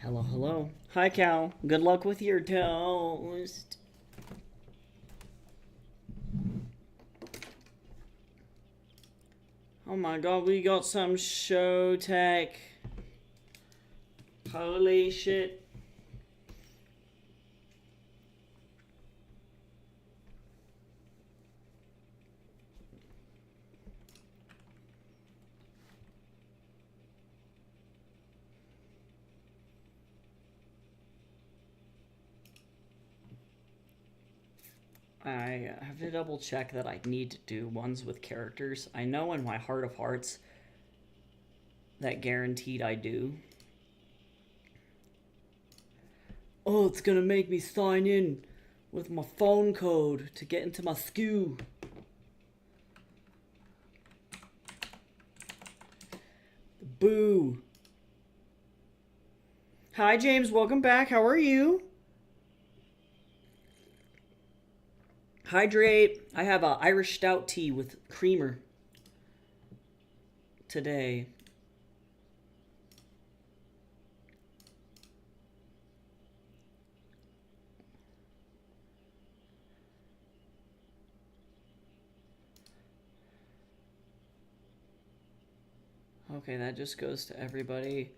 Hello, hello. Hi, Cal. Good luck with your toast. Oh my god, we got some show tech. Holy shit. I have to double check that I need to do ones with characters. I know in my heart of hearts that guaranteed I do. Oh, it's gonna make me sign in with my phone code to get into my SKU. Boo. Hi, James. Welcome back. How are you? Hydrate. I have a Irish stout tea with creamer today. Okay, that just goes to everybody.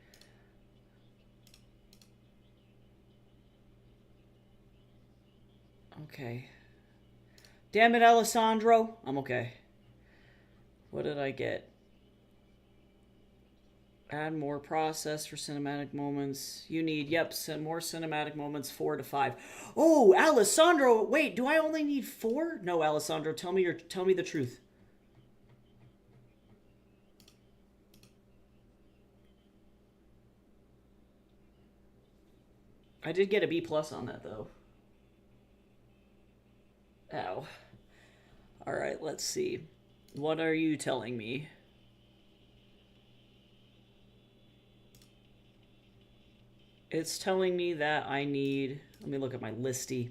Okay. Damn it, Alessandro. I'm okay. What did I get? Add more process for cinematic moments. You need, yep, more cinematic moments, 4 to 5. Oh, Alessandro, wait, do I only need 4? No, Alessandro, tell me the truth. I did get a B plus on that though. Ow. All right, let's see. What are you telling me? It's telling me that I need... Let me look at my listy.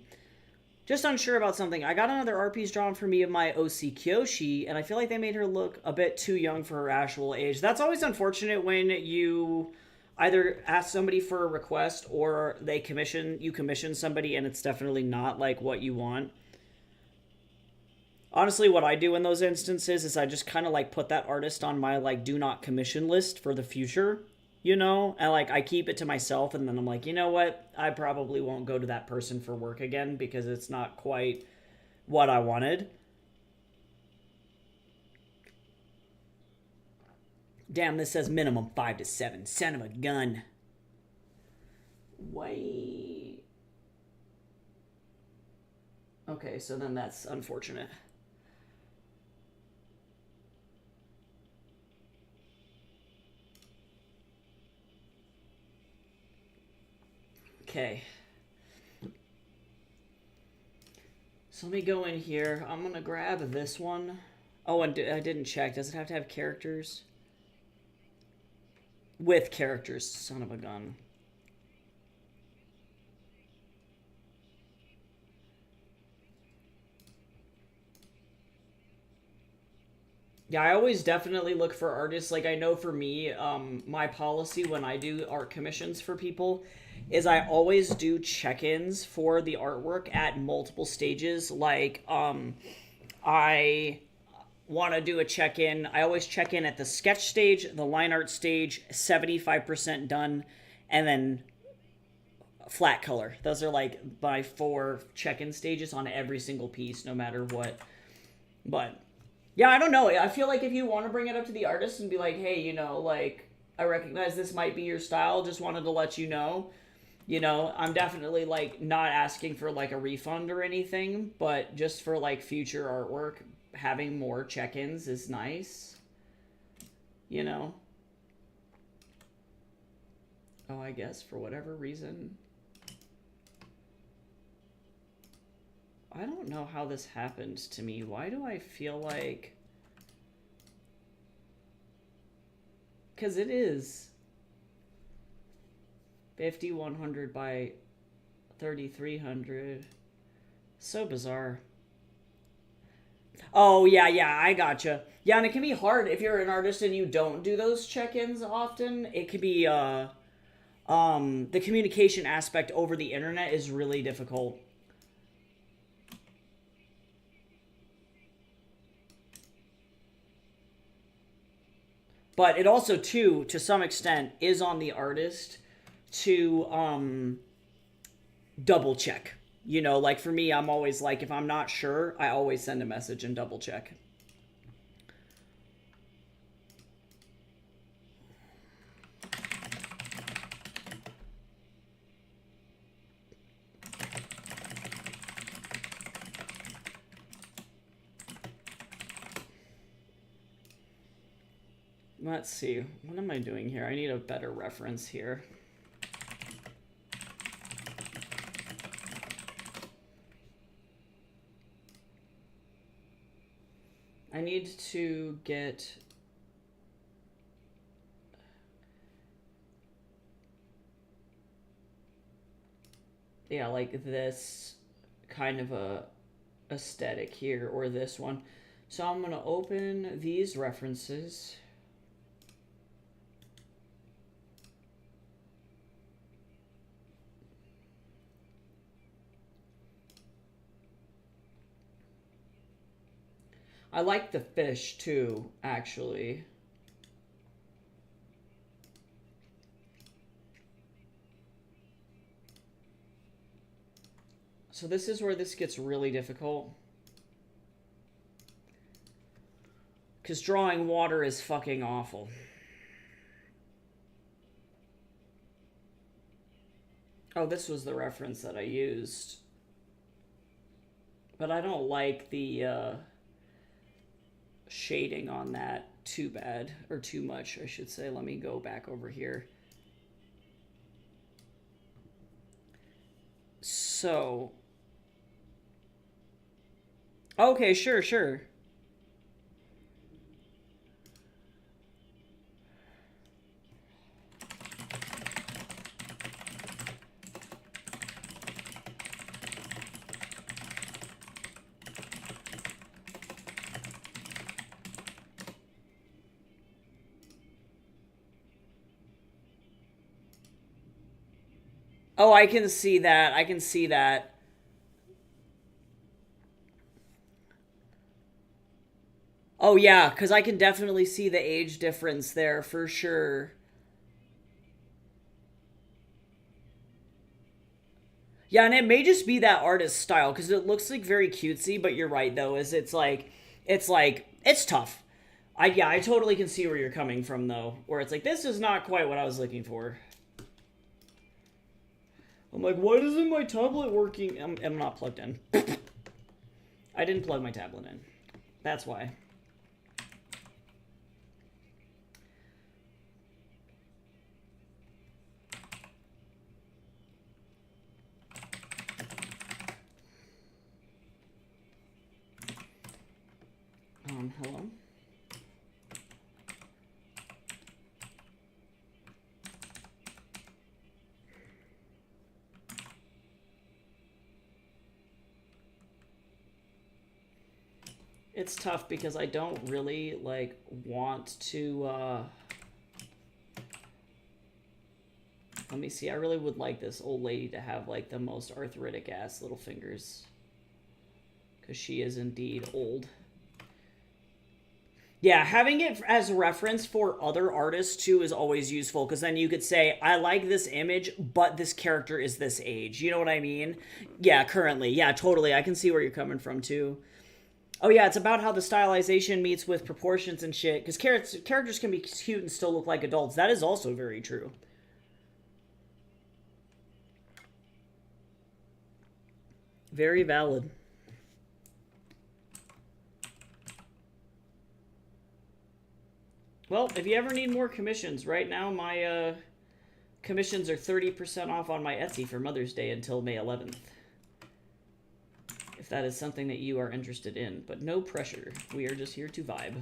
Just unsure about something. I got another RP's drawn for me of my OC Kyoshi, and I feel like they made her look a bit too young for her actual age. That's always unfortunate when you either ask somebody for a request or you commission somebody and it's definitely not like what you want. Honestly, what I do in those instances is I just kind of like put that artist on my like do not commission list for the future, and like I keep it to myself, and then I'm like, you know what, I probably won't go to that person for work again because it's not quite what I wanted. Damn, this says minimum 5 to 7. Son of a gun. Wait. Okay, so then that's unfortunate. Okay. So let me go in here. I'm going to grab this one. Oh, and I didn't check. Does it have to have characters? With characters, son of a gun. Yeah, I always definitely look for artists. Like, I know for me, my policy when I do art commissions for people is I always do check-ins for the artwork at multiple stages. Like, I want to do a check-in. I always check in at the sketch stage, the line art stage, 75% done, and then flat color. Those are like my 4 check-in stages on every single piece, no matter what. But yeah, I don't know. I feel like if you want to bring it up to the artist and be like, hey, like, I recognize this might be your style, just wanted to let you know. I'm definitely like not asking for like a refund or anything, but just for like future artwork, having more check-ins is nice. You know? Oh, I guess for whatever reason. I don't know how this happened to me. Why do I feel like... Because it is 5100 by 3300. So bizarre. Oh, yeah, I gotcha. Yeah, and it can be hard if you're an artist and you don't do those check-ins often. It could be the communication aspect over the internet is really difficult. But it also, too, to some extent, is on the artist to double check. You know, like for me, I'm always like, if I'm not sure, I always send a message and double check. Let's see. What am I doing here? I need a better reference here. I need to get... yeah, like this kind of a aesthetic here, or this one. So I'm going to open these references. I like the fish too, actually. So this is where this gets really difficult. Because drawing water is fucking awful. Oh, this was the reference that I used. But I don't like the shading on that too bad, or too much, I should say. Let me go back over here. So, okay, sure. Oh, I can see that. I can see that. Oh, yeah, because I can definitely see the age difference there for sure. Yeah, and it may just be that artist style because it looks like very cutesy, but you're right though, is it's tough. I totally can see where you're coming from though, where it's like this is not quite what I was looking for. I'm like, why isn't my tablet working? I'm not plugged in. I didn't plug my tablet in. That's why. Hello? It's tough because I don't really, like, want to, let me see, I really would like this old lady to have, like, the most arthritic-ass little fingers. Because she is indeed old. Yeah, having it as a reference for other artists too is always useful because then you could say, I like this image, but this character is this age. You know what I mean? Yeah, currently. Yeah, totally. I can see where you're coming from too. Oh yeah, it's about how the stylization meets with proportions and shit. Because characters can be cute and still look like adults. That is also very true. Very valid. Well, if you ever need more commissions, right now my commissions are 30% off on my Etsy for Mother's Day until May 11th. If that is something that you are interested in, but no pressure. We are just here to vibe.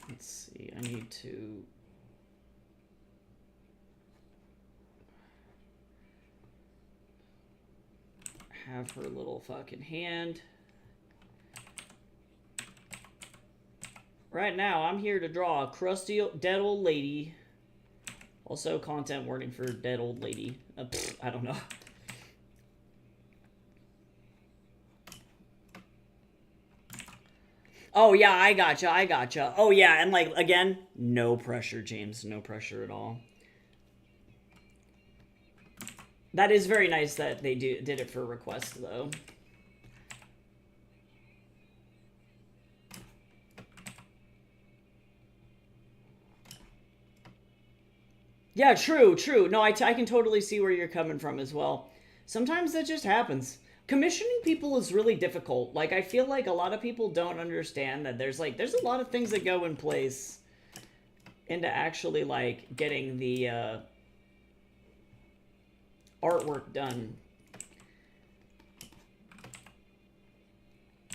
Let's see, I need to... have her little fucking hand. Right now, I'm here to draw a crusty dead old lady. Also, content warning for dead old lady. I don't know. Oh, yeah, I gotcha. Oh, yeah, and, like, again, no pressure, James. No pressure at all. That is very nice that they did it for request, though. Yeah, true. No, I can totally see where you're coming from as well. Sometimes that just happens. Commissioning people is really difficult. Like, I feel like a lot of people don't understand that there's a lot of things that go in place into actually, like, getting the artwork done.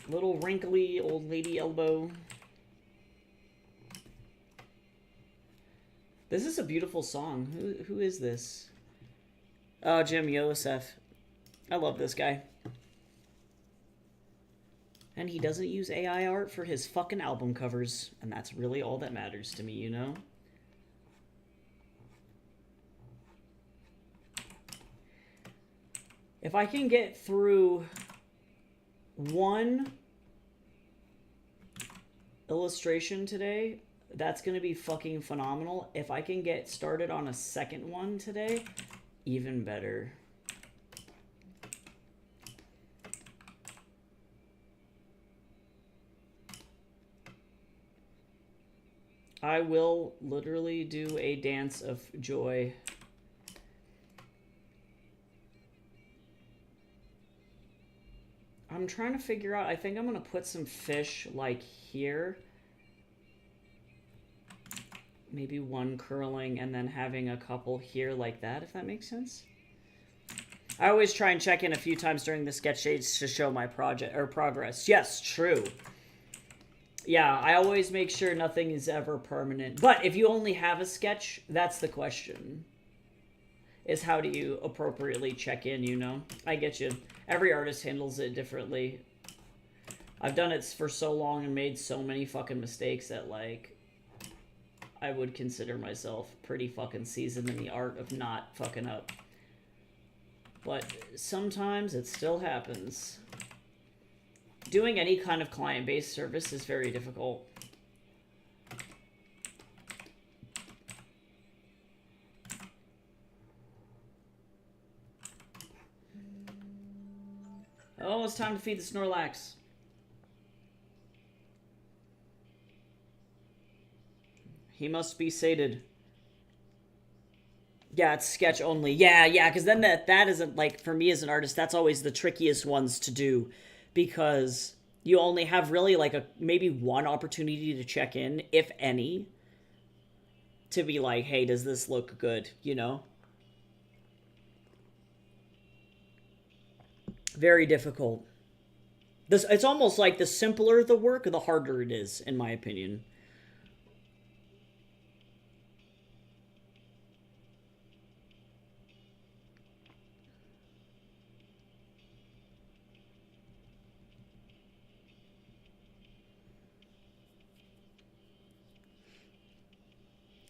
Little wrinkly old lady elbow. This is a beautiful song. Who is this? Oh, Jim Yosef. I love this guy. And he doesn't use AI art for his fucking album covers. And that's really all that matters to me, you know? If I can get through one illustration today, that's going to be fucking phenomenal. If I can get started on a second one today, even better. I will literally do a dance of joy. I'm trying to figure out, I think I'm going to put some fish like here. Maybe one curling and then having a couple here like that, if that makes sense. I always try and check in a few times during the sketch days to show my project or progress. Yes, true. Yeah, I always make sure nothing is ever permanent. But if you only have a sketch, that's the question. Is how do you appropriately check in, you know? I get you. Every artist handles it differently. I've done it for so long and made so many fucking mistakes that, like, I would consider myself pretty fucking seasoned in the art of not fucking up. But sometimes it still happens. Doing any kind of client-based service is very difficult. Oh, it's time to feed the Snorlax. He must be sated. Yeah, it's sketch only. Yeah, because then that isn't, like, for me as an artist, that's always the trickiest ones to do. Because you only have really, like, maybe one opportunity to check in, if any, to be like, hey, does this look good, you know? Very difficult. It's almost like the simpler the work, the harder it is, in my opinion.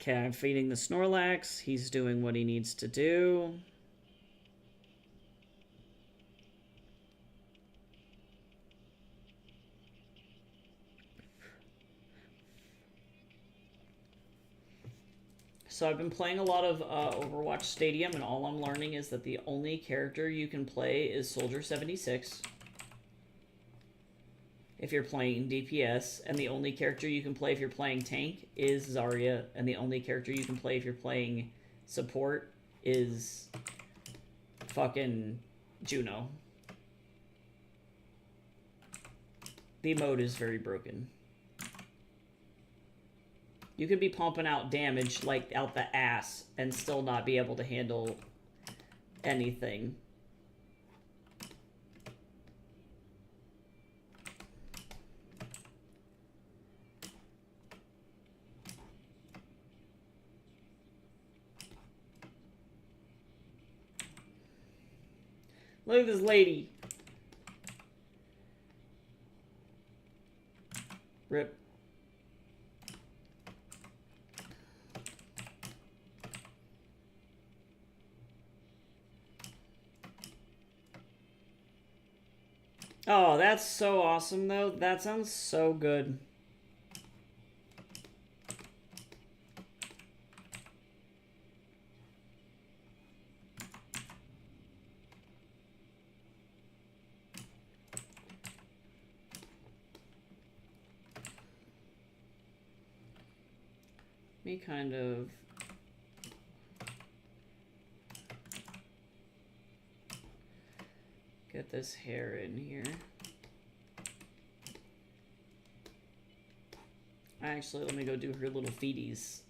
Okay, I'm feeding the Snorlax. He's doing what he needs to do. So I've been playing a lot of Overwatch Stadium, and all I'm learning is that the only character you can play is Soldier 76. If you're playing DPS, and the only character you can play if you're playing tank is Zarya, and the only character you can play if you're playing support is fucking Juno. The mode is very broken. You could be pumping out damage, like, out the ass and still not be able to handle anything. Look at this lady. Rip. Oh, that's so awesome, though. That sounds so good. Me kind of... get this hair in here. Actually, let me go do her little feeties.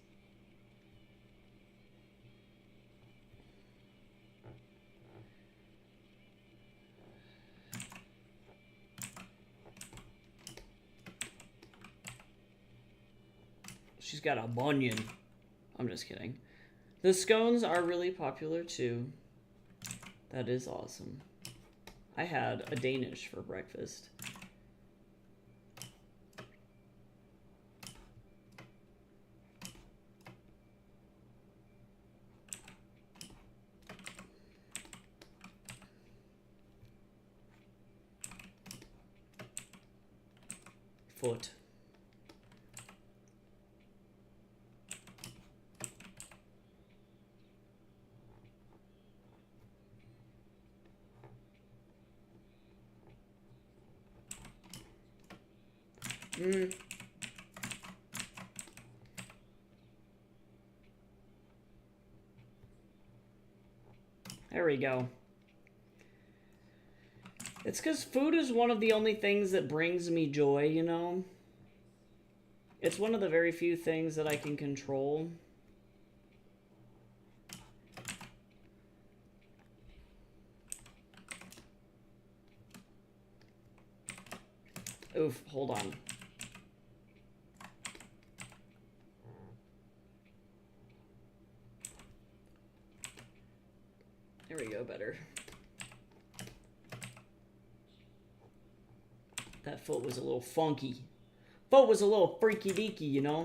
She's got a bunion. I'm just kidding. The scones are really popular too. That is awesome. I had a Danish for breakfast. Foot. There we go. It's because food is one of the only things that brings me joy, you know? It's one of the very few things that I can control. Oof, hold on. There we go, better. That foot was a little funky. Foot was a little freaky deaky, you know?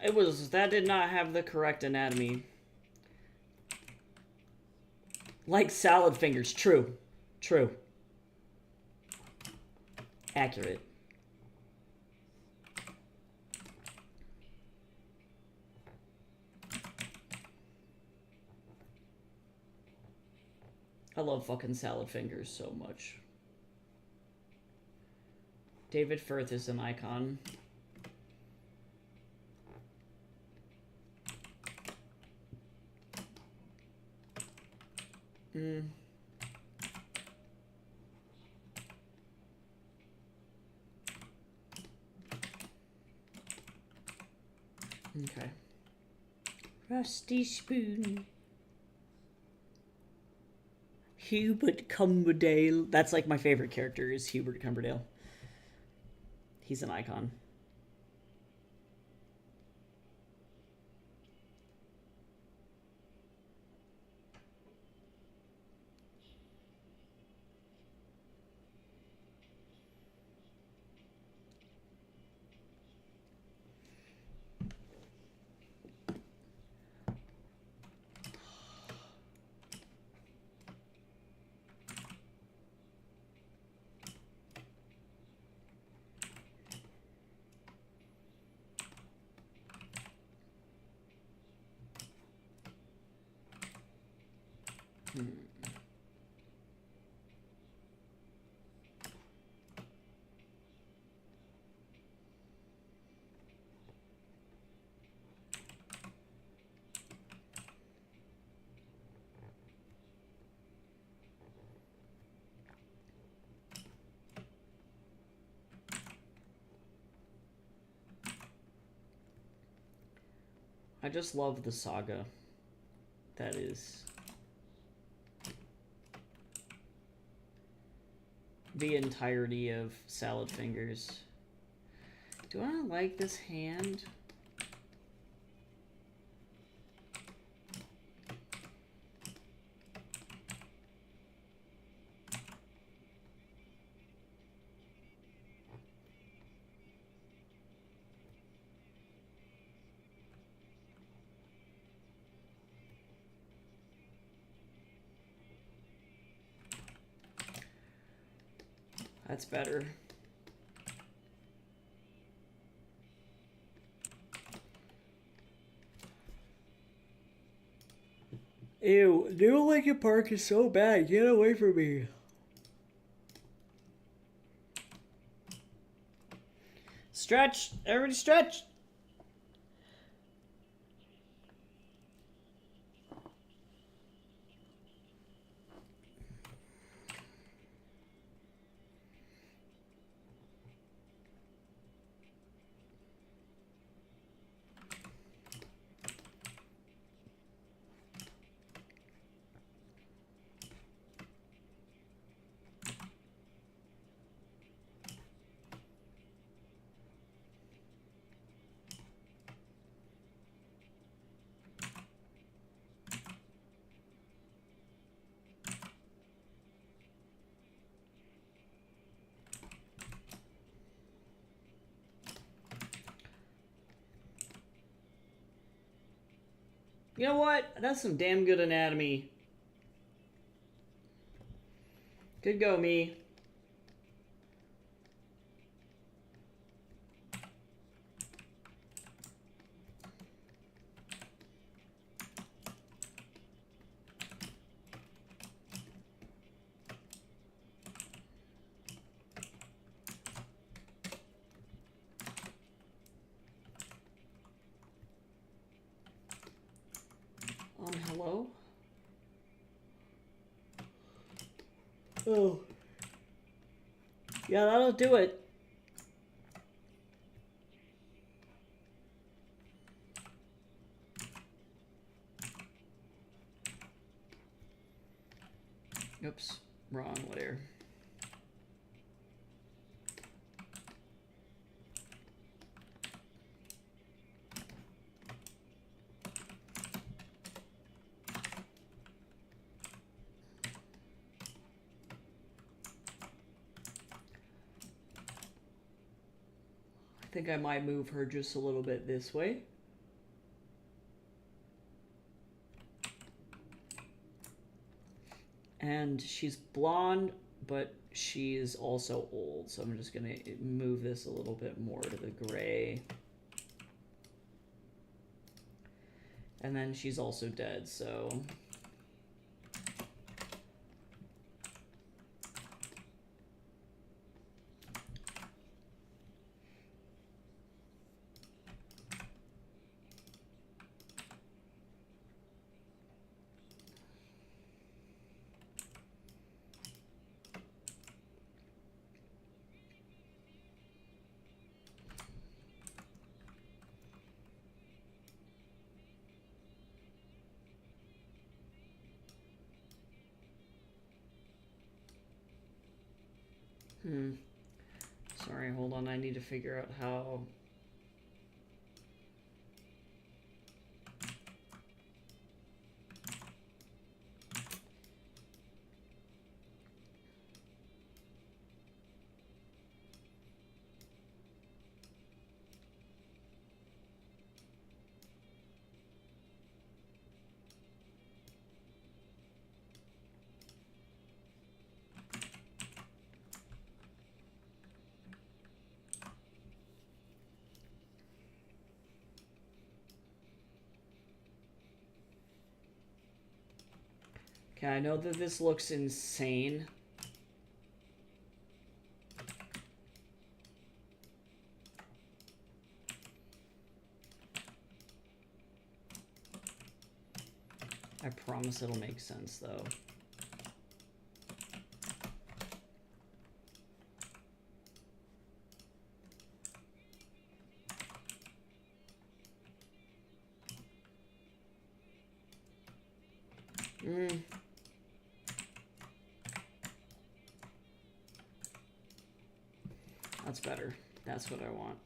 It was, that did not have the correct anatomy. Like salad fingers, true. True. Accurate. I love fucking salad fingers so much. David Firth is an icon. Okay. Rusty spoon. Hubert Cumberdale. That's like my favorite character is Hubert Cumberdale. He's an icon. I just love the saga that is the entirety of Salad Fingers. Do I like this hand? That's better. Ew, New Lincoln Park is so bad. Get away from me. Stretch! Everybody stretch! You know what? That's some damn good anatomy. Good go, me. Hello? Oh. Yeah, that'll do it. Oops, wrong layer. I think I might move her just a little bit this way. And she's blonde, but she's also old, so I'm just gonna move this a little bit more to the gray. And then she's also dead, so... Sorry, hold on. I need to figure out how... Okay, I know that this looks insane. I promise it'll make sense, though. That's better. That's what I want.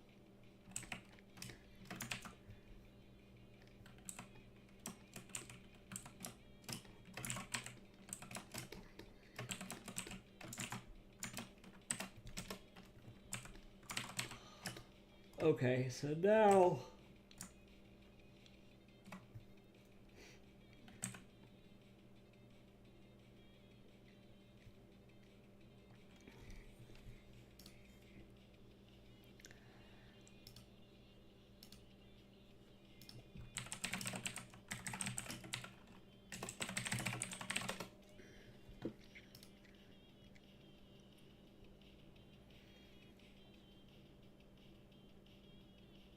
Okay, so now...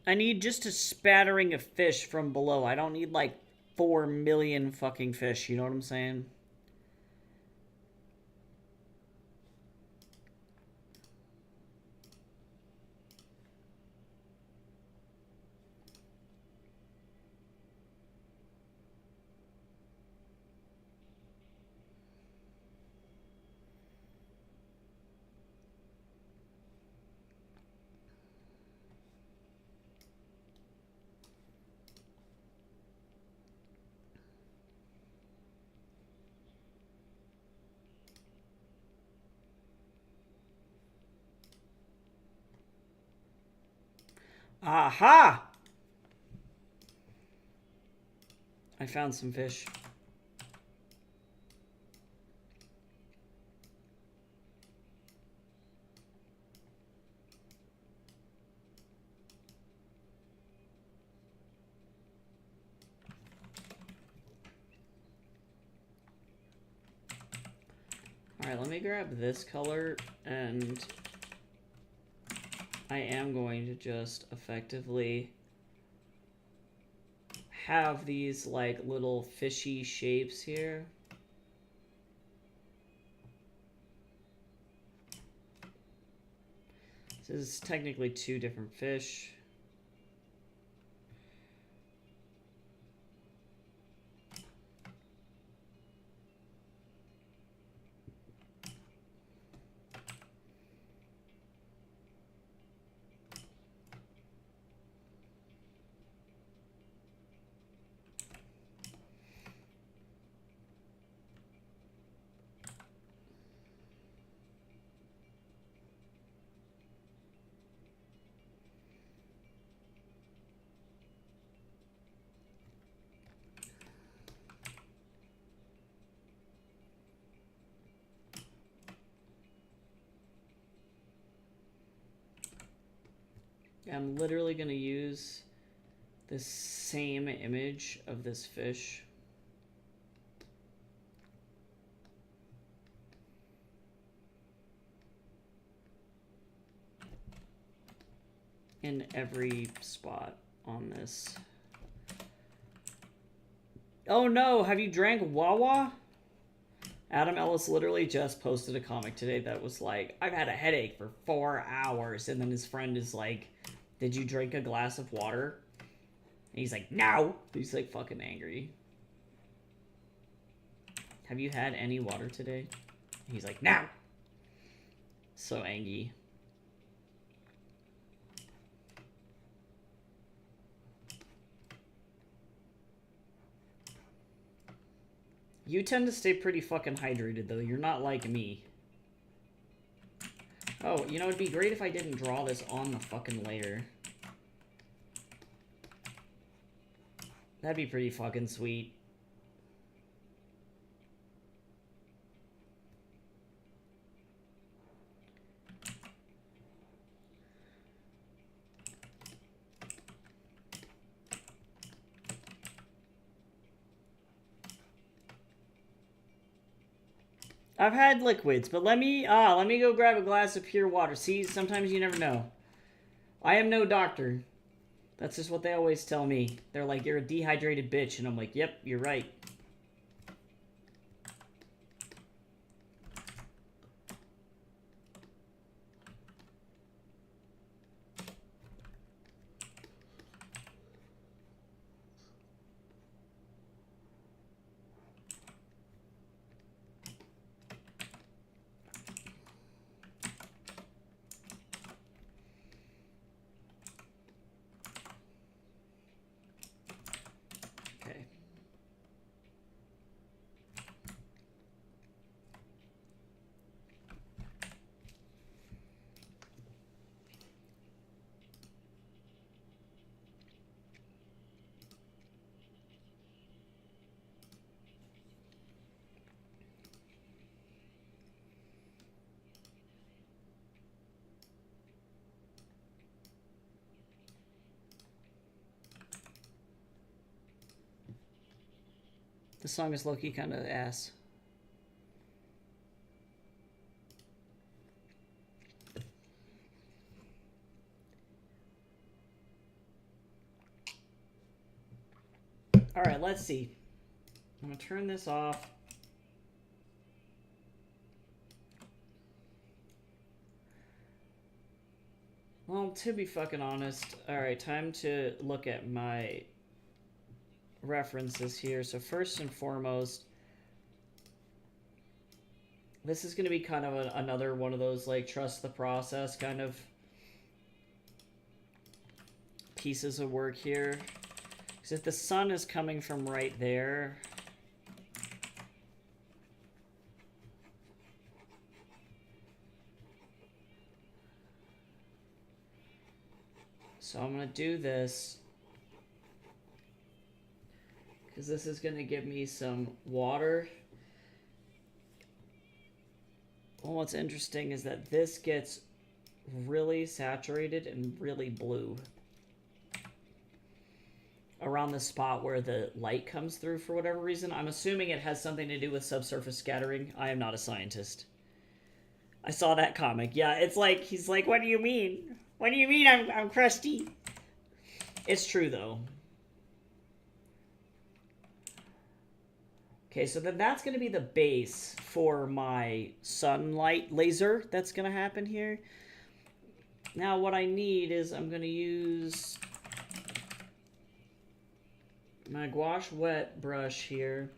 I need just a spattering of fish from below. I don't need like 4 million fucking fish, you know what I'm saying? Aha! I found some fish. Alright, let me grab this color, and I am going to just effectively have these like little fishy shapes here. This is technically 2 different fish. I'm literally going to use the same image of this fish. In every spot on this. Oh no, have you drank Wawa? Adam Ellis literally just posted a comic today that was like, I've had a headache for 4 hours. And then his friend is like, did you drink a glass of water? And he's like, no. He's like fucking angry. Have you had any water today? And he's like, no. So angry. You tend to stay pretty fucking hydrated, though. You're not like me. Oh, you know, it'd be great if I didn't draw this on the fucking layer. That'd be pretty fucking sweet. I've had liquids, but let me go grab a glass of pure water. See, sometimes you never know. I am no doctor. That's just what they always tell me. They're like, you're a dehydrated bitch, and I'm like, yep, you're right. The song is low-key kind of ass. All right, let's see. I'm gonna turn this off. Well, to be fucking honest, all right, time to look at my references here. So first and foremost, this is going to be kind of another one of those, like, trust the process kind of pieces of work here. Because if the sun is coming from right there, so I'm going to do this because this is going to give me some water. Well, what's interesting is that this gets really saturated and really blue around the spot where the light comes through for whatever reason. I'm assuming it has something to do with subsurface scattering. I am not a scientist. I saw that comic. Yeah, it's like, he's like, what do you mean? What do you mean I'm crusty? It's true, though. Okay, so then that's going to be the base for my sunlight laser that's going to happen here. Now what I need is I'm going to use my gouache wet brush here.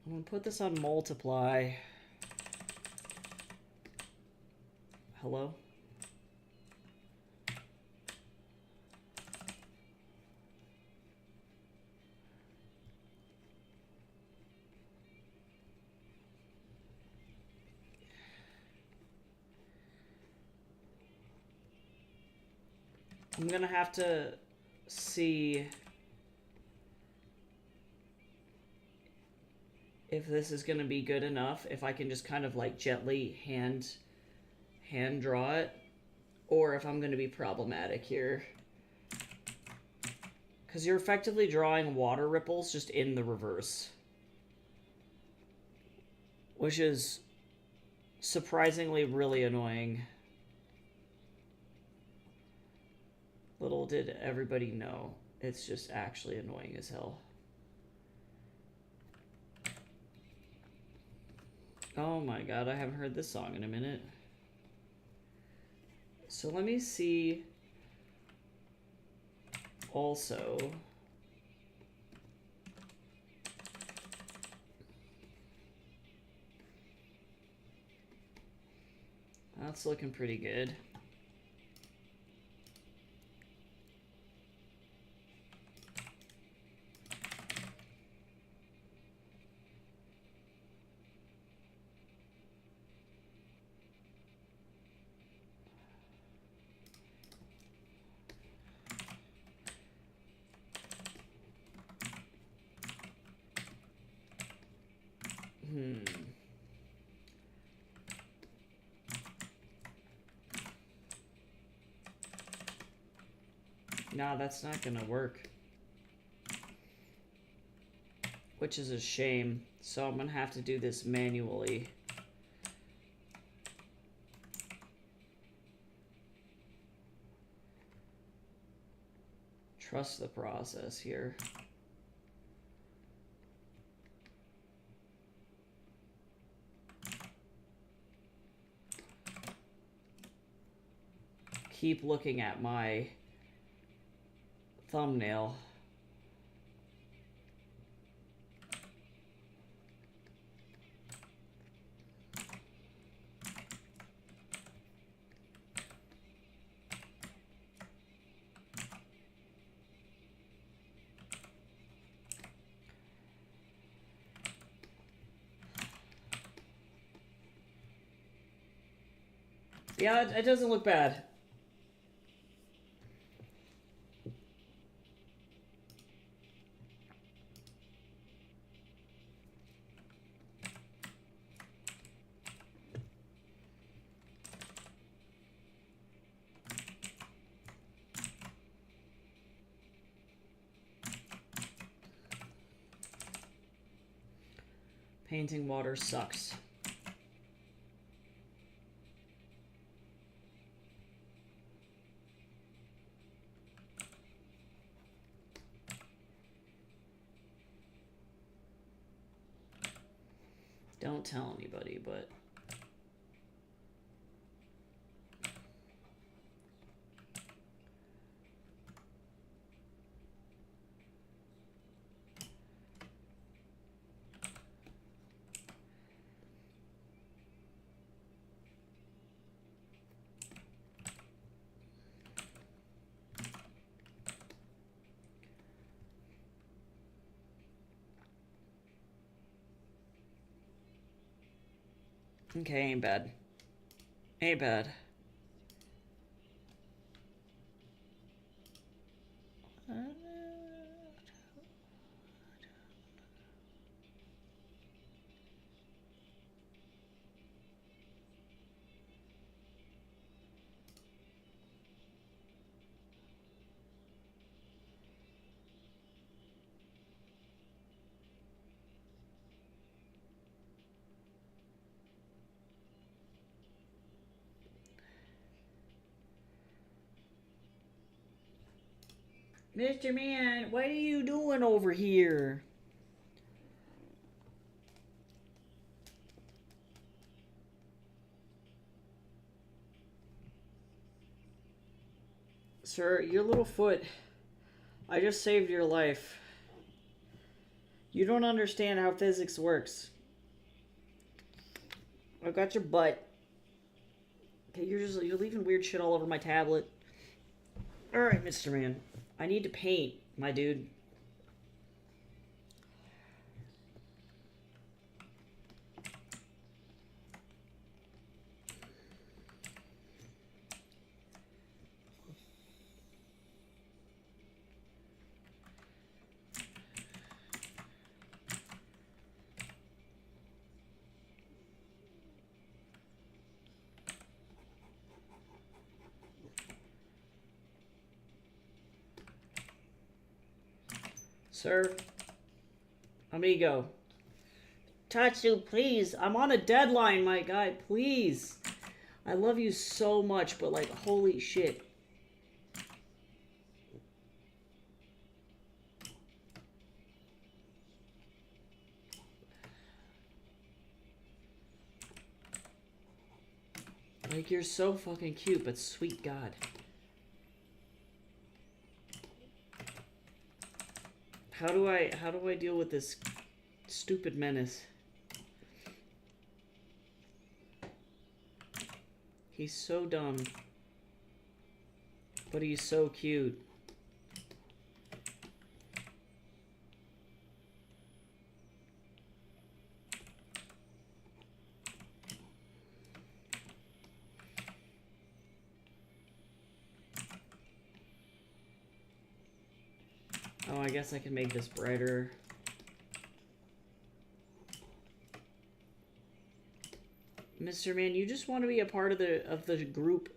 I'm going to put this on multiply. Hello? I'm gonna have to see if this is gonna be good enough, if I can just kind of like gently hand draw it, or if I'm gonna be problematic here. Because you're effectively drawing water ripples just in the reverse, which is surprisingly really annoying. Little did everybody know, it's just actually annoying as hell. Oh my god, I haven't heard this song in a minute. So let me see also. That's looking pretty good. No, that's not gonna work. Which is a shame. So I'm gonna have to do this manually. Trust the process here. Keep looking at my thumbnail. Yeah, it doesn't look bad. Painting water sucks. Don't tell anybody, but... Okay, ain't bad. Ain't bad. Mr. Man, what are you doing over here? Sir, your little foot. I just saved your life. You don't understand how physics works. I got your butt. Okay, you're leaving weird shit all over my tablet. Alright, Mr. Man. I need to paint, my dude. Sir, amigo. Tatsu, please. I'm on a deadline, my guy. Please. I love you so much, but like, holy shit. Like, you're so fucking cute, but sweet God. How do I deal with this stupid menace? He's so dumb. But he's so cute. Oh, I guess I can make this brighter. Mr. Man, you just want to be a part of the group.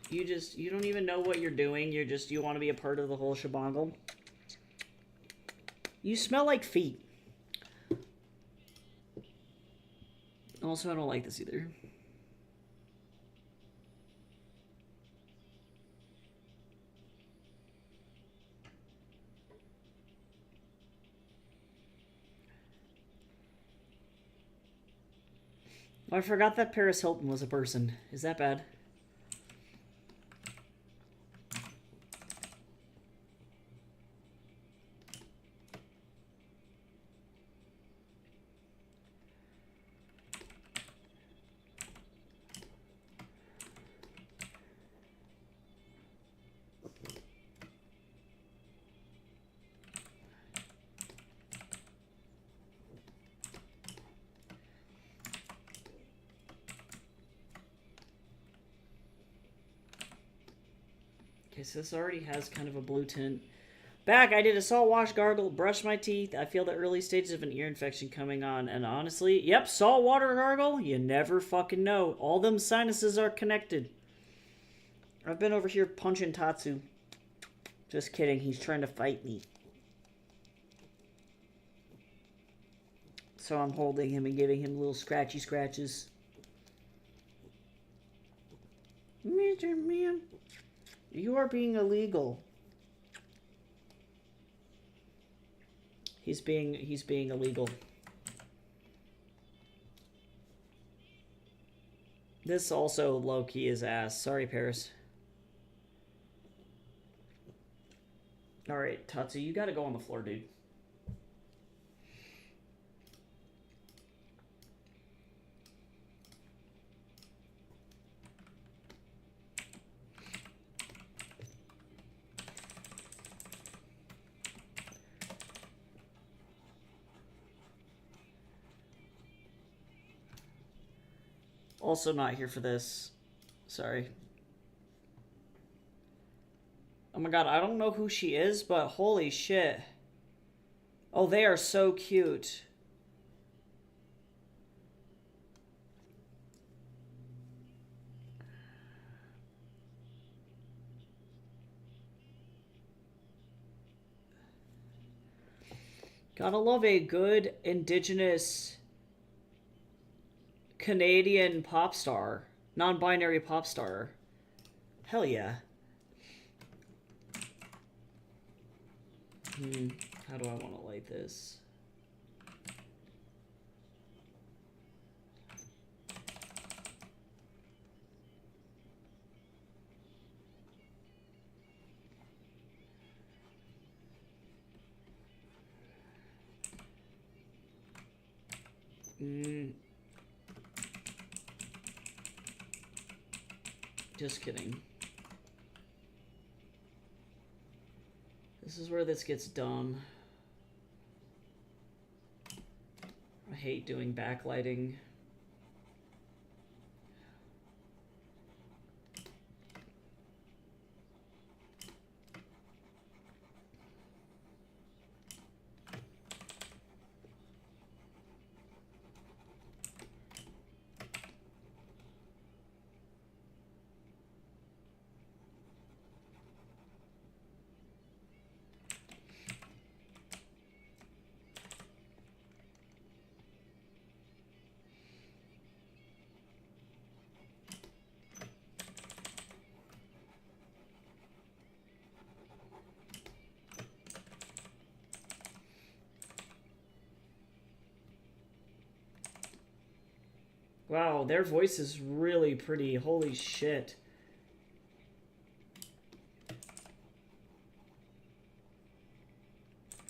You don't even know what you're doing. You want to be a part of the whole shebang. You smell like feet. Also, I don't like this either. Oh, I forgot that Paris Hilton was a person. Is that bad? Okay, so this already has kind of a blue tint. Back, I did a salt wash, gargle, brushed my teeth. I feel the early stages of an ear infection coming on. And honestly, yep, salt water gargle, you never fucking know. All them sinuses are connected. I've been over here punching Tatsu. Just kidding, he's trying to fight me. So I'm holding him and giving him little scratchy scratches. Mr. Man, you are being illegal. He's being illegal. This also low-key is ass. Sorry, Paris. Alright, Tatsu, you gotta go on the floor, dude. Also not here for this. Sorry. Oh my god, I don't know who she is, but holy shit. Oh, they are so cute. Gotta love a good indigenous Canadian pop star. Non-binary pop star. Hell yeah. How do I want to light this? Just kidding. This is where this gets dumb. I hate doing backlighting. Wow, their voice is really pretty. Holy shit.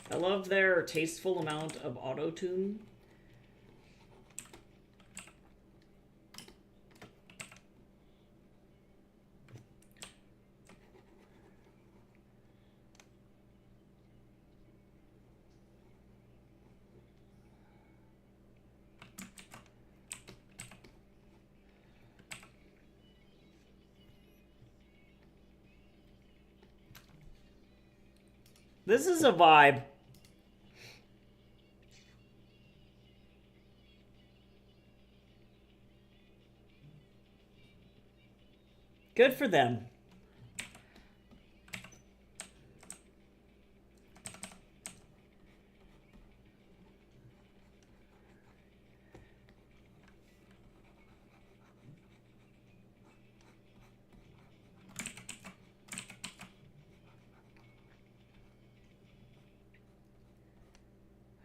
I love their tasteful amount of auto-tune. This is a vibe. Good for them.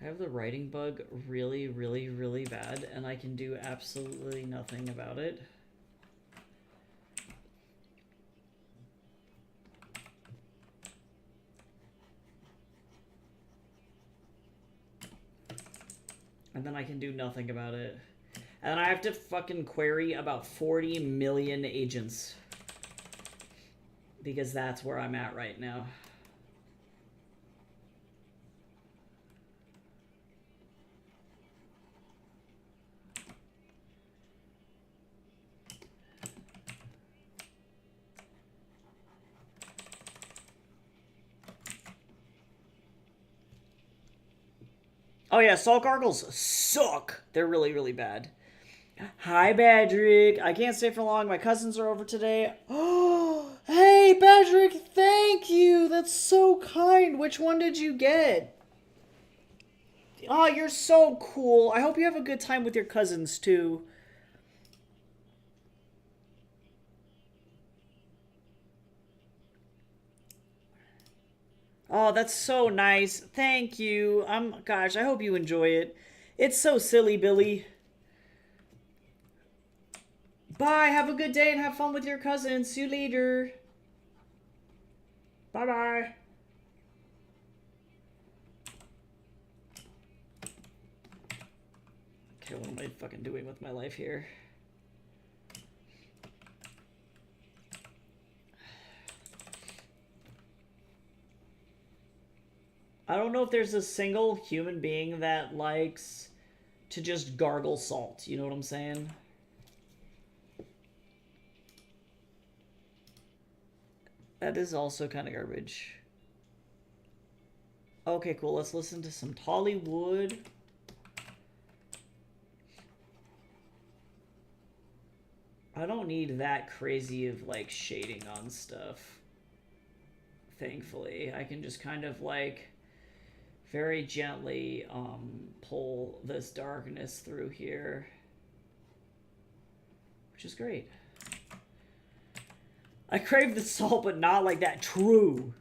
I have the writing bug really, really, really bad, and I can do absolutely nothing about it. And then I can do nothing about it. And then I have to fucking query about 40 million agents. Because that's where I'm at right now. Oh yeah, salt gargles suck. They're really, really bad. Hi, Badrick. I can't stay for long. My cousins are over today. Oh, hey, Badrick, thank you. That's so kind. Which one did you get? Oh, you're so cool. I hope you have a good time with your cousins, too. Oh, that's so nice. Thank you. Gosh, I hope you enjoy it. It's so silly, Billy. Bye. Have a good day and have fun with your cousins. See you later. Bye bye. Okay, what am I fucking doing with my life here? I don't know if there's a single human being that likes to just gargle salt. You know what I'm saying? That is also kind of garbage. Okay, cool. Let's listen to some Tollywood. I don't need that crazy of, like, shading on stuff. Thankfully. I can just kind of, like, very gently pull this darkness through here. Which is great. I crave the salt, but not like that. True.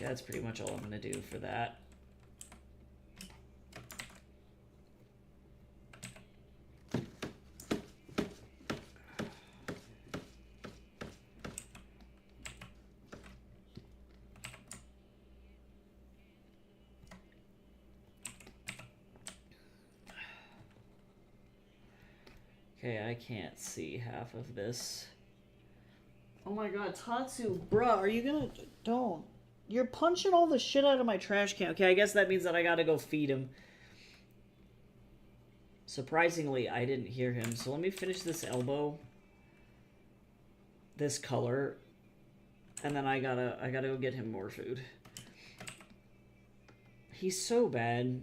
Yeah, that's pretty much all I'm going to do for that. Okay, I can't see half of this. Oh my god, Tatsu, bruh, are you gonna... Don't. You're punching all the shit out of my trash can. Okay, I guess that means that I gotta go feed him. Surprisingly, I didn't hear him, so let me finish this elbow. This color. And then I gotta go get him more food. He's so bad.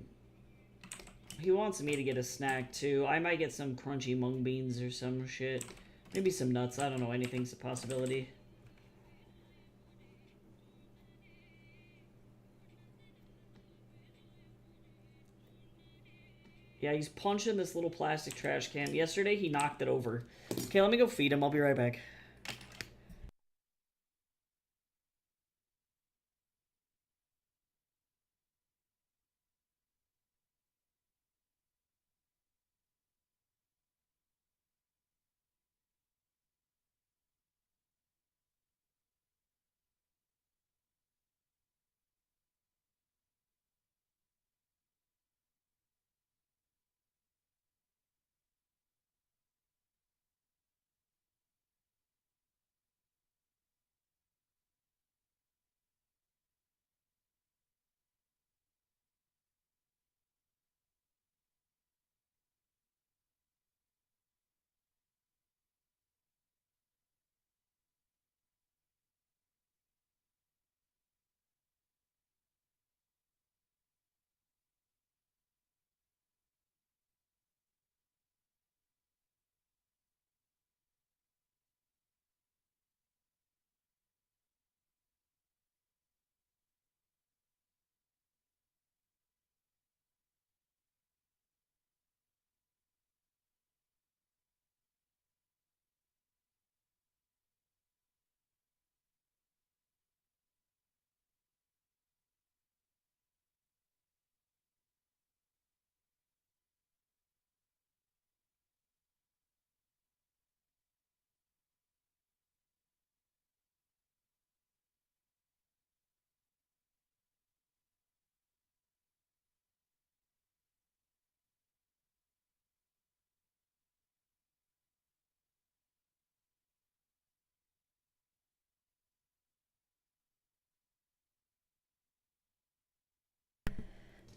He wants me to get a snack, too. I might get some crunchy mung beans or some shit. Maybe some nuts. I don't know. Anything's a possibility. Yeah, he's punching this little plastic trash can. Yesterday, he knocked it over. Okay, let me go feed him. I'll be right back.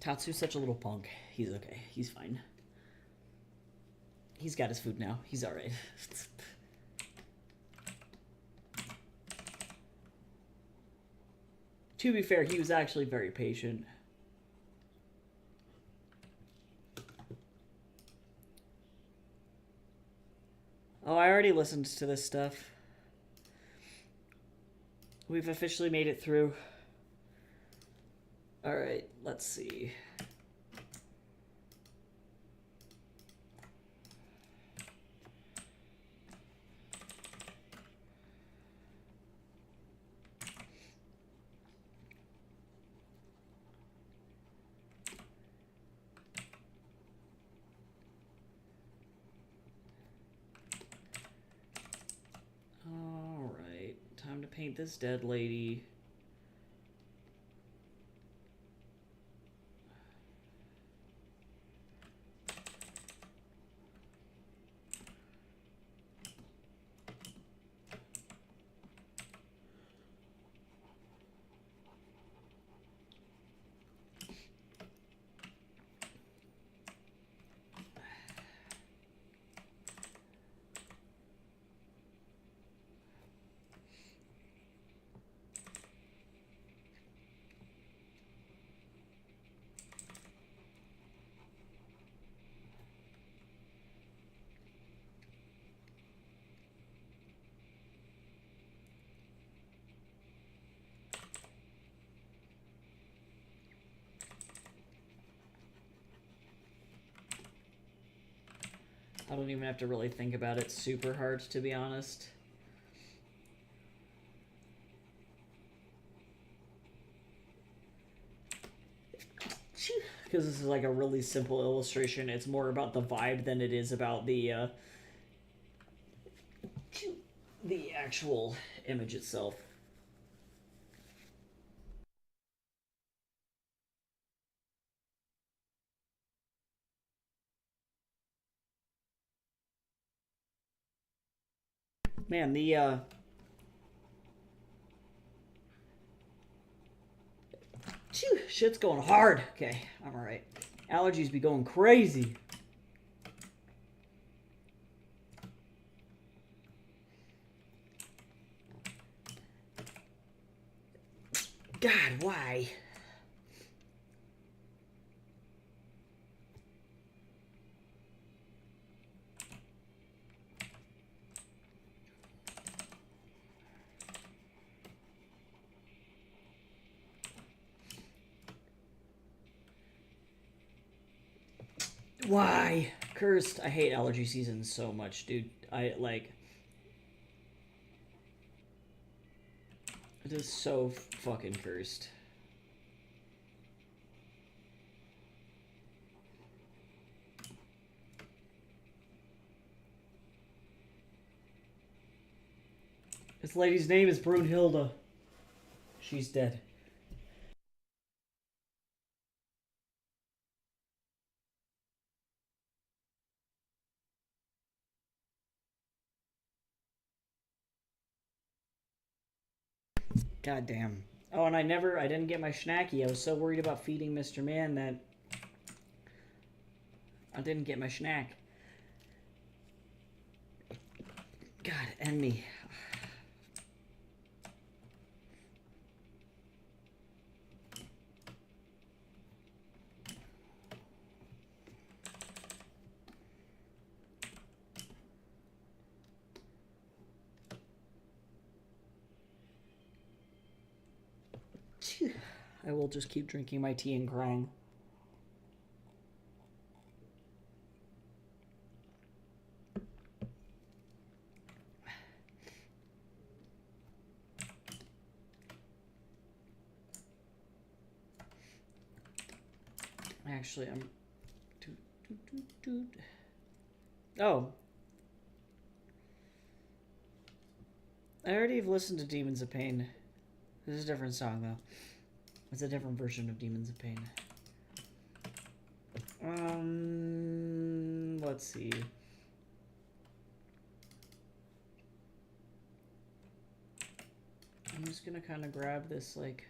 Tatsu's such a little punk. He's okay. He's fine. He's got his food now. He's alright. To be fair, he was actually very patient. Oh, I already listened to this stuff. We've officially made it through. Alright, let's see. paint this dead lady. I don't even have to really think about it super hard, to be honest. Because this is like a really simple illustration. It's more about the vibe than it is about the actual image itself. Man, the shit's going hard. Okay, I'm alright. Allergies be going crazy. God, why? Why? Cursed. I hate allergy season so much, dude. It is so fucking cursed. This lady's name is Brunhilde. She's dead. God damn. Oh, and I didn't get my schnacky. I was so worried about feeding Mr. Man that I didn't get my schnack. God, end me. I will just keep drinking my tea and crying. Actually, I'm... Oh. I already have listened to Demons of Pain. This is a different song, though. It's a different version of Demons of Pain. Let's see. I'm just gonna kind of grab this, like...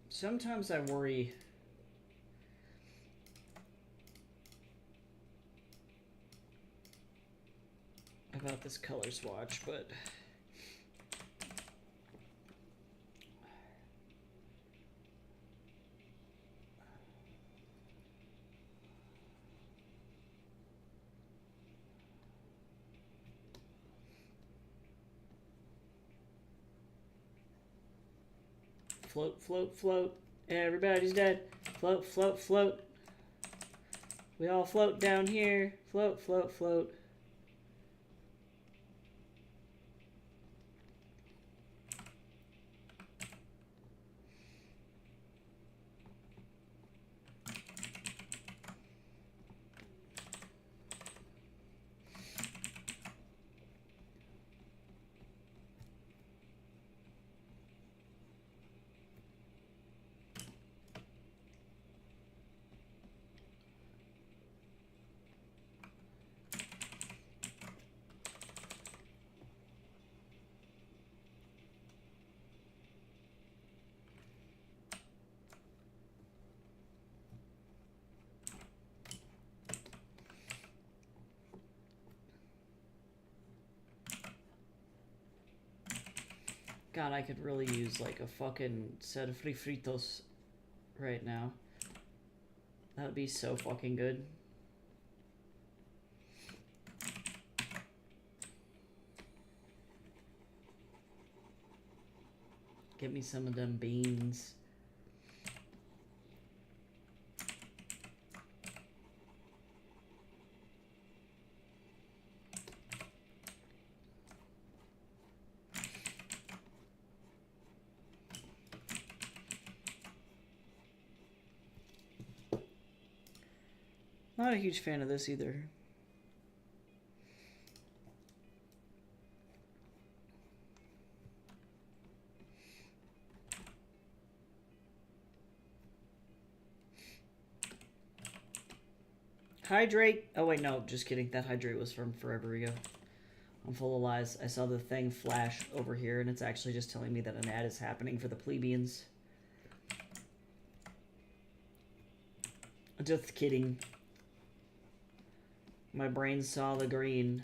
Sometimes I worry about this color swatch, but float, float, float. Everybody's dead. Float, float, float. We all float down here. Float, float, float. God, I could really use like a fucking set of fritos right now. That would be so fucking good. Get me some of them beans. Not a huge fan of this either. Hydrate. Oh wait, no, just kidding. That hydrate was from forever ago. I'm full of lies. I saw the thing flash over here, and it's actually just telling me that an ad is happening for the plebeians. Just kidding. My brain saw the green.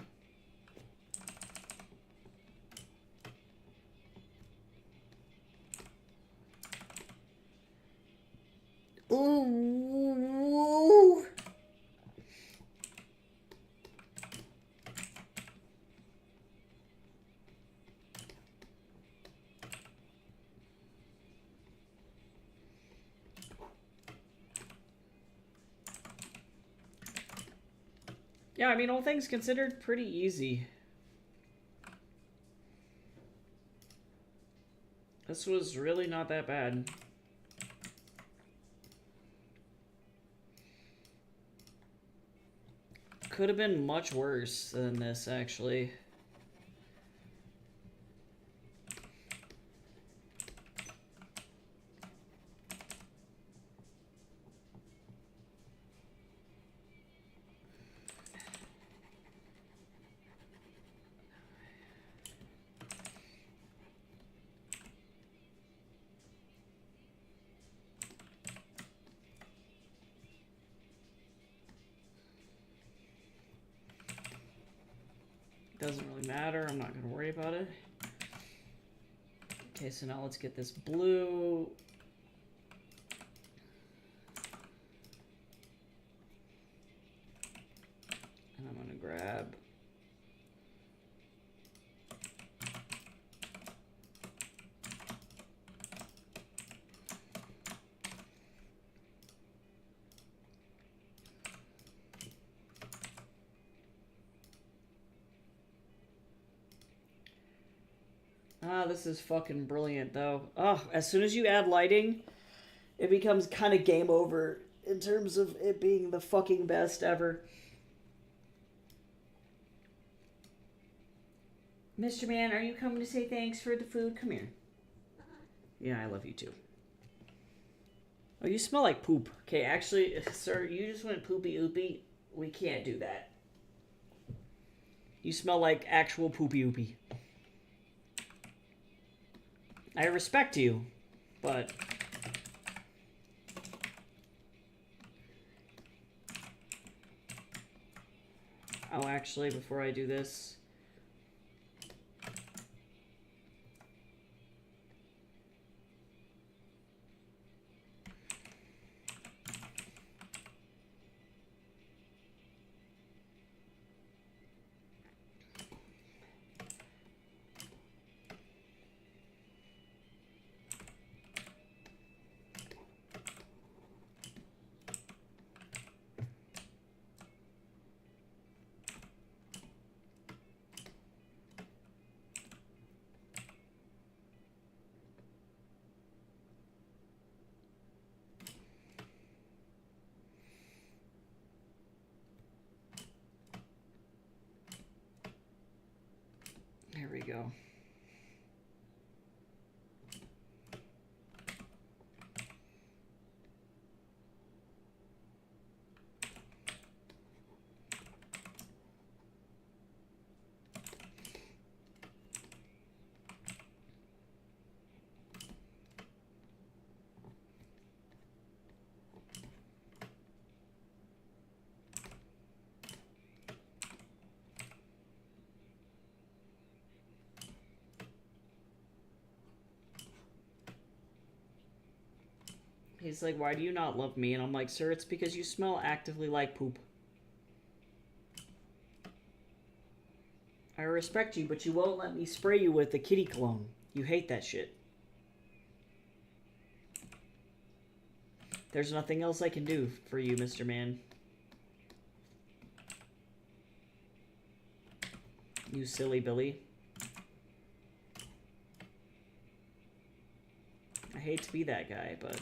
Ooh. Yeah, I mean, all things considered, pretty easy. This was really not that bad. Could have been much worse than this, actually. Doesn't really matter. I'm not going to worry about it. Okay, so now let's get this blue. And I'm going to grab... Ah, this is fucking brilliant, though. Oh, as soon as you add lighting, it becomes kind of game over in terms of it being the fucking best ever. Mr. Man, are you coming to say thanks for the food? Come here. Yeah, I love you too. Oh, you smell like poop. Okay, actually, sir, you just went poopy oopy. We can't do that. You smell like actual poopy oopy. I respect you, but... Oh, actually, before I do this... There we go. He's like, why do you not love me? And I'm like, sir, it's because you smell actively like poop. I respect you, but you won't let me spray you with the kitty cologne. You hate that shit. There's nothing else I can do for you, Mr. Man. You silly Billy. I hate to be that guy, but...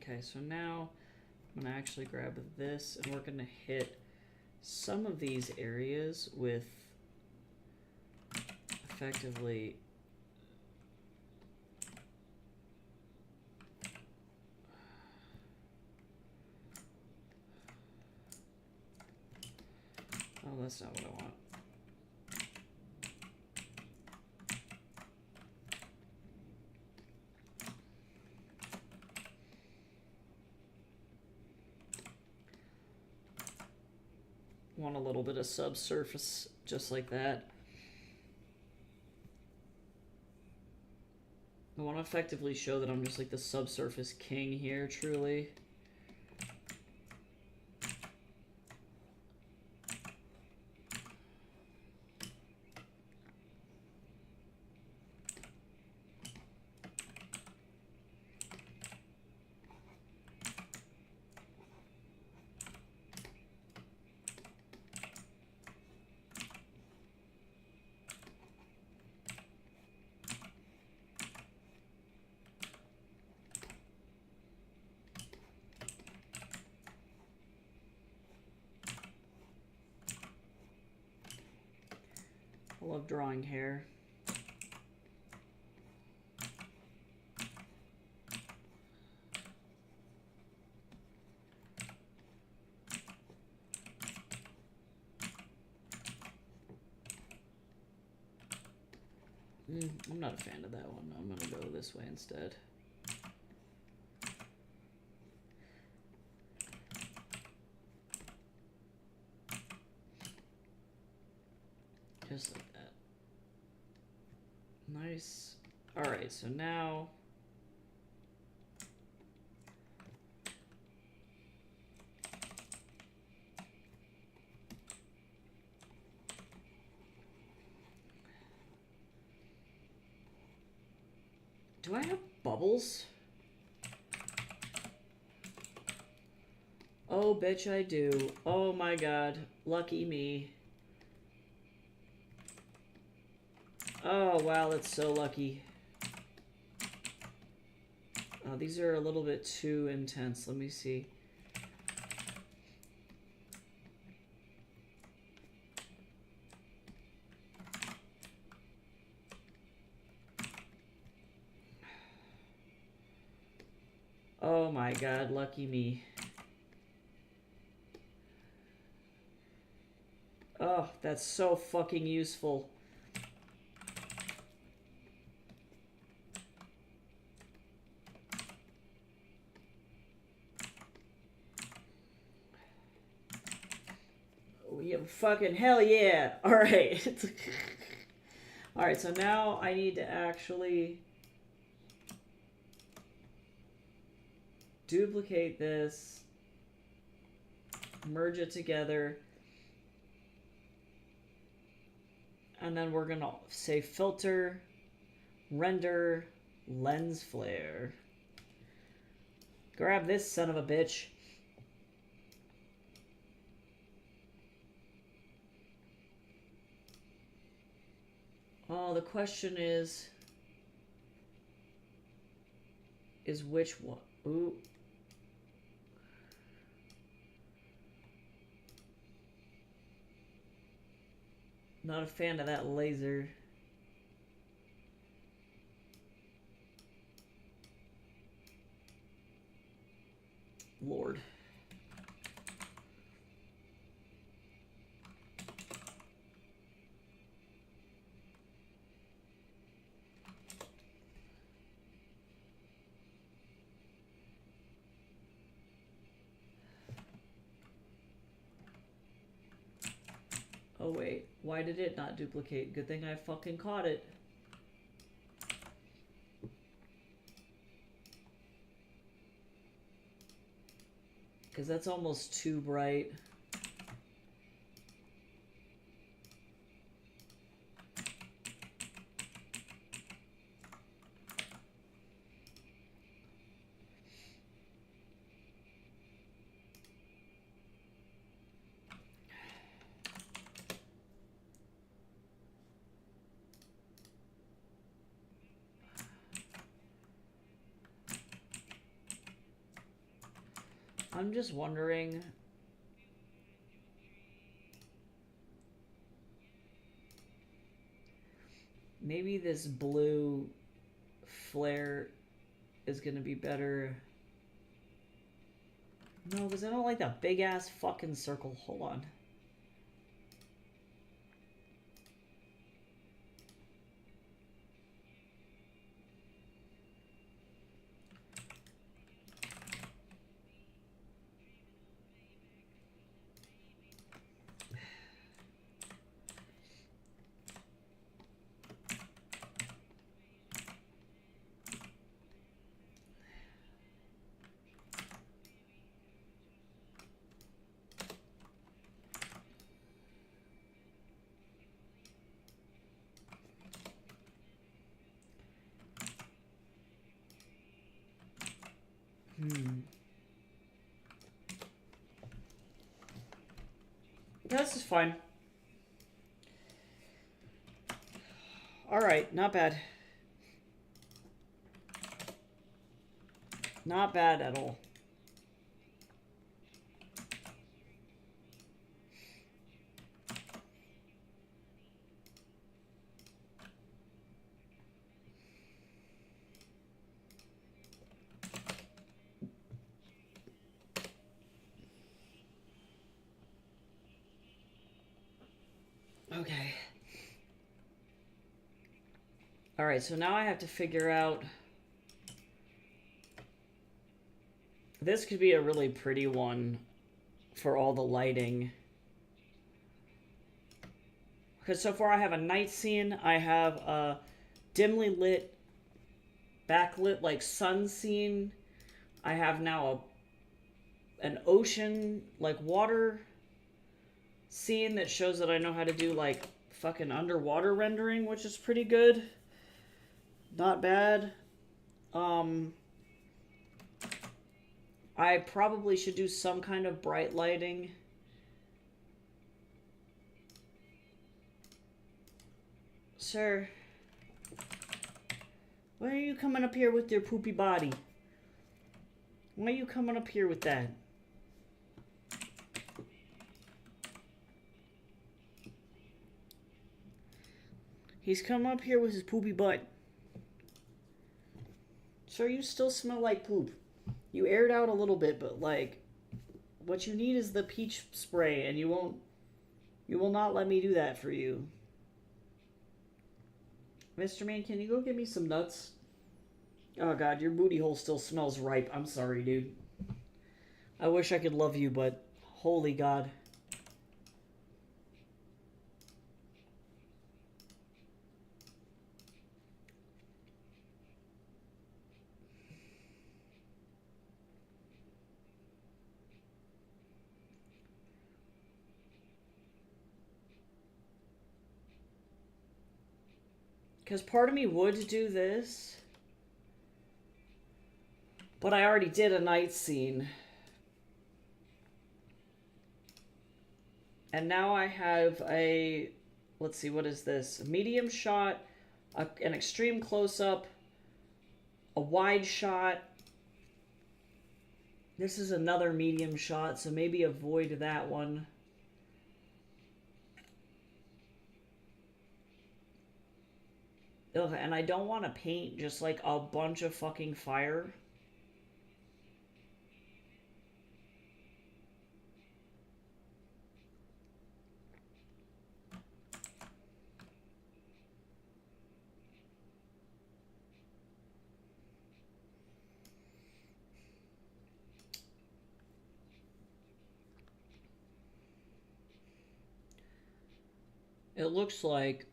Okay, so now I'm going to actually grab this, and we're going to hit some of these areas with effectively... Oh, that's not what I want. Want a little bit of subsurface, just like that. I want to effectively show that I'm just like the subsurface king here, truly. I love drawing hair. I'm not a fan of that one. I'm gonna go this way instead. Just like that. Nice. Alright, so now... Do I have bubbles? Oh, bitch, I do. Oh my god. Lucky me. Oh, wow, that's so lucky. Oh, these are a little bit too intense. Let me see. Oh my god, lucky me. Oh, that's so fucking useful. Oh, yeah, fucking hell yeah. Alright. Alright, so now I need to actually duplicate this, merge it together, and then we're gonna say filter, render, lens flare. Grab this son of a bitch. Oh, the question is which one? Ooh. Not a fan of that laser. Lord. Oh wait, why did it not duplicate? Good thing I fucking caught it. Because that's almost too bright. I'm just wondering. Maybe this blue flare is gonna be better. No, because I don't like that big ass fucking circle. Hold on. This is fine. Alright, not bad. Not bad at all. Okay. Alright, so now I have to figure out... This could be a really pretty one for all the lighting. Because so far I have a night scene, I have a dimly lit, backlit, like sun scene. I have now an ocean, like water scene that shows that I know how to do like fucking underwater rendering, which is pretty good. Not bad. I probably should do some kind of bright lighting. Sir, why are you coming up here with your poopy body? Why are you coming up here with that? He's come up here with his poopy butt. Sir, you still smell like poop. You aired out a little bit, but like, what you need is the peach spray, and you will not let me do that for you. Mr. Man, can you go get me some nuts? Oh god, your booty hole still smells ripe. I'm sorry, dude. I wish I could love you, but holy god. Because part of me would do this, but I already did a night scene. And now I have a let's see, what is this? A medium shot, an extreme close-up, a wide shot. This is another medium shot, so maybe avoid that one. Ugh, and I don't want to paint just like a bunch of fucking fire. It looks like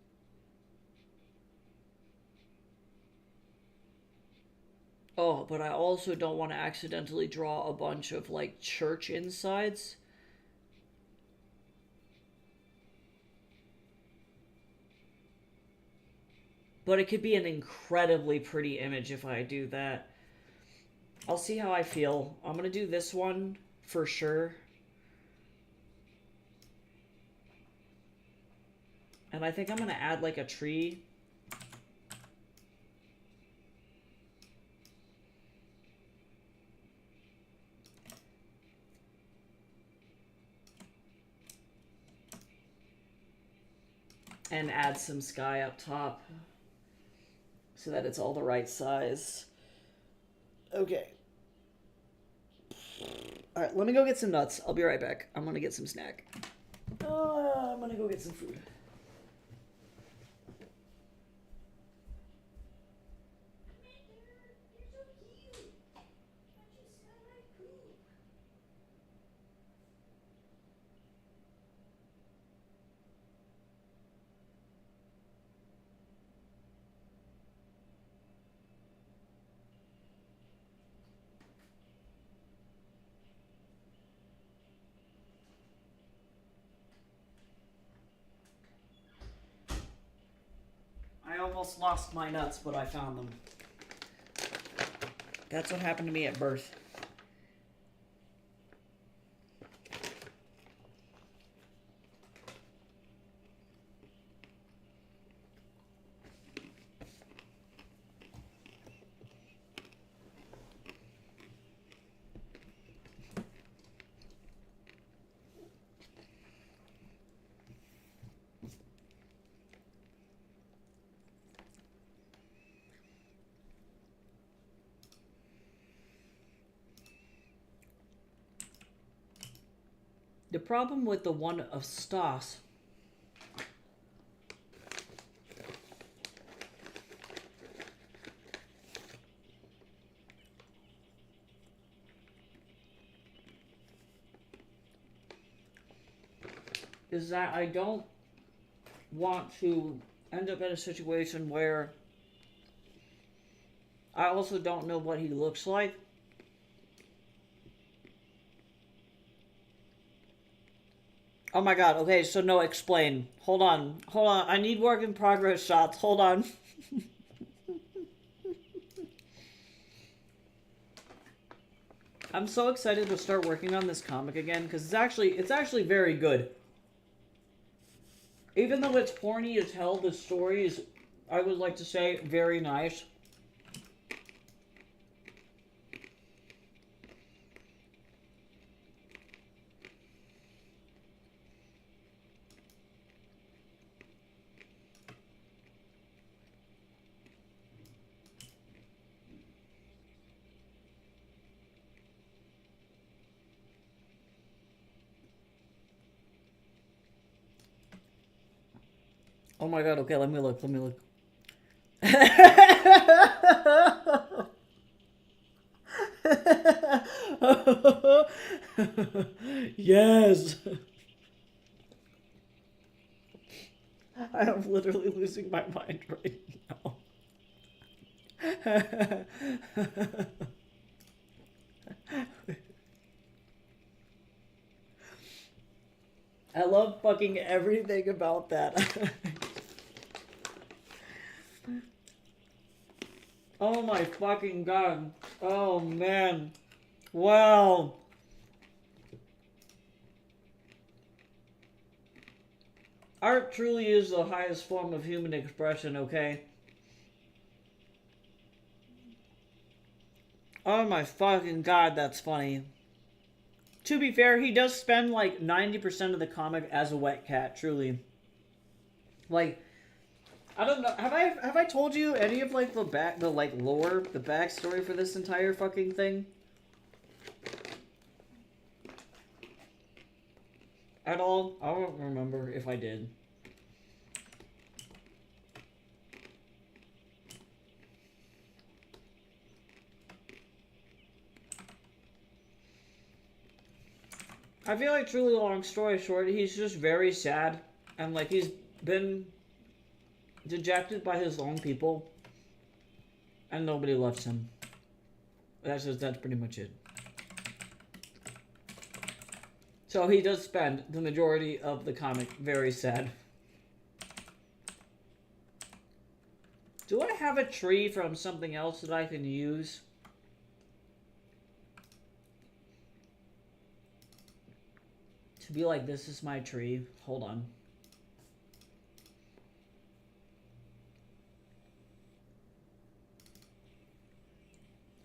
oh, but I also don't want to accidentally draw a bunch of like church insides. But it could be an incredibly pretty image if I do that. I'll see how I feel. I'm gonna do this one for sure. And I think I'm gonna add like a tree. And add some sky up top so that it's all the right size. Okay. All right, let me go get some nuts. I'll be right back. I'm gonna get some snack. I'm gonna go get some food. I almost lost my nuts, but I found them. That's what happened to me at birth. The problem with the one of Stas is that I don't want to end up in a situation where I also don't know what he looks like. Oh my god, okay, so no, explain. Hold on, I need work in progress shots, hold on. I'm so excited to start working on this comic again, because it's actually very good. Even though it's corny as hell, the story is, I would like to say, very nice. Oh my god, okay, let me look. Yes! I am literally losing my mind right now. I love fucking everything about that. Oh my fucking god. Oh man. Wow. Art truly is the highest form of human expression, okay? Oh my fucking god, that's funny. To be fair, he does spend like 90% of the comic as a wet cat, truly. Like, I don't know. Have I told you any of like the like lore, the backstory for this entire fucking thing? At all? I don't remember if I did. I feel like, truly, long story short, he's just very sad. And, like, he's been dejected by his own people. And nobody loves him. That's pretty much it. So he does spend the majority of the comic very sad. Do I have a tree from something else that I can use? To be like, this is my tree. Hold on.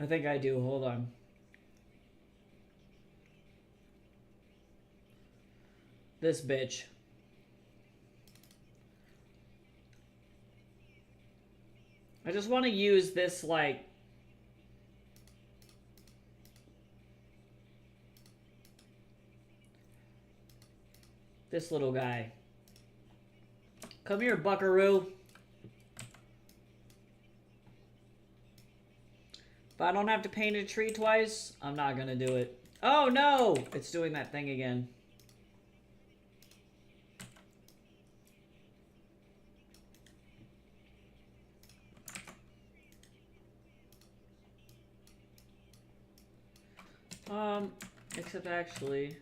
I think I do. Hold on. This bitch. I just want to use this, like... this little guy. Come here, buckaroo. If I don't have to paint a tree twice, I'm not gonna do it. Oh no! It's doing that thing again. Except actually...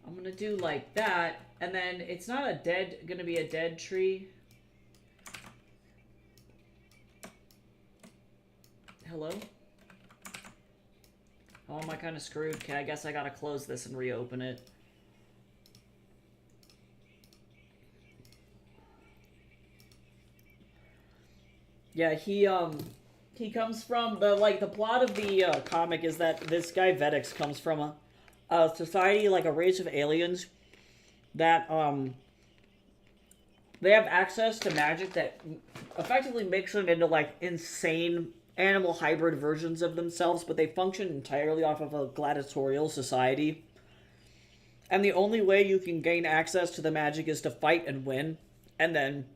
I'm gonna do like that, and then it's not gonna be a dead tree. Hello? Oh, am I kind of screwed? Okay, I guess I gotta close this and reopen it. Yeah, he comes from the plot of the comic is that this guy Vedix comes from a society, like a race of aliens that they have access to magic that effectively makes them into like insane animal hybrid versions of themselves, but they function entirely off of a gladiatorial society. And the only way you can gain access to the magic is to fight and win, and then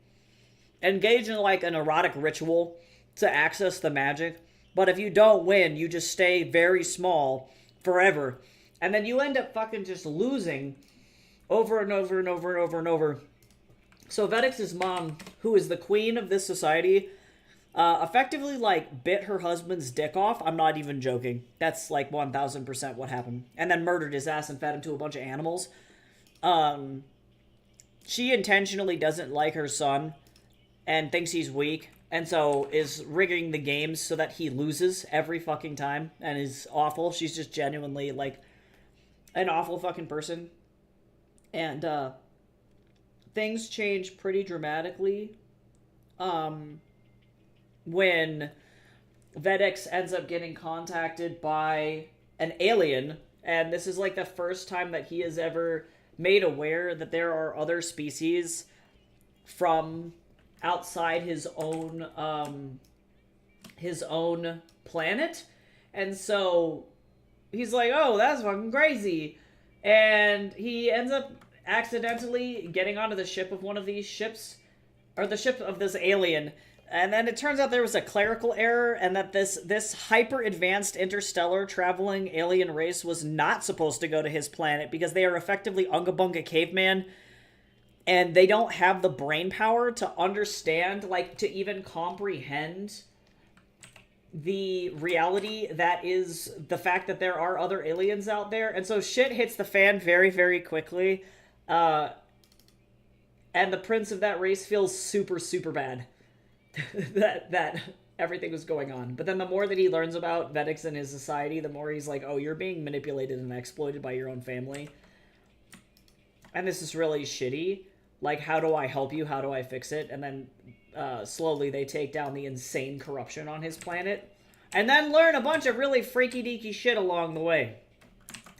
engage in like an erotic ritual to access the magic. But if you don't win, you just stay very small forever. And then you end up fucking just losing over and over and over and over and over. So Vedix's mom, who is the queen of this society, effectively like bit her husband's dick off. I'm not even joking. That's like 1000% what happened. And then murdered his ass and fed him to a bunch of animals. She intentionally doesn't like her son and thinks he's weak, and so is rigging the games so that he loses every fucking time and is awful. She's just genuinely like an awful fucking person. And things change pretty dramatically when Vedix ends up getting contacted by an alien, and this is like the first time that he is ever made aware that there are other species from outside his own planet. And so he's like, oh, that's fucking crazy. And he ends up accidentally getting onto the ship of one of these ships, or the ship of this alien. And then it turns out there was a clerical error, and that this hyper advanced interstellar traveling alien race was not supposed to go to his planet because they are effectively Unga Bunga caveman, and they don't have the brain power to understand, like, to even comprehend the reality that is the fact that there are other aliens out there. And so shit hits the fan very, very quickly. And the prince of that race feels super, super bad. that everything was going on. But then the more that he learns about Vedix and his society, the more he's like, oh, you're being manipulated and exploited by your own family. And this is really shitty. Like, how do I help you? How do I fix it? And then slowly they take down the insane corruption on his planet. And then learn a bunch of really freaky-deaky shit along the way.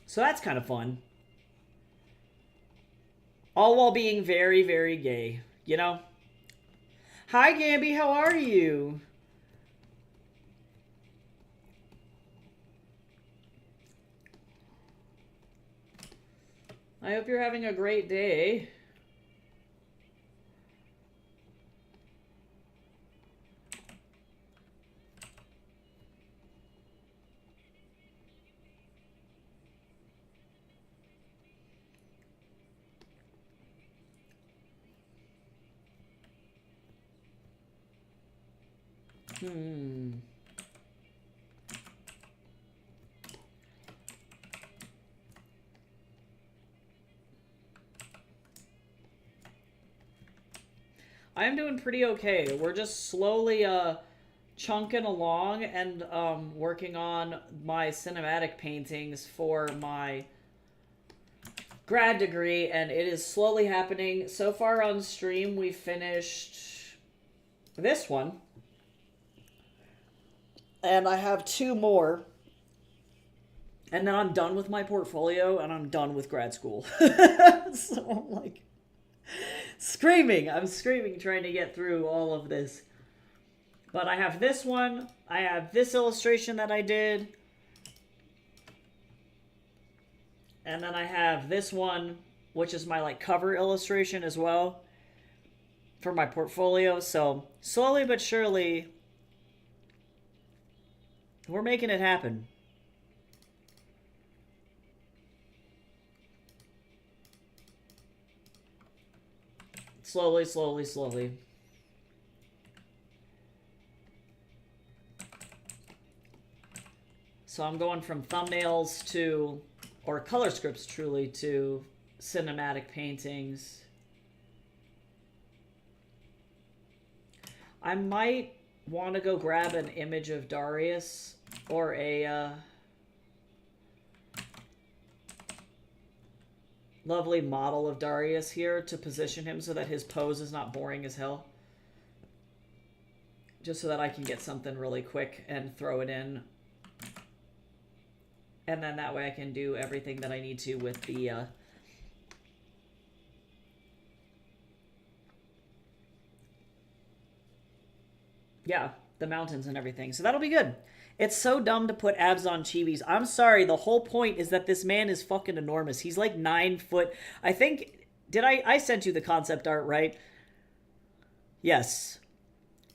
So that's kind of fun. All while being very, very gay, you know? Hi, Gamby, how are you? I hope you're having a great day. I'm doing pretty okay. We're just slowly chunking along and working on my cinematic paintings for my grad degree, and it is slowly happening. So far on stream, we finished this one. And I have 2 more. And then I'm done with my portfolio, and I'm done with grad school. So I'm like... screaming! I'm screaming trying to get through all of this. But I have this one. I have this illustration that I did. And then I have this one, which is my like cover illustration as well for my portfolio. So slowly but surely, we're making it happen. Slowly, slowly, slowly. So I'm going from thumbnails to, or color scripts truly, to cinematic paintings. I might want to go grab an image of Darius or a lovely model of Darius here to position him so that his pose is not boring as hell. Just so that I can get something really quick and throw it in. And then that way I can do everything that I need to with the yeah, the mountains and everything. So that'll be good. It's so dumb to put abs on chibis. I'm sorry, the whole point is that this man is fucking enormous. He's like 9 foot. I think, did I sent you the concept art, right? Yes.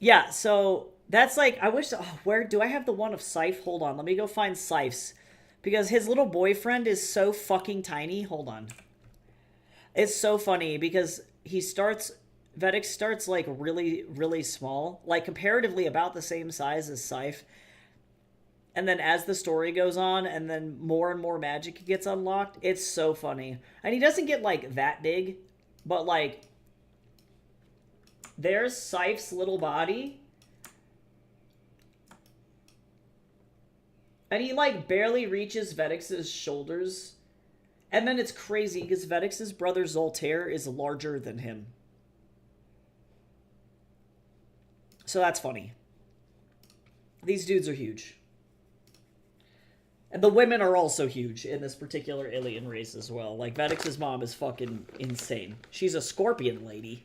Yeah, so that's like, I wish, oh, where, do I have the one of Scythe? Hold on, let me go find Scythe's. Because his little boyfriend is so fucking tiny. Hold on. It's so funny because he starts, Vedix starts like really, really small. Like comparatively about the same size as Scythe. And then as the story goes on and then more and more magic gets unlocked, it's so funny. And he doesn't get like that big, but like there's Scythe's little body. And he like barely reaches Vedix's shoulders. And then it's crazy because Vedix's brother Zoltaire is larger than him. So that's funny. These dudes are huge. And the women are also huge in this particular alien race as well. Like, Vedix's mom is fucking insane. She's a scorpion lady.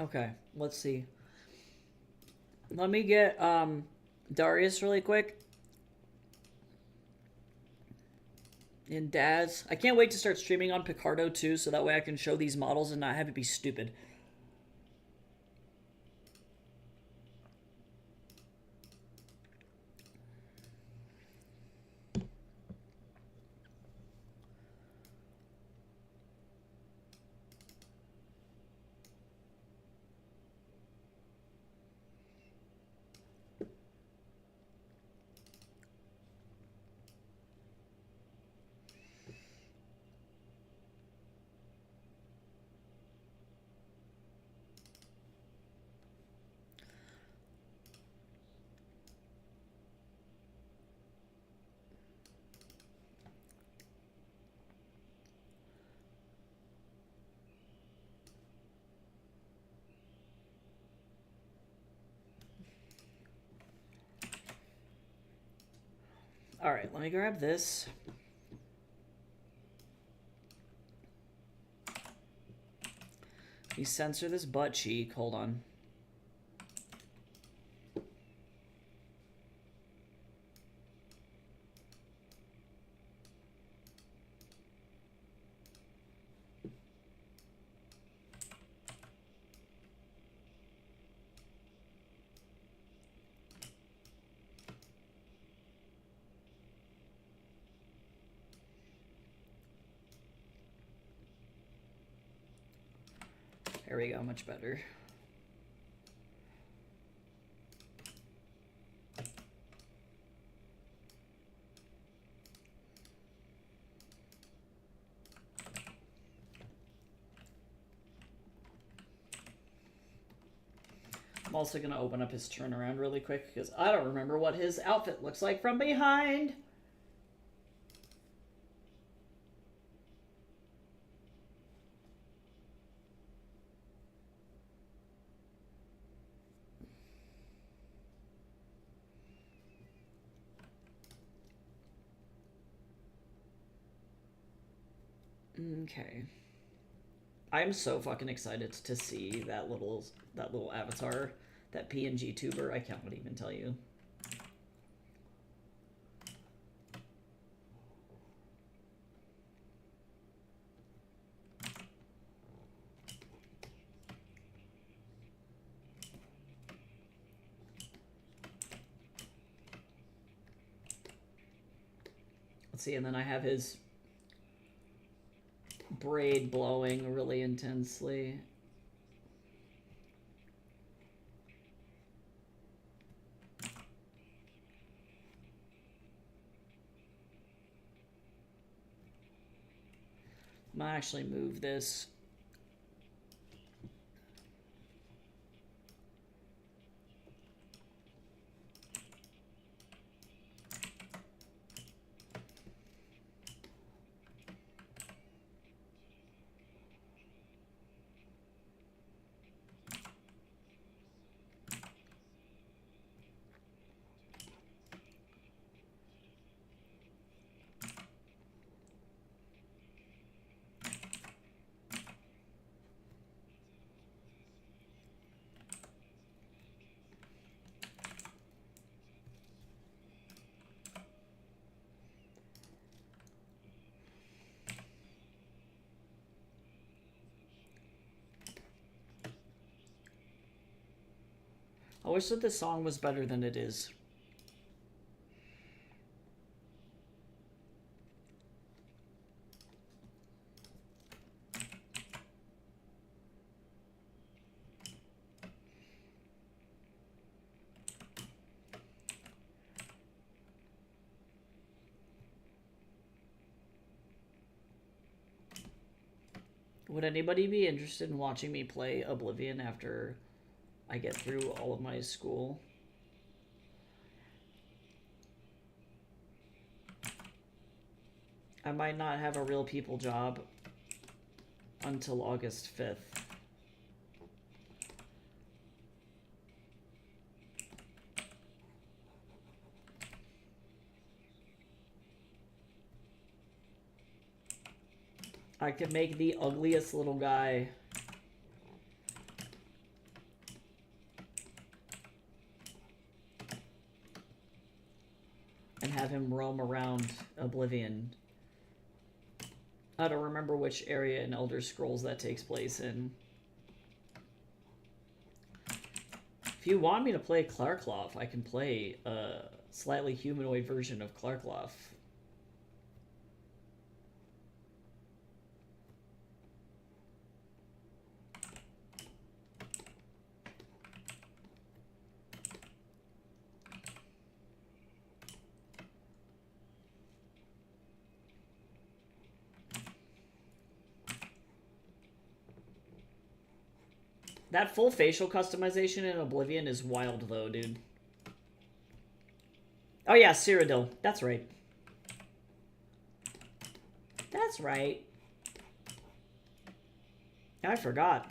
Okay, let's see. Let me get Darius really quick. In Daz. I can't wait to start streaming on Picardo too, so that way I can show these models and not have it be stupid. Alright, let me grab this. Let me censor this butt cheek. Hold on. There we go, much better. I'm also going to open up his turnaround really quick because I don't remember what his outfit looks like from behind. Okay. I'm so fucking excited to see that little avatar, that PNG tuber. I can't even tell you. Let's see, and then I have his braid blowing really intensely. I might actually move this. I wish that this song was better than it is. Would anybody be interested in watching me play Oblivion after I get through all of my school? I might not have a real people job until August 5th. I could make the ugliest little guy. And have him roam around Oblivion. I don't remember which area in Elder Scrolls that takes place in. If you want me to play Clarkloff, I can play a slightly humanoid version of Clarkloff. That full facial customization in Oblivion is wild, though, dude. Oh, yeah, Cyrodiil. That's right. That's right. I forgot.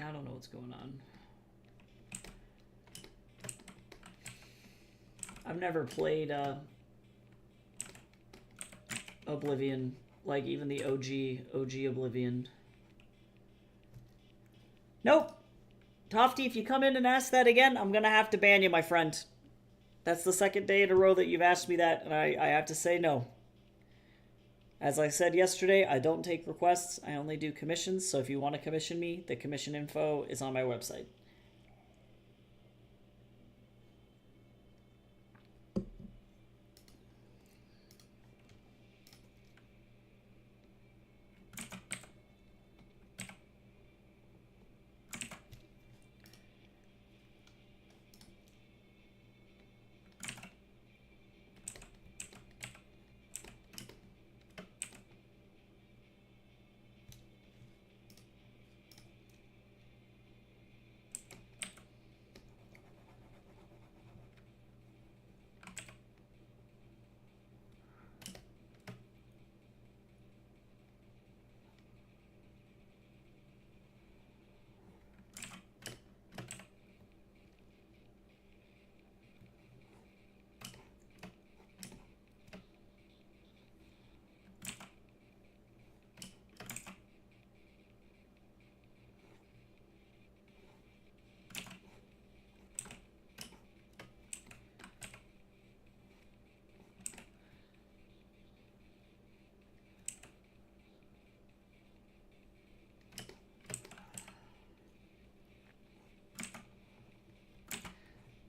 I don't know what's going on. I've never played Oblivion, like even the OG Oblivion. Nope. Tofty, if you come in and ask that again, I'm gonna have to ban you, my friend. That's the second day in a row that you've asked me that, and I have to say no. As I said yesterday, I don't take requests. I only do commissions, so if you want to commission me, the commission info is on my website.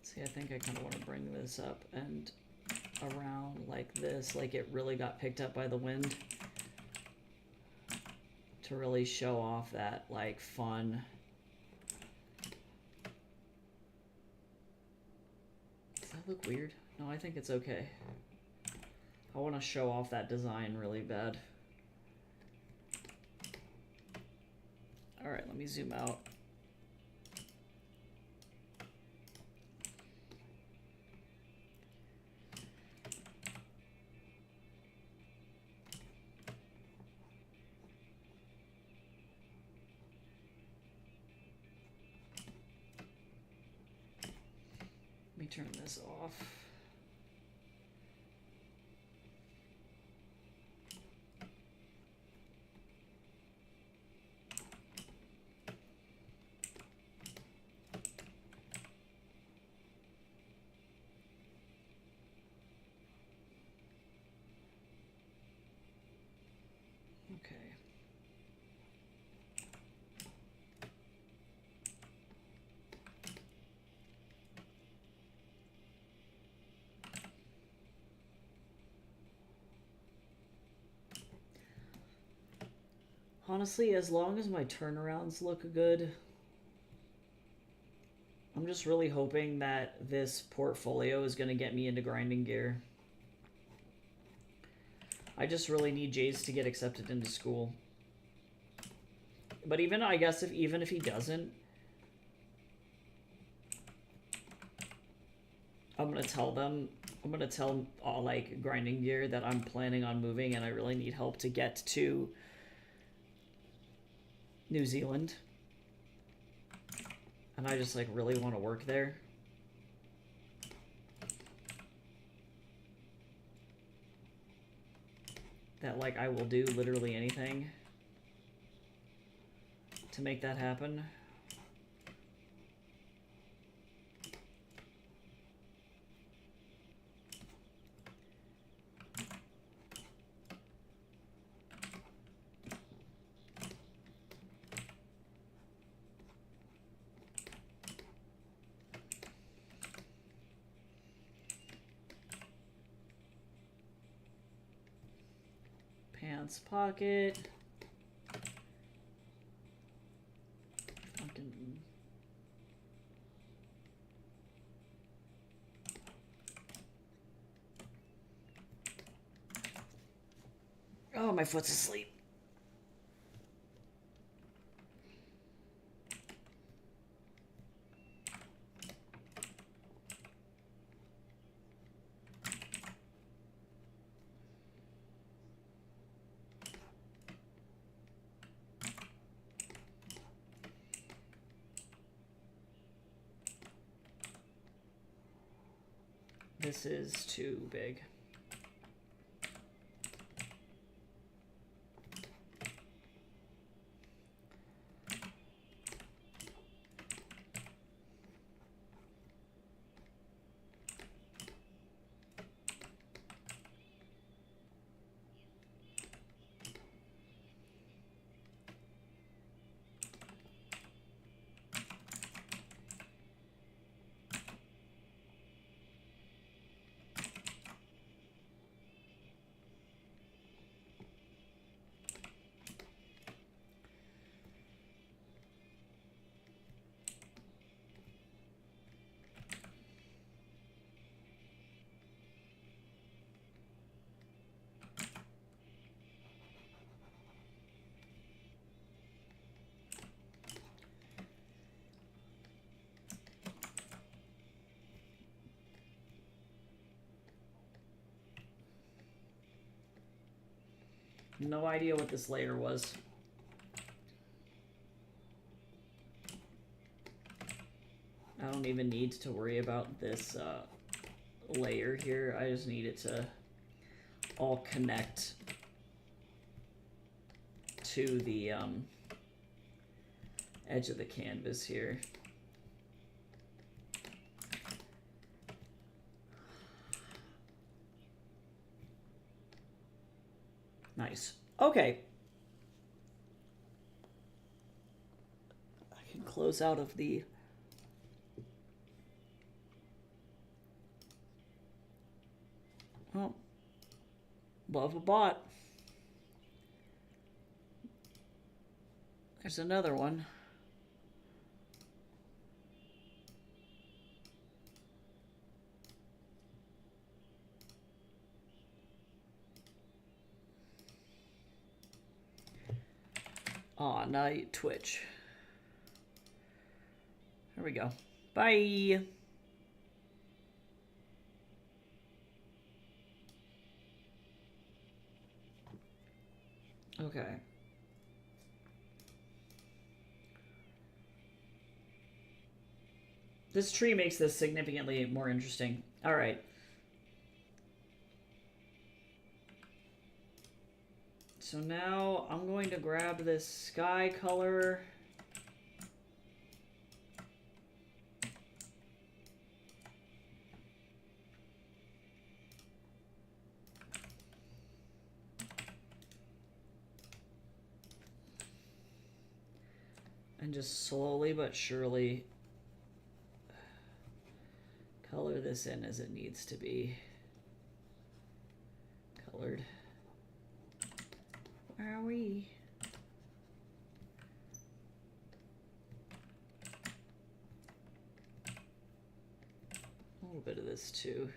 See, I think I kind of want to bring this up and around like this, like it really got picked up by the wind, to really show off that, like, fun. Does that look weird? No, I think it's okay. I want to show off that design really bad. Alright, let me zoom out. Let me turn this off. Okay. Honestly, as long as my turnarounds look good, I'm just really hoping that this portfolio is going to get me into grinding gear. I just really need Jace to get accepted into school. But even, I guess, even if he doesn't, I'm going to tell like, grinding gear that I'm planning on moving and I really need help to get to New Zealand. And I just, like, really want to work there. That, like, I will do literally anything to make that happen. Pants pocket. Fucking. Oh, my foot's asleep. This is too big. No idea what this layer was. I don't even need to worry about this layer here. I just need it to all connect to the edge of the canvas here. Nice. Okay. I can close out of the oh, love a bot. There's another one. Aw, night Twitch. There we go. Bye. Okay. This tree makes this significantly more interesting. All right. So now I'm going to grab this sky color. And just slowly but surely color this in as it needs to be colored. Where are we? A little bit of this too.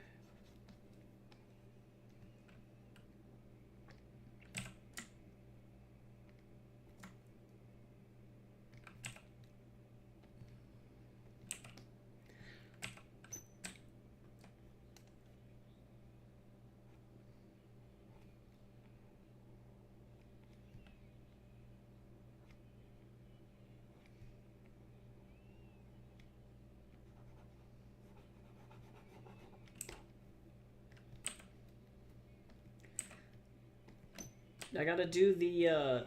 I gotta do the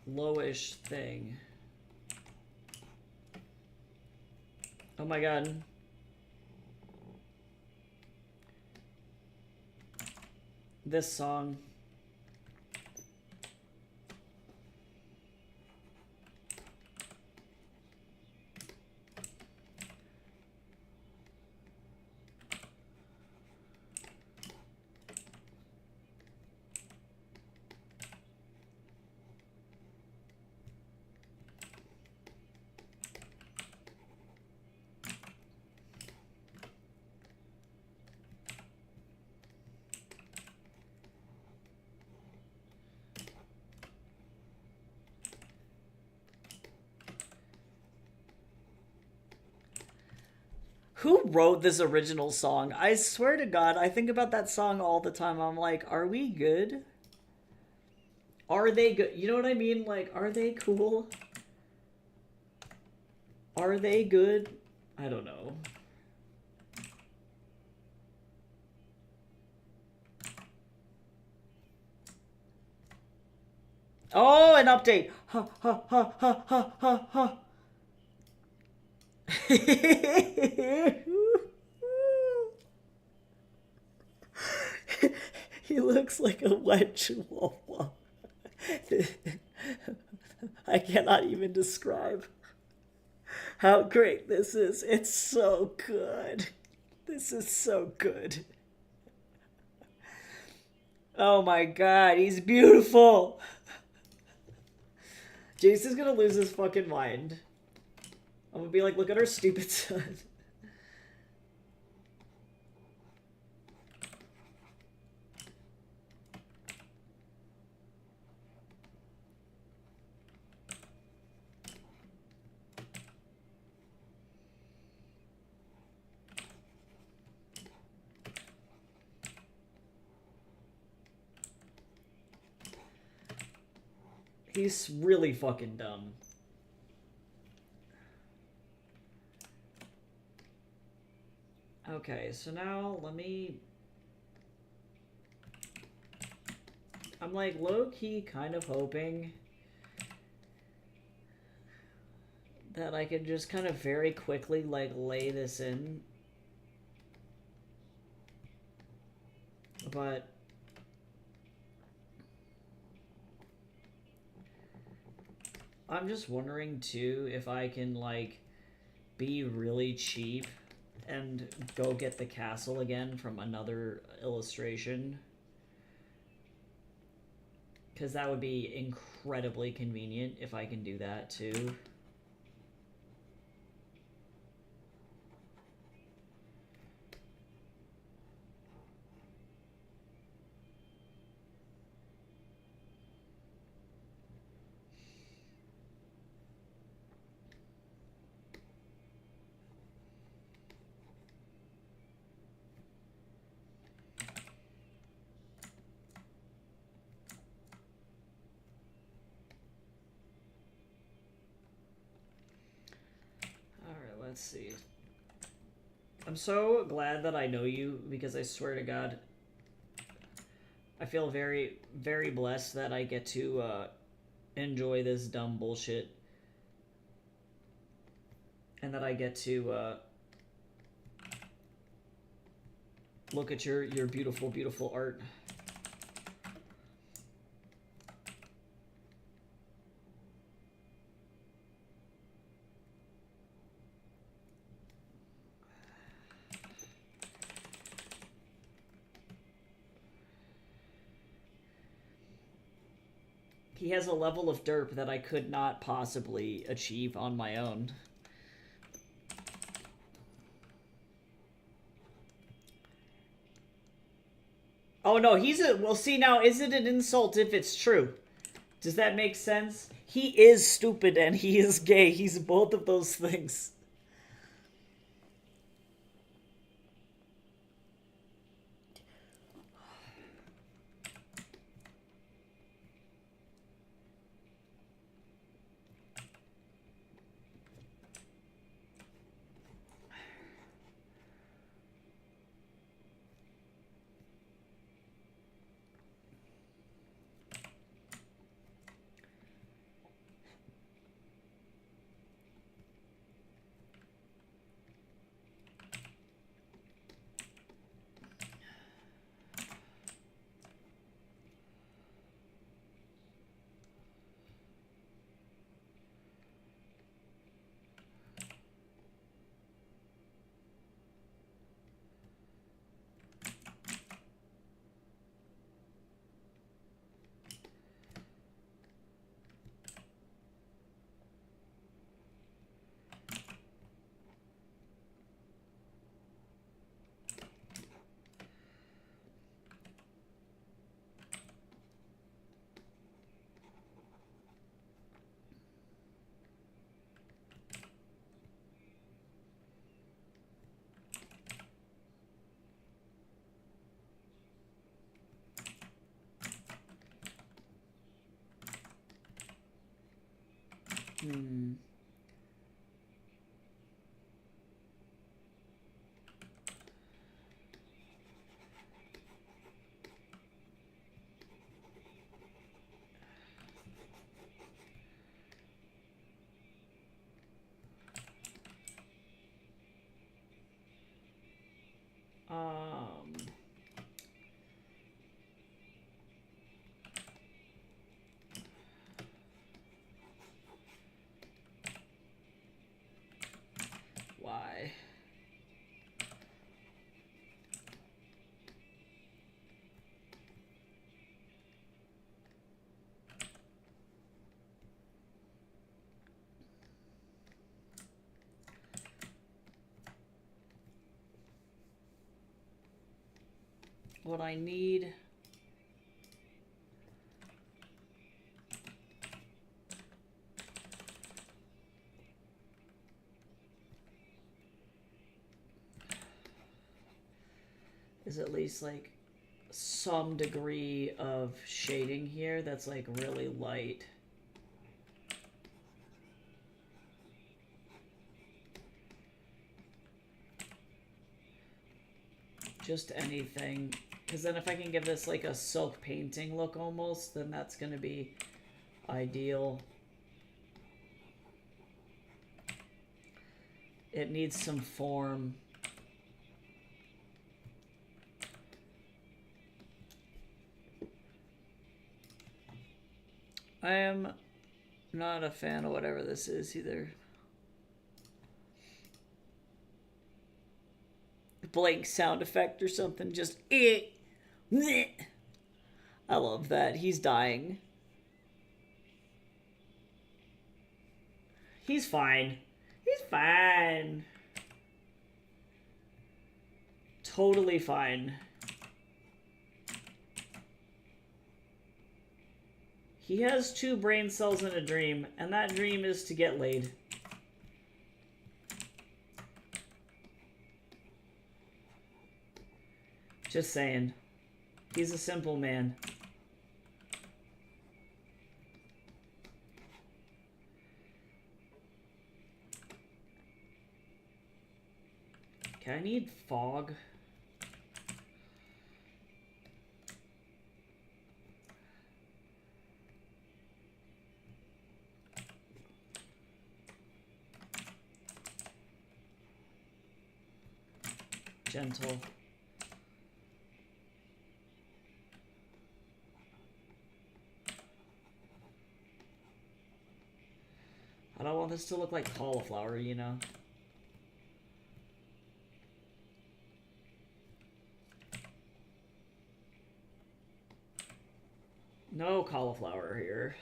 lowish thing. Oh my god. This song. Who wrote this original song? I swear to God, I think about that song all the time. I'm like, are we good? Are they good? You know what I mean? Like, are they cool? Are they good? I don't know. Oh, an update. Ha ha ha ha ha ha ha. He looks like a wet chihuahua. I cannot even describe how great this is. It's so good. This is so good. Oh my god, he's beautiful. Jason's gonna lose his fucking mind. I'm gonna be like, look at our stupid son. He's really fucking dumb. Okay, so now let me... I'm like low-key kind of hoping that I can just kind of very quickly like lay this in. But I'm just wondering too if I can like be really cheap and go get the castle again from another illustration. Because that would be incredibly convenient if I can do that too. Let's see. I'm so glad that I know you because I swear to God, I feel very, very blessed that I get to enjoy this dumb bullshit and that I get to look at your beautiful, beautiful art. He has a level of derp that I could not possibly achieve on my own. Oh no, he's a... Well, see now, is it an insult if it's true? Does that make sense? He is stupid and he is gay. He's both of those things. Hmm. what I need. Is at least like some degree of shading here that's like really light. Just anything, because then if I can give this like a silk painting look almost, then that's gonna be ideal. It needs some form. I am not a fan of whatever this is either. Blank sound effect or something, just I love that. He's dying. He's fine. He's fine. Totally fine. He has 2 brain cells in a dream, and that dream is to get laid. Just saying. He's a simple man. Okay, I need fog. Gentle. I don't want this to look like cauliflower, you know? No cauliflower here.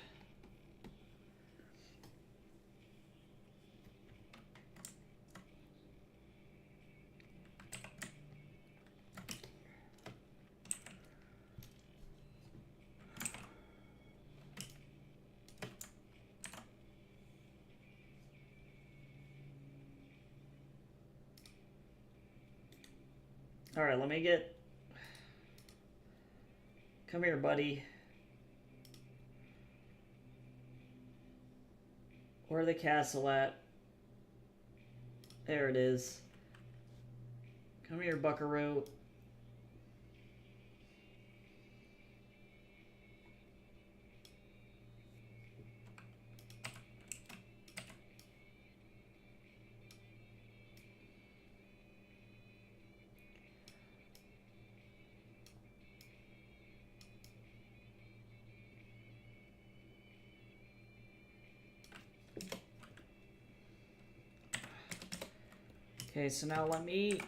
All right, let me get... Come here, buddy. Where's the castle at? There it is. Come here, buckaroo. Okay, so now let me...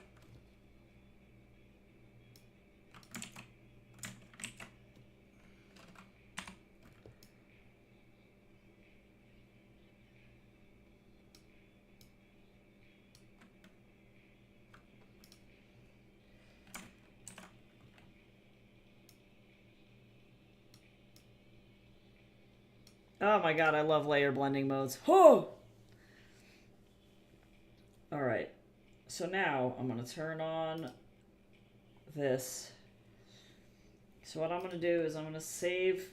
Oh my god, I love layer blending modes. Oh! Alright. So now I'm going to turn on this. So what I'm going to do is I'm going to save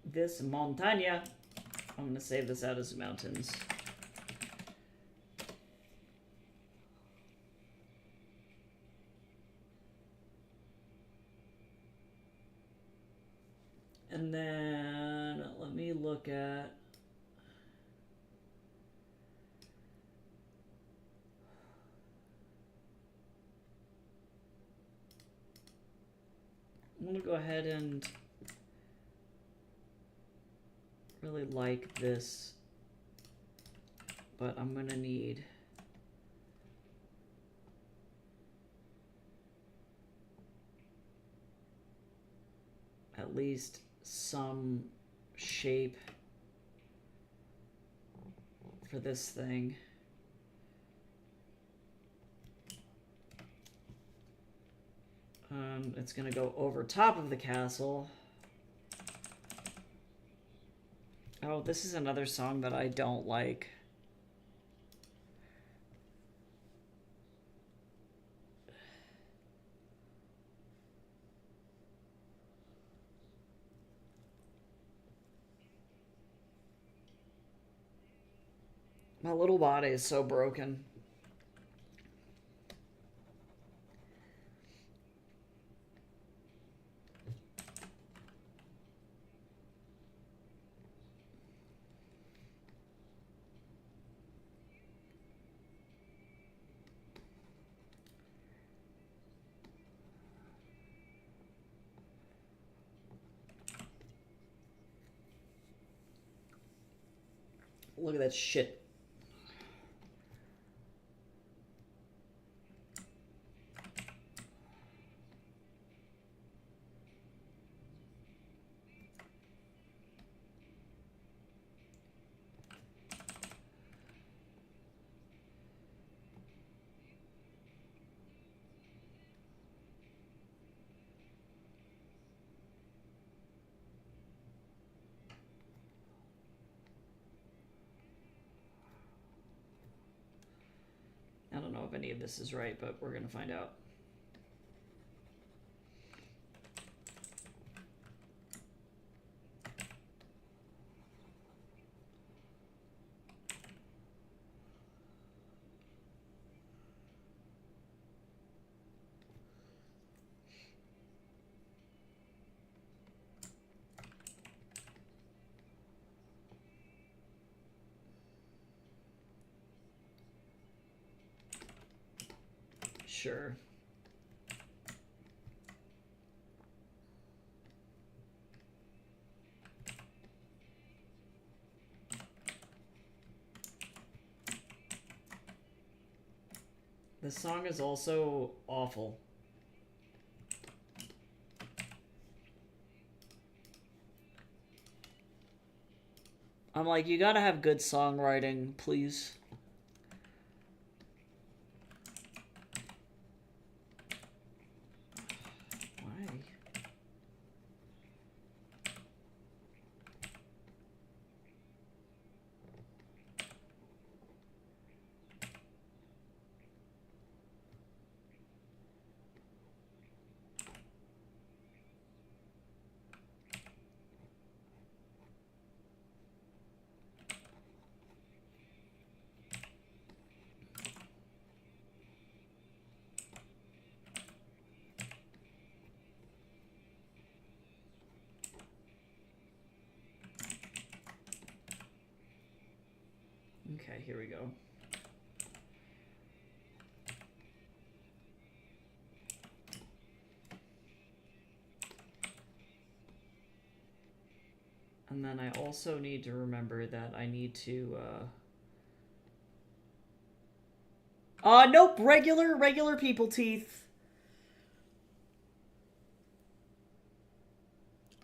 this montaña. I'm going to save this out as mountains. And then let me look at... I'm going to go ahead and really like this, but I'm going to need at least some shape for this thing. And it's gonna go over top of the castle. Oh, this is another song that I don't like. My little body is so broken. Look at that shit. I don't know if any of this is right, but we're gonna find out. Sure. This song is also awful. I'm like, you gotta have good songwriting, please. Why? Okay, here we go. And then I also need to remember that I need to, nope, regular people teeth.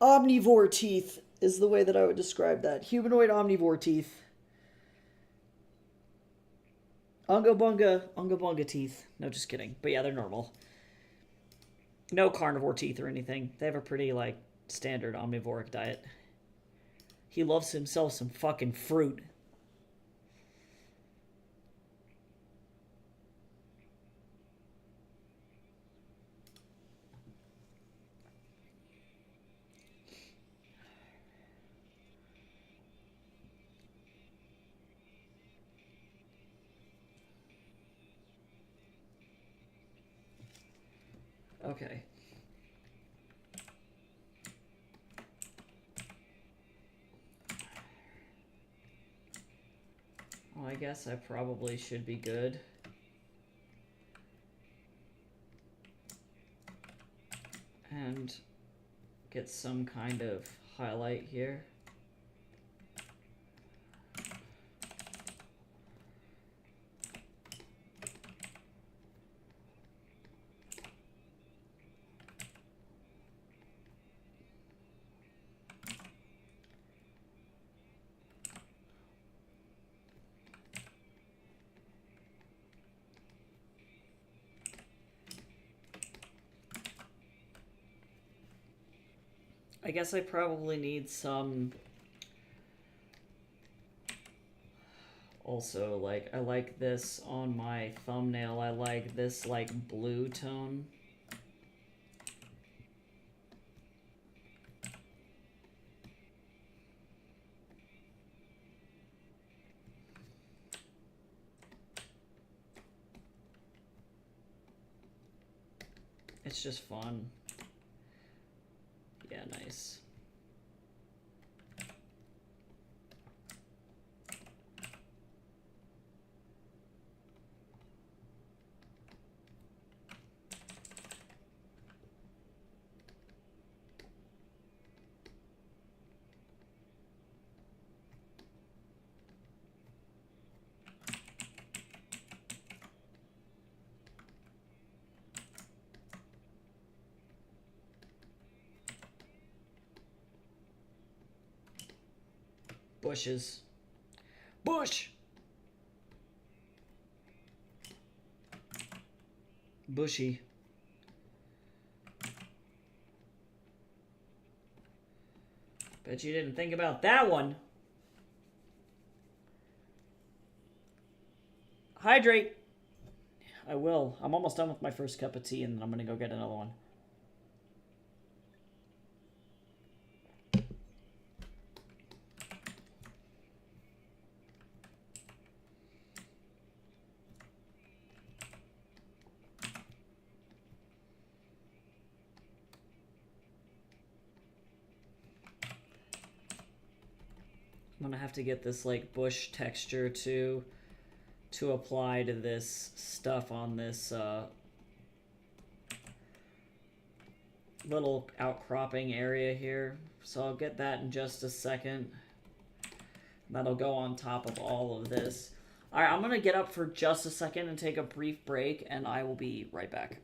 Omnivore teeth is the way that I would describe that. Humanoid omnivore teeth. Unga bunga teeth. No, just kidding. But yeah, they're normal. No carnivore teeth or anything. They have a pretty, like, standard omnivoric diet. He loves himself some fucking fruit. Okay. Well, I guess I probably should be good. And get some kind of highlight here. I guess I probably need some. Also, like, I like this on my thumbnail. I like this, like, blue tone. It's just fun. Yeah, nice. Bushes. Bush! Bushy. Bet you didn't think about that one. Hydrate. I will. I'm almost done with my first cup of tea, and then I'm gonna go get another one. I'm gonna have to get this like bush texture to apply to this stuff on this little outcropping area here. So I'll get that in just a second. That'll go on top of all of this. All right, I'm gonna get up for just a second and take a brief break, and I will be right back.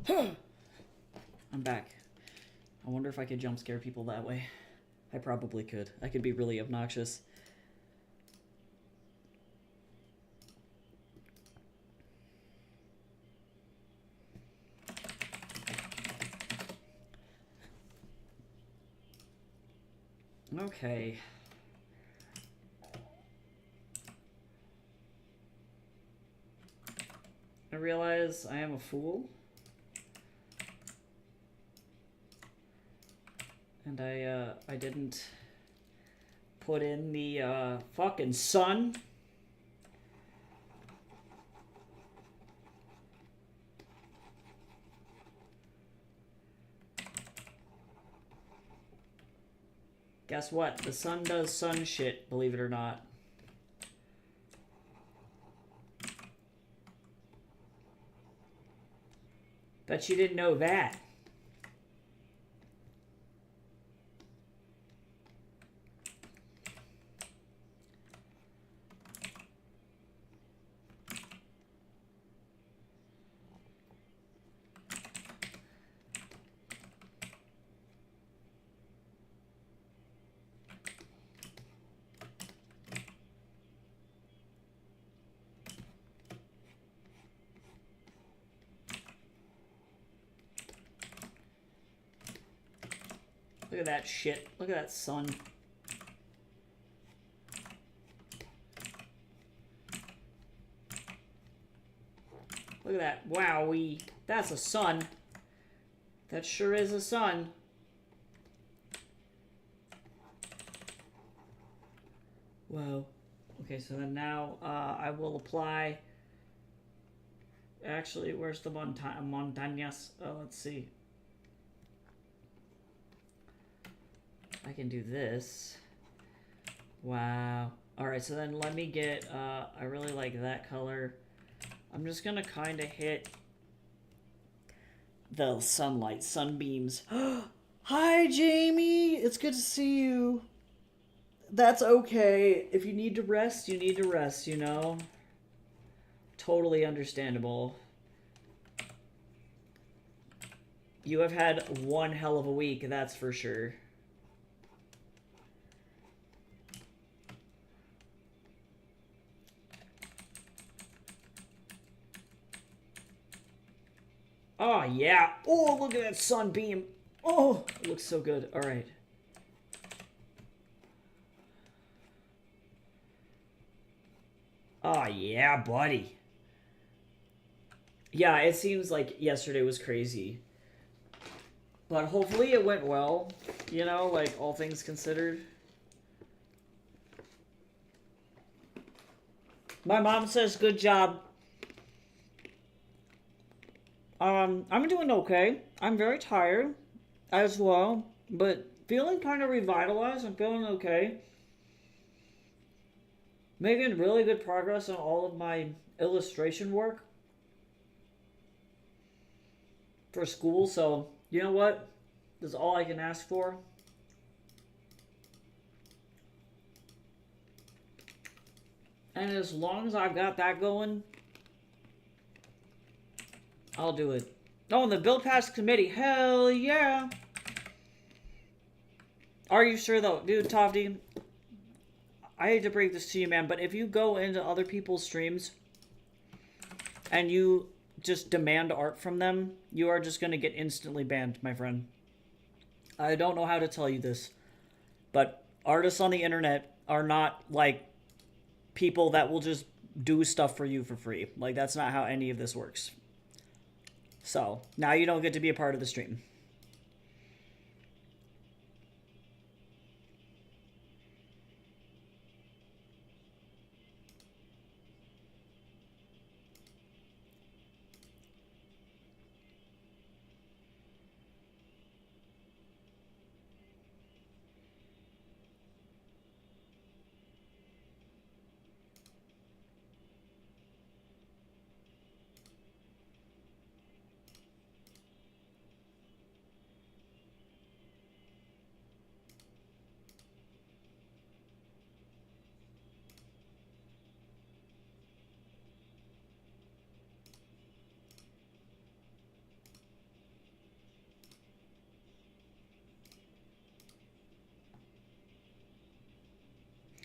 I'm back. I wonder if I could jump scare people that way. I probably could. I could be really obnoxious. Okay. I realize I am a fool. And I didn't put in the fucking sun. Guess what? The sun does sun shit, believe it or not. Bet you didn't know that. Look at that shit. Look at that sun. Look at that. Wowee. That's a sun. That sure is a sun. Whoa. Okay, so then now I will apply. Actually, where's the montañas? Let's see. I can do this. Wow. Alright, so then let me get, I really like that color. I'm just gonna kind of hit the sunlight, sunbeams. Hi, Jamie! It's good to see you. That's okay. If you need to rest, you need to rest, you know? Totally understandable. You have had one hell of a week, that's for sure. Oh, yeah. Oh, look at that sunbeam. Oh, it looks so good. All right. Oh, yeah, buddy. Yeah, it seems like yesterday was crazy. But hopefully it went well, you know, like all things considered. My mom says good job. I'm doing okay. I'm very tired as well, but feeling kind of revitalized. I'm feeling okay. Making really good progress on all of my illustration work for school, so you know what? This is all I can ask for. And as long as I've got that going, I'll do it. Oh, and the bill passed committee. Hell yeah. Are you sure though? Dude, Tofty, I hate to break this to you, man, but if you go into other people's streams and you just demand art from them, you are just going to get instantly banned, my friend. I don't know how to tell you this, but artists on the internet are not like people that will just do stuff for you for free. Like, that's not how any of this works. So, now you don't get to be a part of the stream.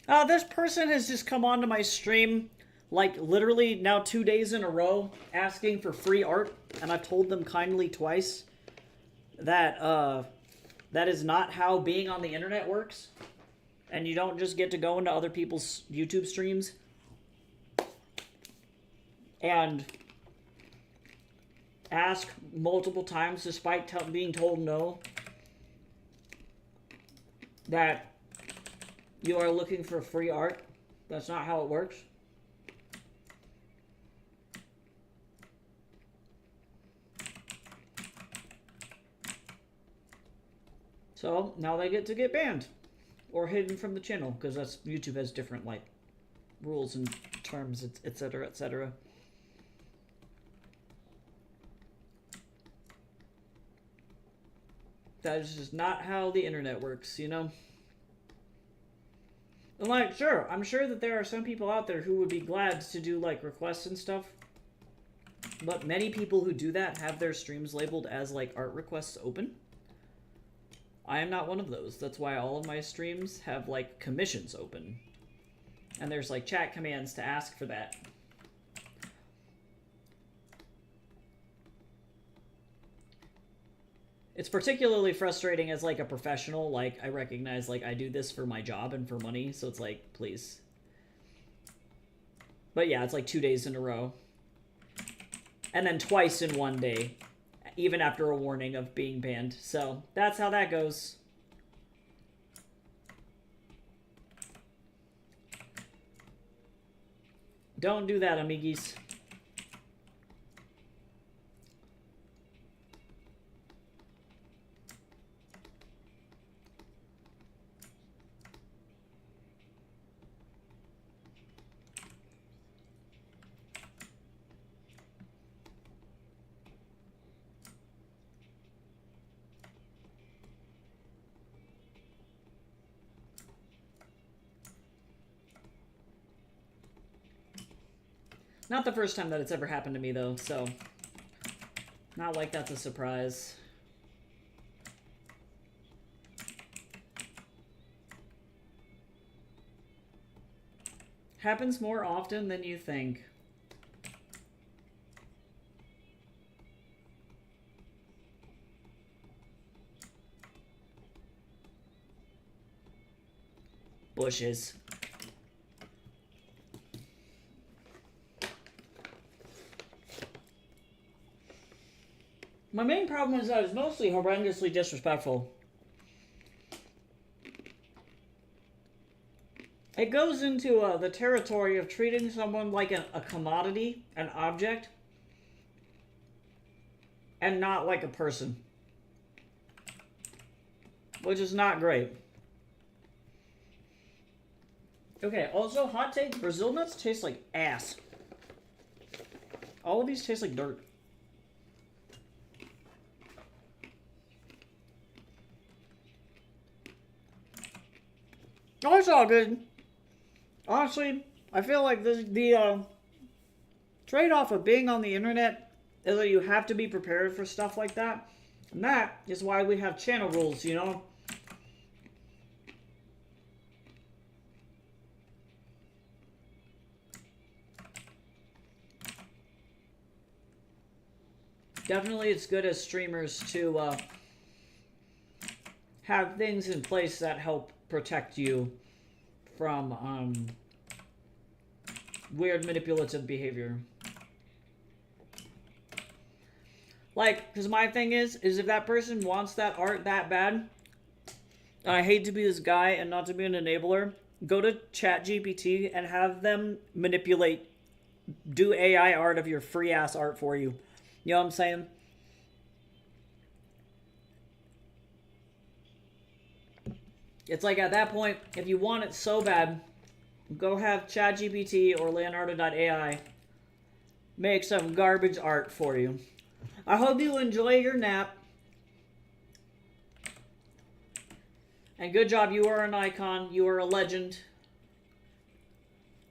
This person has just come onto my stream, like literally now 2 days in a row, asking for free art, and I've told them kindly twice that that is not how being on the internet works, and you don't just get to go into other people's YouTube streams and ask multiple times despite being told no, that you are looking for free art. That's not how it works. So now they get to get banned or hidden from the channel, because that's YouTube has different like rules and terms, etc., etc. That is just not how the internet works, you know? And like, sure, I'm sure that there are some people out there who would be glad to do like requests and stuff, but many people who do that have their streams labeled as like art requests open. I am not one of those. That's why all of my streams have like commissions open. And there's like chat commands to ask for that. It's particularly frustrating as like a professional. Like, I recognize like I do this for my job and for money, so it's like, please. But yeah, it's like 2 days in a row. And then twice in one day, even after a warning of being banned. So that's how that goes. Don't do that, amiguis. Not the first time that it's ever happened to me, though, so not like that's a surprise. Happens more often than you think. Bushes. My main problem is that it's mostly horrendously disrespectful. It goes into the territory of treating someone like a commodity, an object, and not like a person. Which is not great. Okay, also, hot take, Brazil nuts taste like ass. All of these taste like dirt. Oh, it's all good. Honestly, I feel like the trade-off of being on the internet is that you have to be prepared for stuff like that. And that is why we have channel rules, you know? Definitely it's good as streamers to have things in place that help protect you from weird manipulative behavior. Like, because my thing is if that person wants that art that bad, and I hate to be this guy and not to be an enabler, go to ChatGPT and have them manipulate, do AI art of your free ass art for you. You know what I'm saying? It's like at that point, if you want it so bad, go have ChatGPT or Leonardo.ai make some garbage art for you. I hope you enjoy your nap. And good job, you are an icon. You are a legend.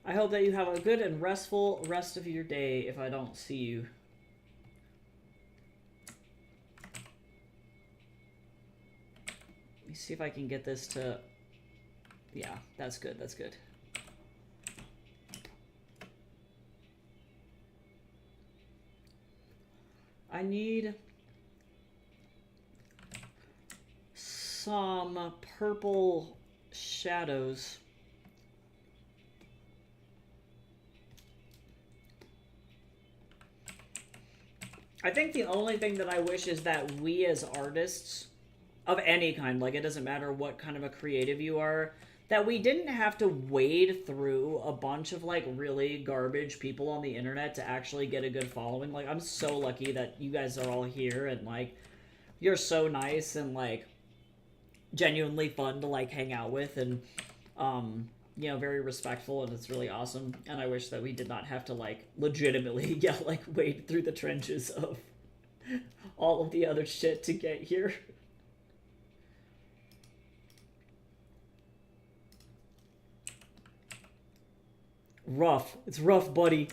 I hope that you have a good and restful rest of your day if I don't see you. Let me see if I can get this to Yeah, that's good. That's good. I need some purple shadows. I think the only thing that I wish is that we as artists of any kind, like it doesn't matter what kind of a creative you are, that we didn't have to wade through a bunch of like really garbage people on the internet to actually get a good following. Like I'm so lucky that you guys are all here and like you're so nice and like genuinely fun to like hang out with and you know, very respectful, and it's really awesome. And I wish that we did not have to like legitimately like wade through the trenches of all of the other shit to get here. Rough. It's rough, buddy.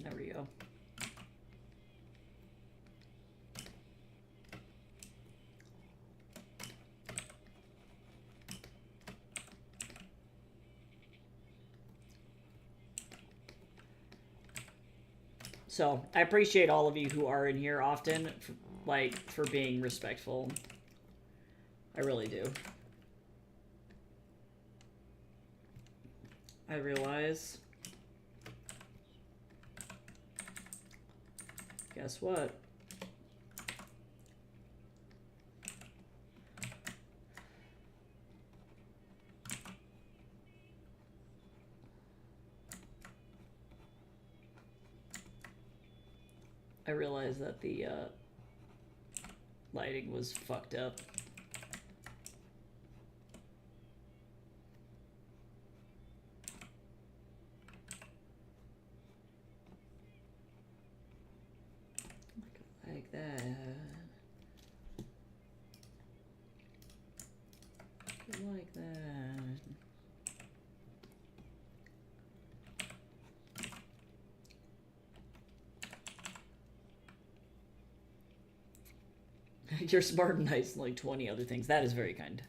There we go. So I appreciate all of you who are in here often, for being respectful. I really do. I realize. Guess what? I realized that the lighting was fucked up. Like that. Like that. You're smart and nice and like 20 other things. That is very kind.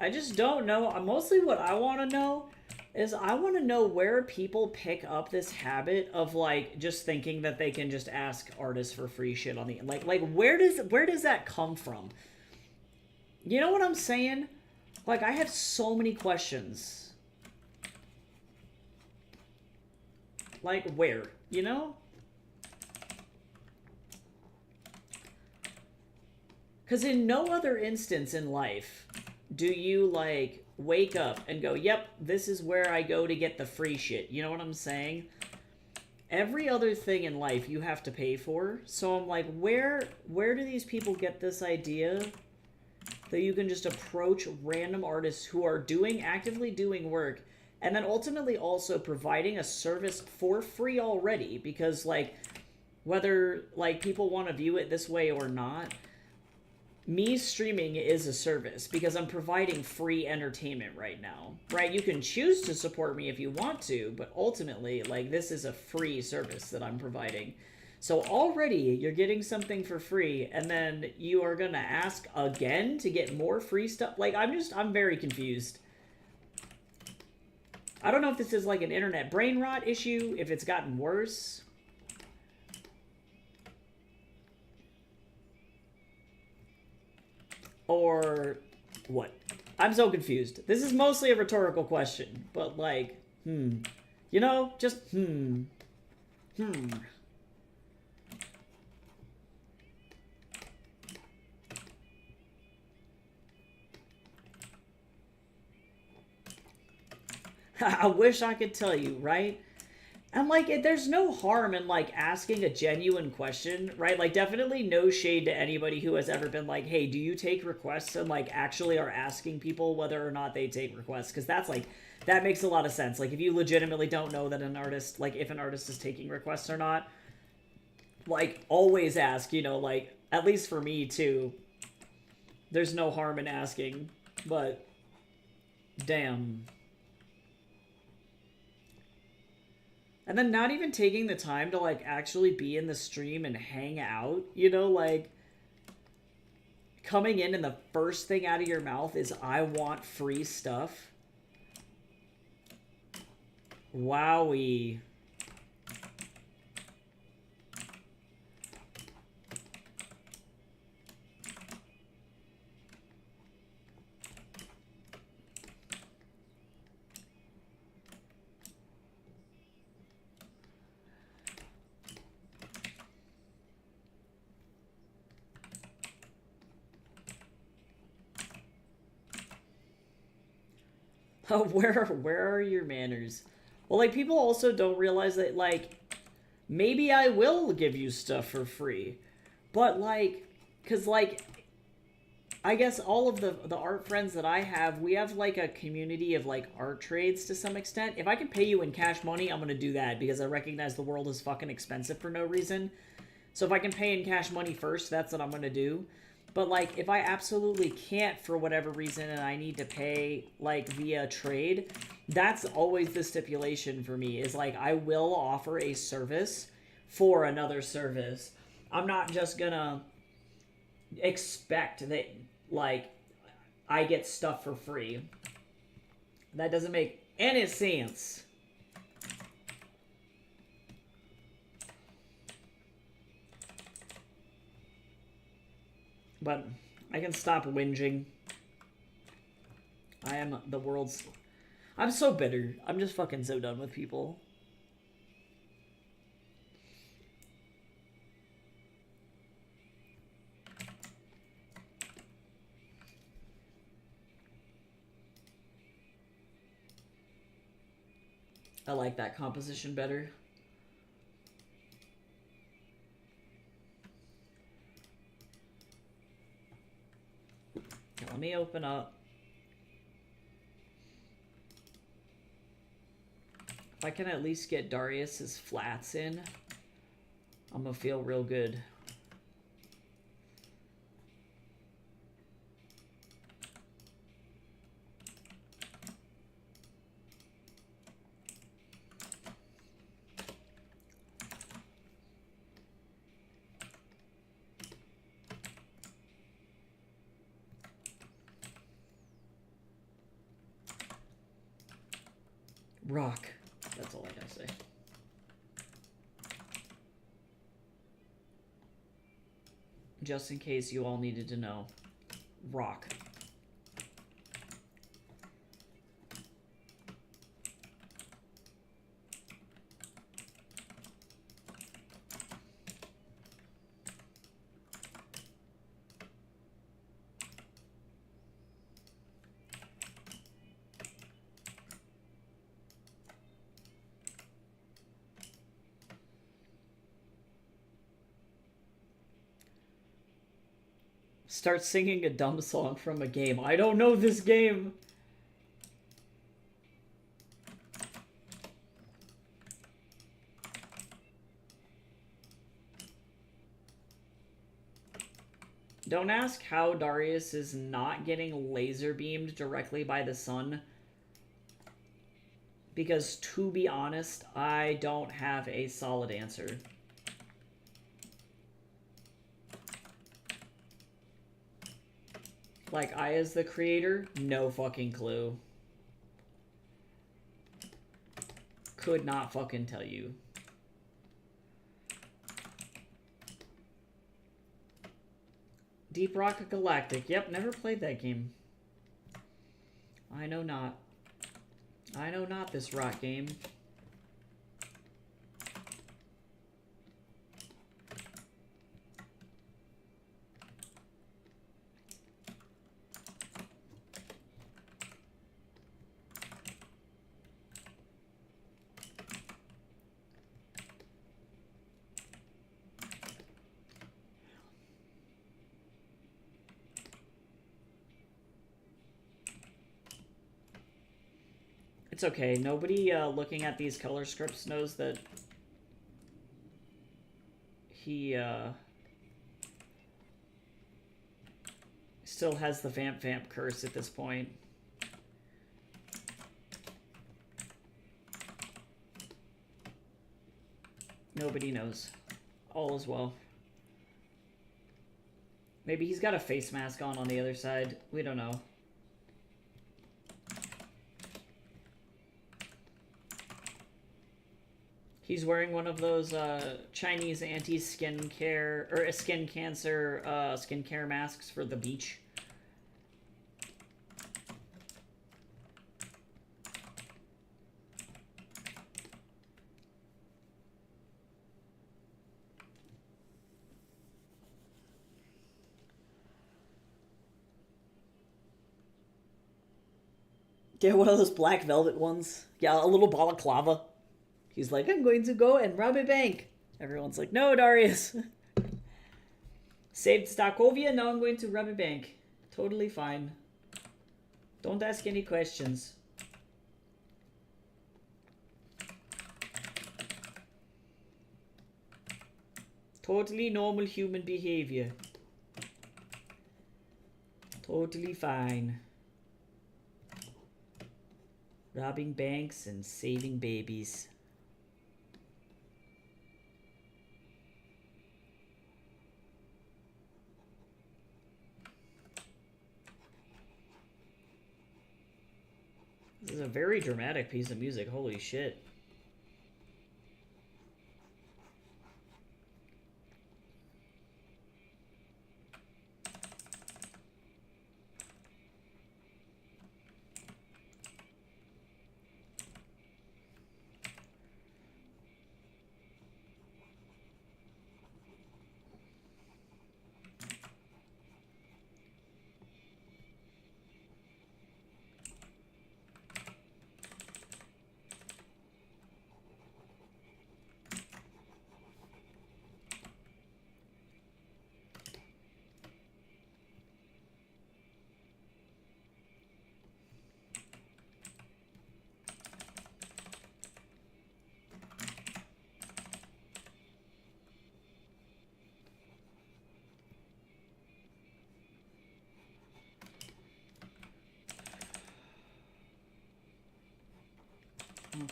I just don't know. Mostly what I want to know is I want to know where people pick up this habit of like just thinking that they can just ask artists for free shit on the like where does that come from? You know what I'm saying? Like I have so many questions. Like where, you know? Cuz in no other instance in life do you like wake up and go, yep, this is where I go to get the free shit. You know what I'm saying? Every other thing in life you have to pay for. So I'm like, where do these people get this idea that you can just approach random artists who are actively doing work and then ultimately also providing a service for free already? Because like whether like people want to view it this way or not, me streaming is a service because I'm providing free entertainment right now, right? You can choose to support me if you want to, but ultimately, like, this is a free service that I'm providing. So already you're getting something for free, and then you are gonna ask again to get more free stuff. Like, I'm very confused. I don't know if this is like an internet brain rot issue, if it's gotten worse. What? I'm so confused. This is mostly a rhetorical question, but like, you know, just I wish I could tell you, right? And like, there's no harm in like asking a genuine question, right? Like, definitely no shade to anybody who has ever been like, "Hey, do you take requests?" and like actually are asking people whether or not they take requests, because that's like that makes a lot of sense. Like, if you legitimately don't know that an artist, like, if an artist is taking requests or not, like, always ask. You know, like at least for me too. There's no harm in asking, but damn. And then not even taking the time to like actually be in the stream and hang out, you know, like coming in and the first thing out of your mouth is I want free stuff. Wowie. Where are your manners? Well, like, people also don't realize that, like, maybe I will give you stuff for free, but like, cause like, I guess all of the art friends that I have, we have like a community of like art trades to some extent. If I can pay you in cash money, I'm gonna do that because I recognize the world is fucking expensive for no reason. So if I can pay in cash money first, that's what I'm gonna do. But like, if I absolutely can't for whatever reason and I need to pay like via trade, that's always the stipulation for me, is like I will offer a service for another service. I'm not just gonna expect that like I get stuff for free. That doesn't make any sense. But I can stop whinging. I am the world's... I'm so bitter. I'm just fucking so done with people. I like that composition better. Okay, let me open up. If I can at least get Darius's flats in, I'm gonna feel real good. Rock. That's all I gotta say. Just in case you all needed to know. Rock. Start singing a dumb song from a game. I don't know this game. Don't ask how Darius is not getting laser beamed directly by the sun. Because to be honest, I don't have a solid answer. Like, I as the creator, no fucking clue. Could not fucking tell you. Deep Rock Galactic. Yep, never played that game. I know not. I know not this rock game. It's okay. Nobody looking at these color scripts knows that he still has the Vamp Vamp curse at this point. Nobody knows. All is well. Maybe he's got a face mask on the other side. We don't know. He's wearing one of those Chinese anti-skin care or skin cancer skincare masks for the beach. Yeah, one of those black velvet ones. Yeah, a little balaclava. He's like, I'm going to go and rob a bank. Everyone's like, no, Darius. Saved Stockovia, now I'm going to rob a bank. Totally fine. Don't ask any questions. Totally normal human behavior. Totally fine. Robbing banks and saving babies. This is a very dramatic piece of music. Holy shit.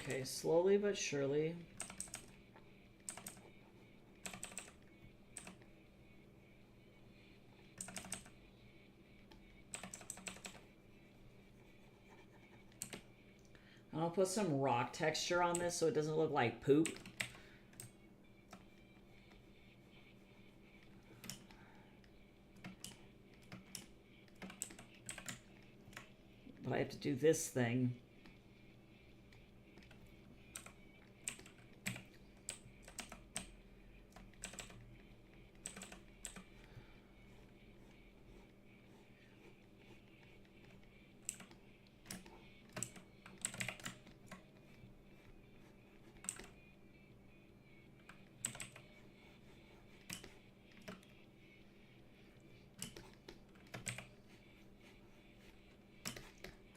Okay, slowly but surely. I'll put some rock texture on this so it doesn't look like poop. But I have to do this thing.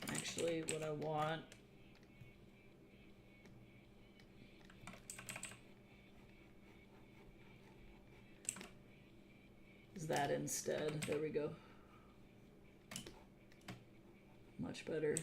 Actually, what I want is that instead. There we go. Much better.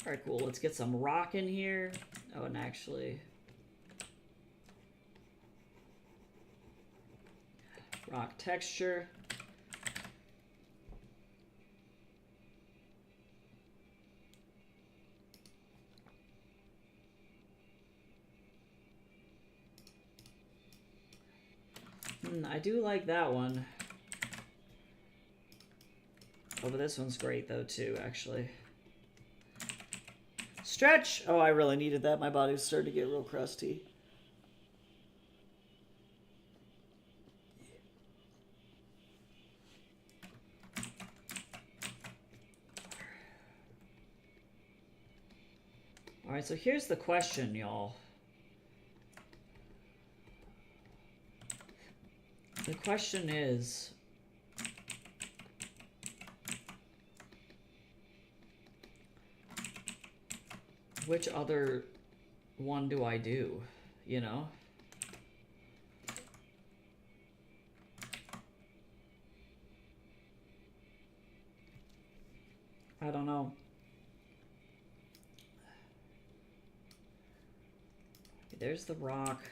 Alright, cool. Let's get some rock in here. Oh, and actually, rock texture. I do like that one. Oh, but this one's great though too, actually. Stretch! Oh, I really needed that. My body was starting to get real crusty. Alright, so here's the question, y'all. The question is, which other one do I do, you know? I don't know. There's the rock.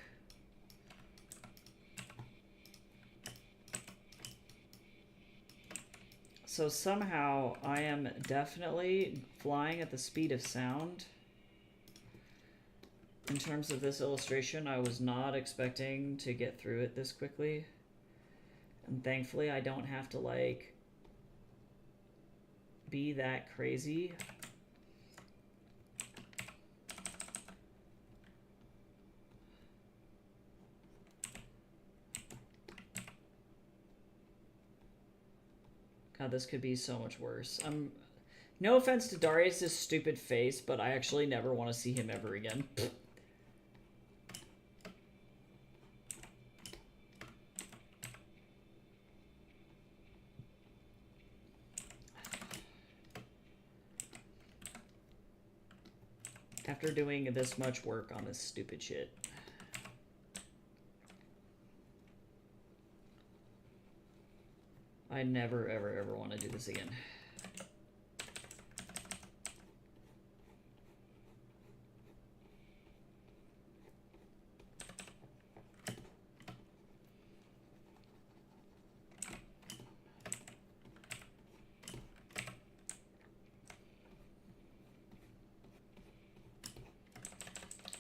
So somehow I am definitely flying at the speed of sound. In terms of this illustration, I was not expecting to get through it this quickly. And thankfully I don't have to like be that crazy. God, this could be so much worse. No offense to Darius' stupid face, but I actually never want to see him ever again. After doing this much work on this stupid shit. I never, ever, ever want to do this again.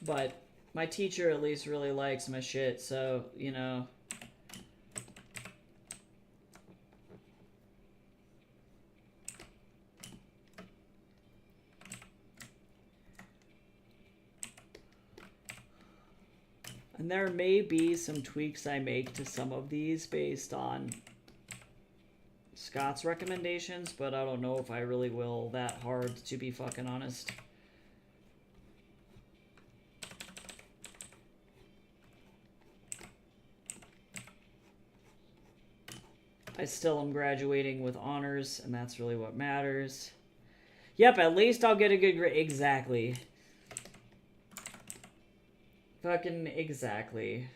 But my teacher at least really likes my shit, so, you know. And there may be some tweaks I make to some of these based on Scott's recommendations, but I don't know if I really will that hard, to be fucking honest. I still am graduating with honors, and that's really what matters. Yep, at least I'll get a good grade. Exactly. Fucking exactly.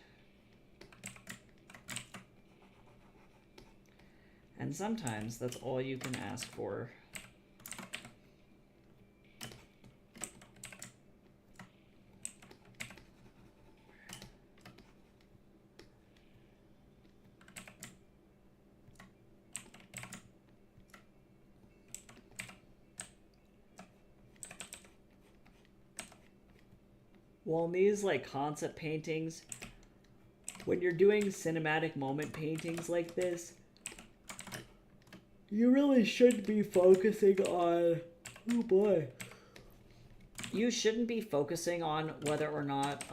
And sometimes that's all you can ask for. Well, in these like concept paintings, when you're doing cinematic moment paintings like this, you really should be focusing on, oh boy. You shouldn't be focusing on whether or not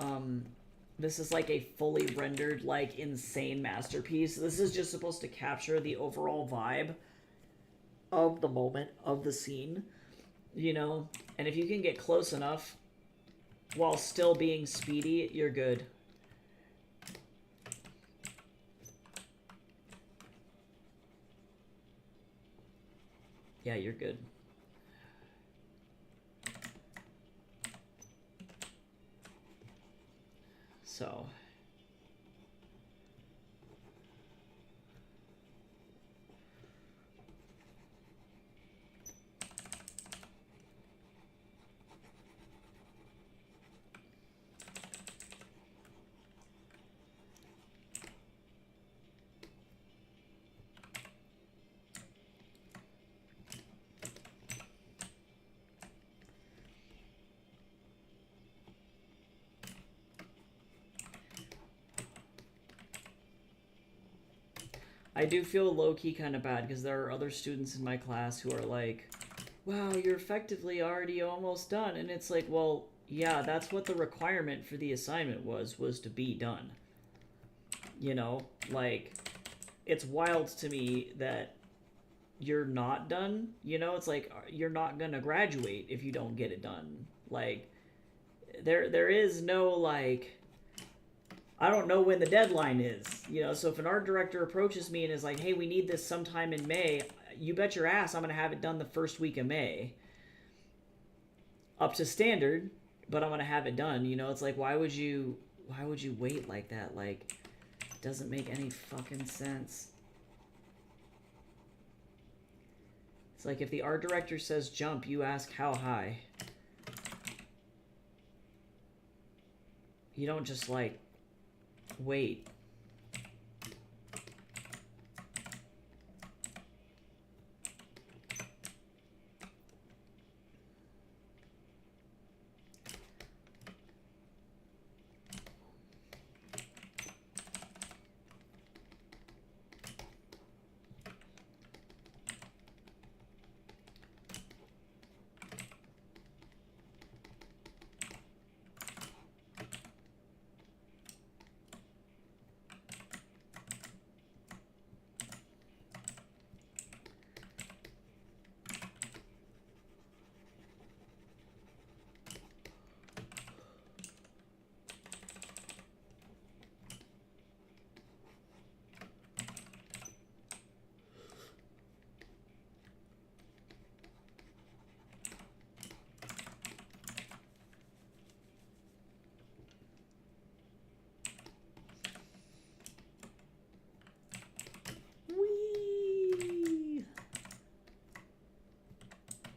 this is like a fully rendered, like insane masterpiece. This is just supposed to capture the overall vibe of the moment, of the scene, you know? And if you can get close enough while still being speedy, you're good. Yeah, you're good. So I do feel low-key kind of bad because there are other students in my class who are like, wow, you're effectively already almost done. And it's like, well, yeah, that's what the requirement for the assignment was to be done. You know, like, it's wild to me that you're not done. You know, it's like you're not gonna graduate if you don't get it done. Like, there is no, like, I don't know when the deadline is. You know, so if an art director approaches me and is like, hey, we need this sometime in May, you bet your ass I'm gonna have it done the first week of May. Up to standard, but I'm gonna have it done. You know, it's like, why would you wait like that? Like, it doesn't make any fucking sense. It's like if the art director says jump, you ask how high. You don't just like wait.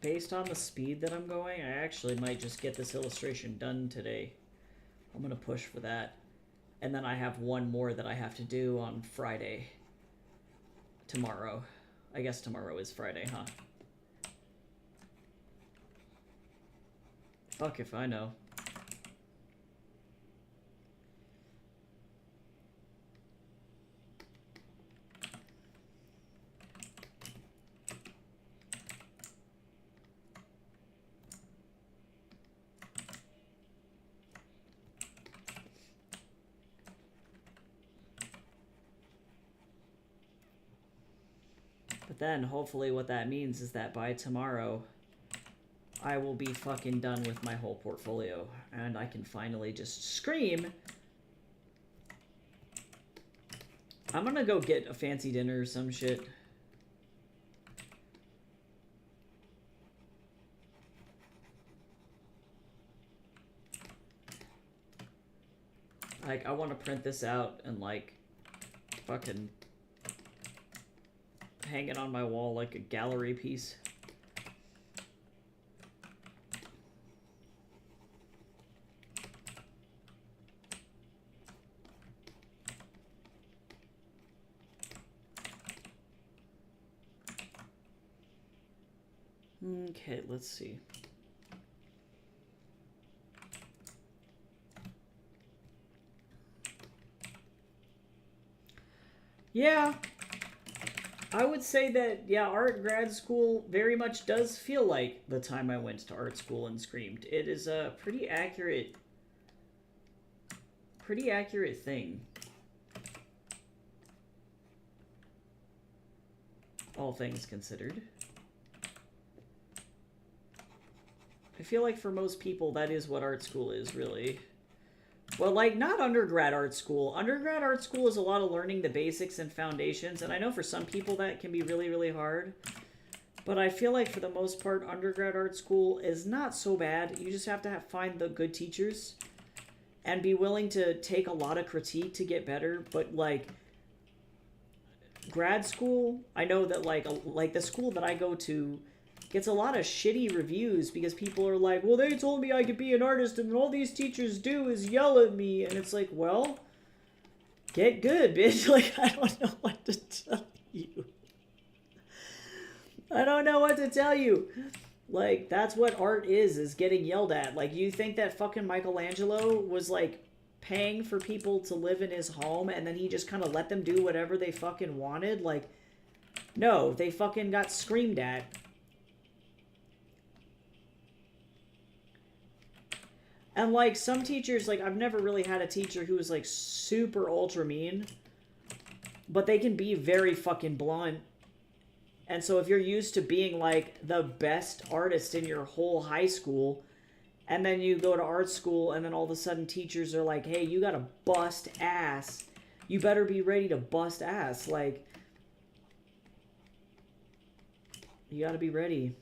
Based on the speed that I'm going, I actually might just get this illustration done today. I'm gonna push for that. And then I have one more that I have to do on Friday. Tomorrow. I guess tomorrow is Friday, huh? Fuck if I know. But then, hopefully what that means is that by tomorrow, I will be fucking done with my whole portfolio. And I can finally just scream. I'm gonna go get a fancy dinner or some shit. Like, I want to print this out and, like, fucking hang it on my wall like a gallery piece. Okay, let's see. Yeah, I would say that, yeah, art grad school very much does feel like the time I went to art school and screamed. It is a pretty accurate thing. All things considered. I feel like for most people that is what art school is, really. Well, like, not undergrad art school. Undergrad art school is a lot of learning the basics and foundations, and I know for some people that can be really, really hard. But I feel like for the most part, undergrad art school is not so bad. You just have to find the good teachers and be willing to take a lot of critique to get better. But, like, grad school, I know that, like the school that I go to gets a lot of shitty reviews because people are like, well, they told me I could be an artist and all these teachers do is yell at me. And it's like, well, get good, bitch. Like, I don't know what to tell you. I don't know what to tell you. Like, that's what art is getting yelled at. Like, you think that fucking Michelangelo was, like, paying for people to live in his home and then he just kind of let them do whatever they fucking wanted? Like, no, they fucking got screamed at. And, like, some teachers, like, I've never really had a teacher who was, like, super ultra mean. But they can be very fucking blunt. And so if you're used to being, like, the best artist in your whole high school, and then you go to art school, and then all of a sudden teachers are like, hey, you gotta bust ass. You better be ready to bust ass. Like, you gotta be ready.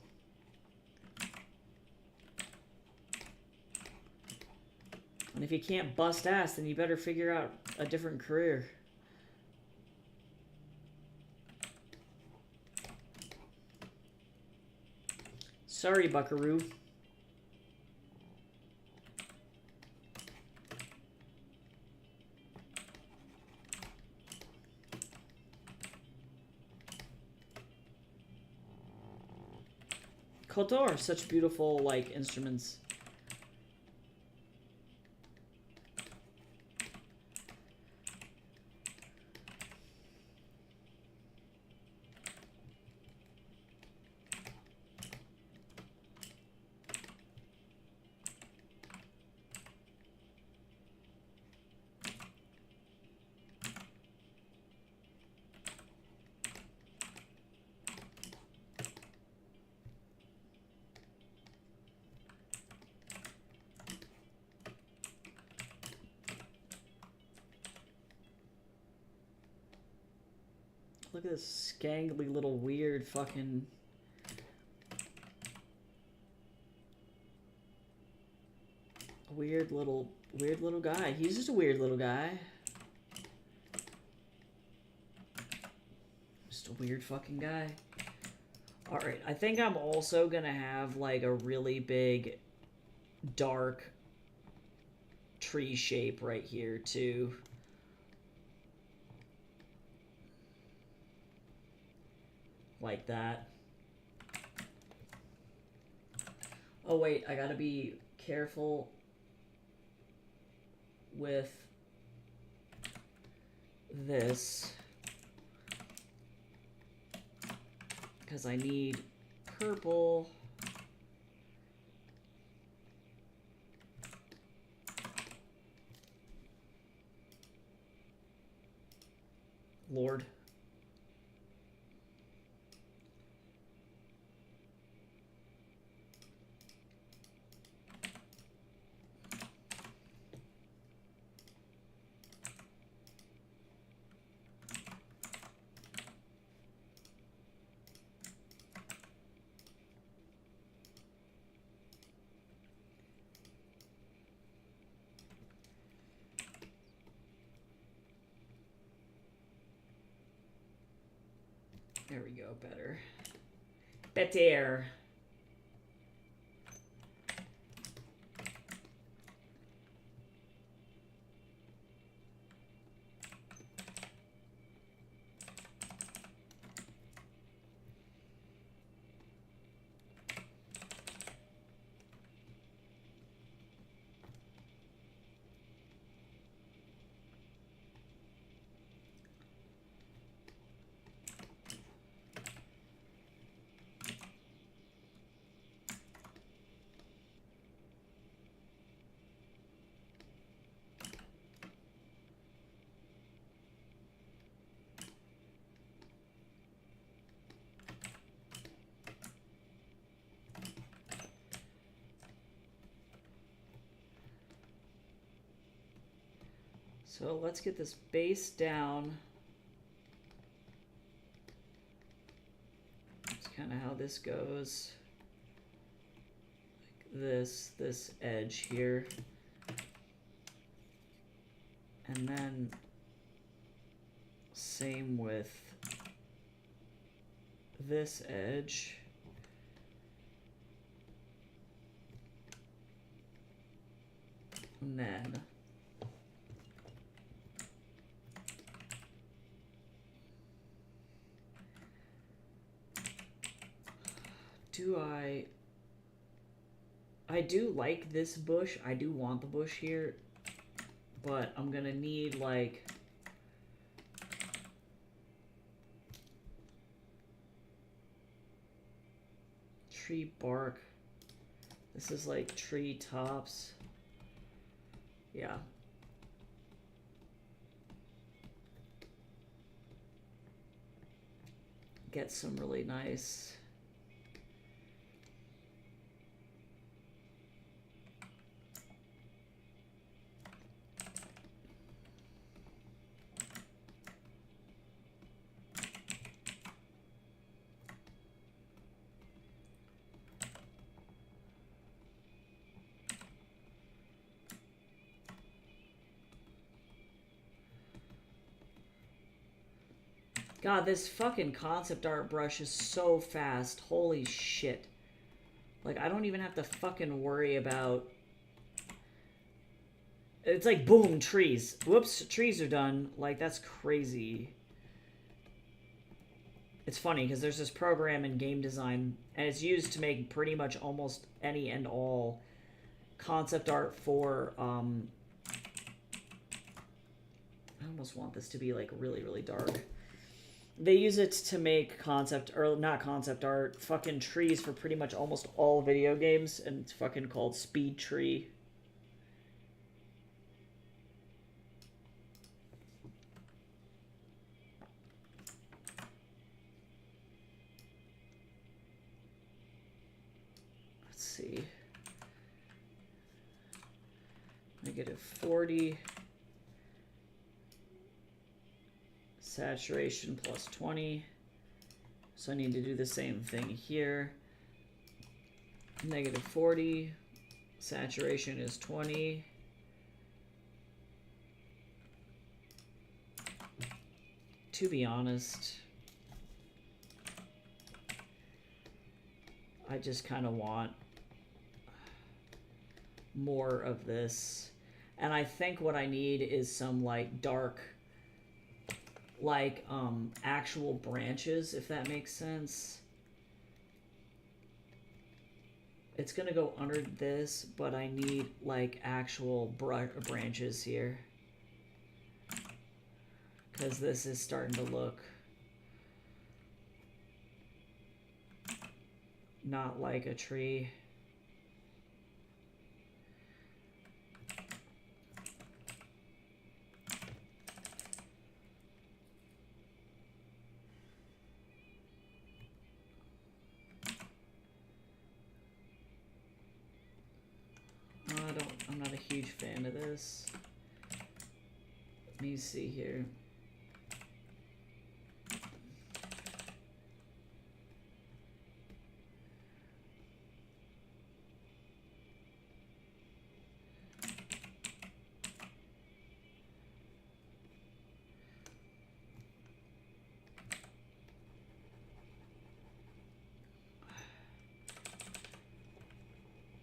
And if you can't bust ass, then you better figure out a different career. Sorry, buckaroo. Koto are such beautiful, like, instruments. Look at this scangly little weird fucking... Weird little guy. He's just a weird little guy. Just a weird fucking guy. Alright, I think I'm also gonna have, like, a really big, dark tree shape right here, too. Like that. Oh wait, I gotta be careful with this because I need purple. Lord. There we go, better. Better. So let's get this base down. That's kind of how this goes. Like this edge here. And then same with this edge. And then I do like this bush. I do want the bush here. But I'm gonna need, like... tree bark. This is like tree tops. Yeah. Get some really nice... God, this fucking concept art brush is so fast. Holy shit. Like, I don't even have to fucking worry about... It's like, boom, trees. Whoops, trees are done. Like, that's crazy. It's funny, because there's this program in game design, and it's used to make pretty much almost any and all concept art for, I almost want this to be, like, really, really dark. They use it to make concept, or not concept art, fucking trees for pretty much almost all video games, and it's fucking called Speed Tree. Let's see. -40. Saturation plus 20. So I need to do the same thing here. -40. Saturation is 20. To be honest, I just kind of want more of this. And I think what I need is some, like, dark, like, actual branches, if that makes sense. It's gonna go under this, but I need, like, actual branches here. Because this is starting to look not like a tree. I'm not a huge fan of this. Let me see here.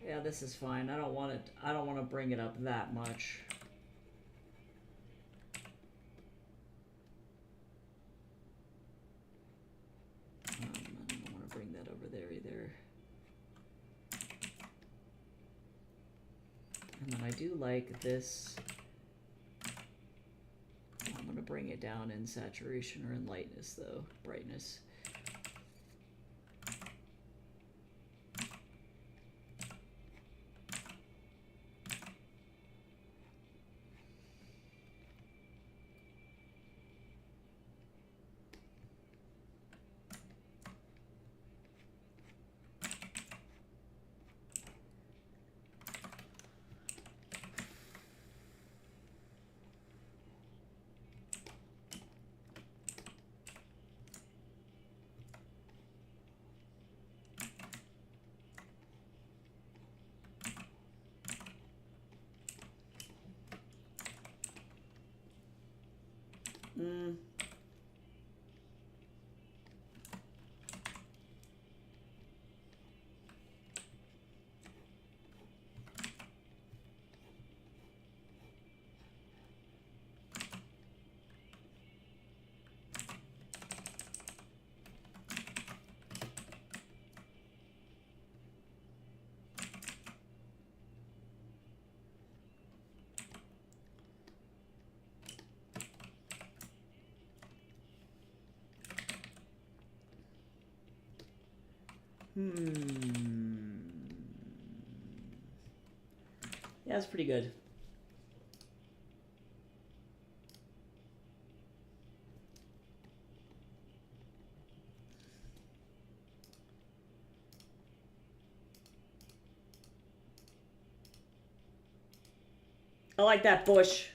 Yeah, this is fine. I don't want to bring it up that much. I don't want to bring that over there either. And then I do like this. I'm going to bring it down in saturation or in lightness, though. Brightness. Yeah, that's pretty good. I like that bush.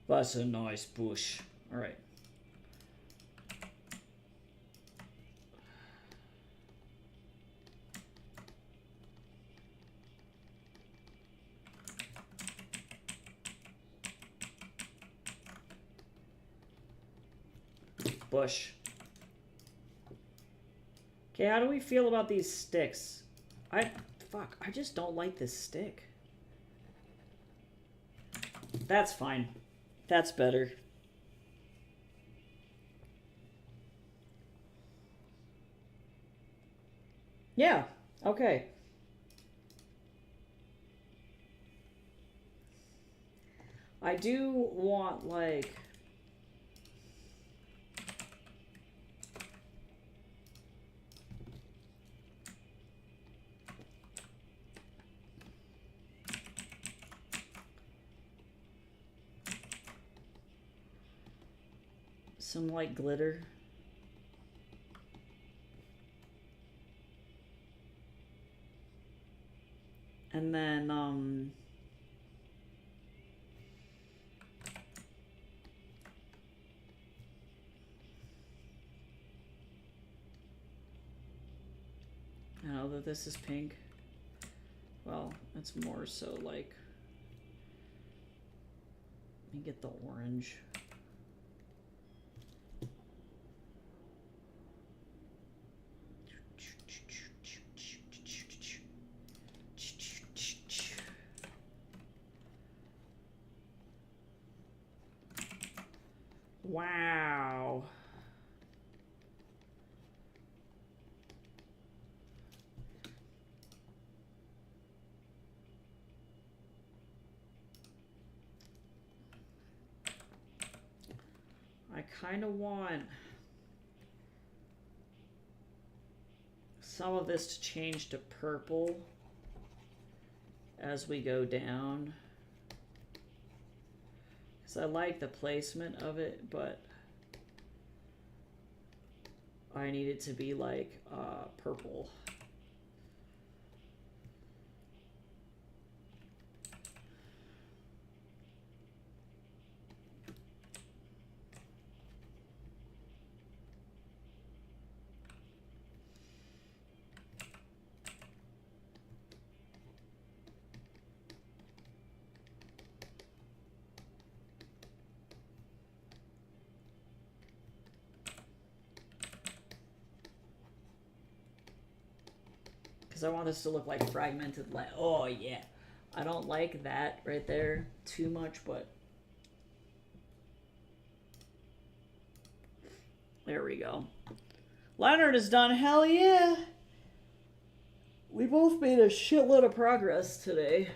That's a nice bush. All right. Bush. Okay, how do we feel about these sticks? Fuck, I just don't like this stick. That's fine. That's better. Yeah, okay. I do want, like... some, like, glitter. And then, I know that this is pink. Well, it's more so like... Let me get the orange. Wow. I kind of want some of this to change to purple as we go down. Because I like the placement of it, but I need it to be like purple. I want this to look like fragmented light. Oh yeah, I don't like that right there too much, but there we go. Leonard is done. Hell yeah, we both made a shitload of progress today.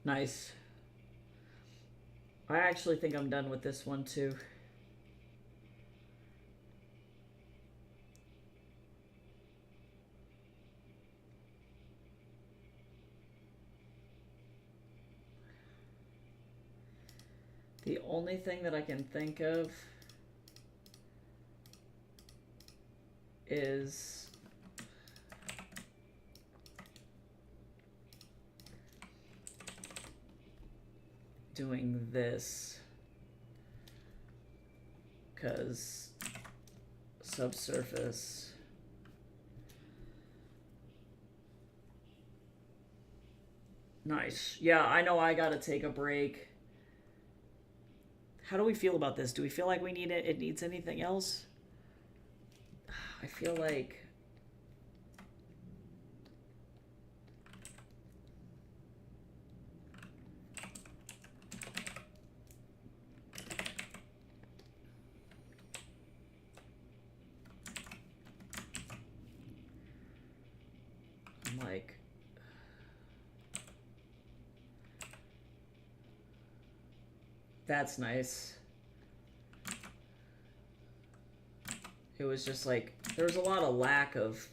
Nice. I actually think I'm done with this one too. The only thing that I can think of is doing this, because subsurface. Nice. Yeah, I know I gotta take a break. How do we feel about this? Do we feel like we need it? It needs anything else? I feel like... That's nice. It was just like, there was a lot of lack of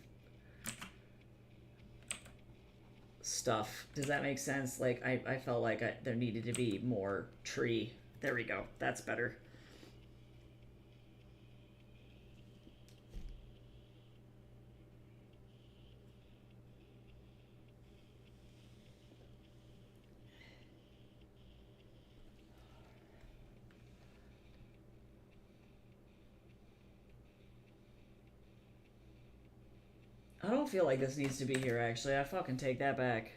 stuff. Does that make sense? Like, I felt like there needed to be more tree. There we go. That's better. I don't feel like this needs to be here, actually. I fucking take that back.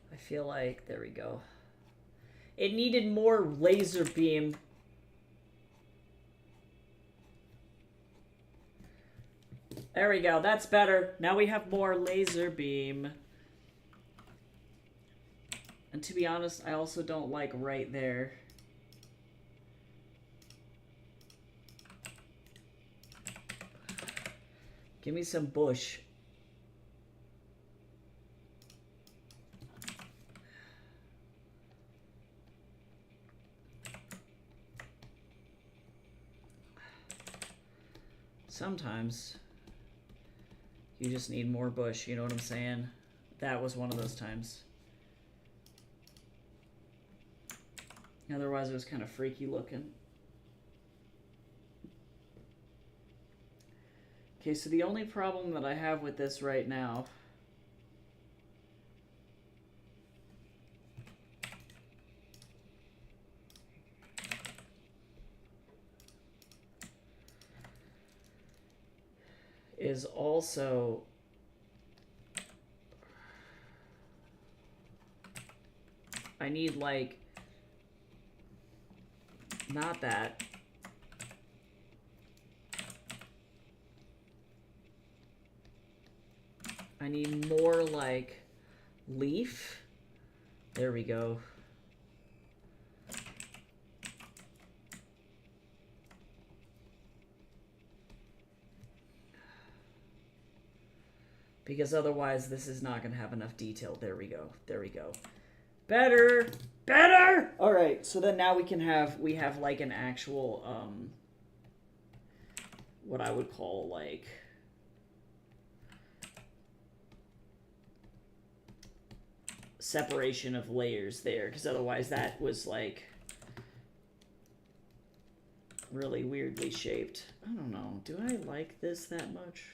I feel like, there we go. It needed more laser beam. There we go, that's better. Now we have more laser beam. And to be honest, I also don't like right there. Give me some bush. Sometimes you just need more bush, you know what I'm saying? That was one of those times. Otherwise, it was kind of freaky looking. Okay, so the only problem that I have with this right now is also I need, like, not that. I need more, like, leaf. There we go. Because otherwise this is not going to have enough detail. There we go. There we go. Better! Better! Alright, so then now we have like an actual, what I would call, like, separation of layers there, because otherwise that was, like, really weirdly shaped. I don't know. Do I like this that much?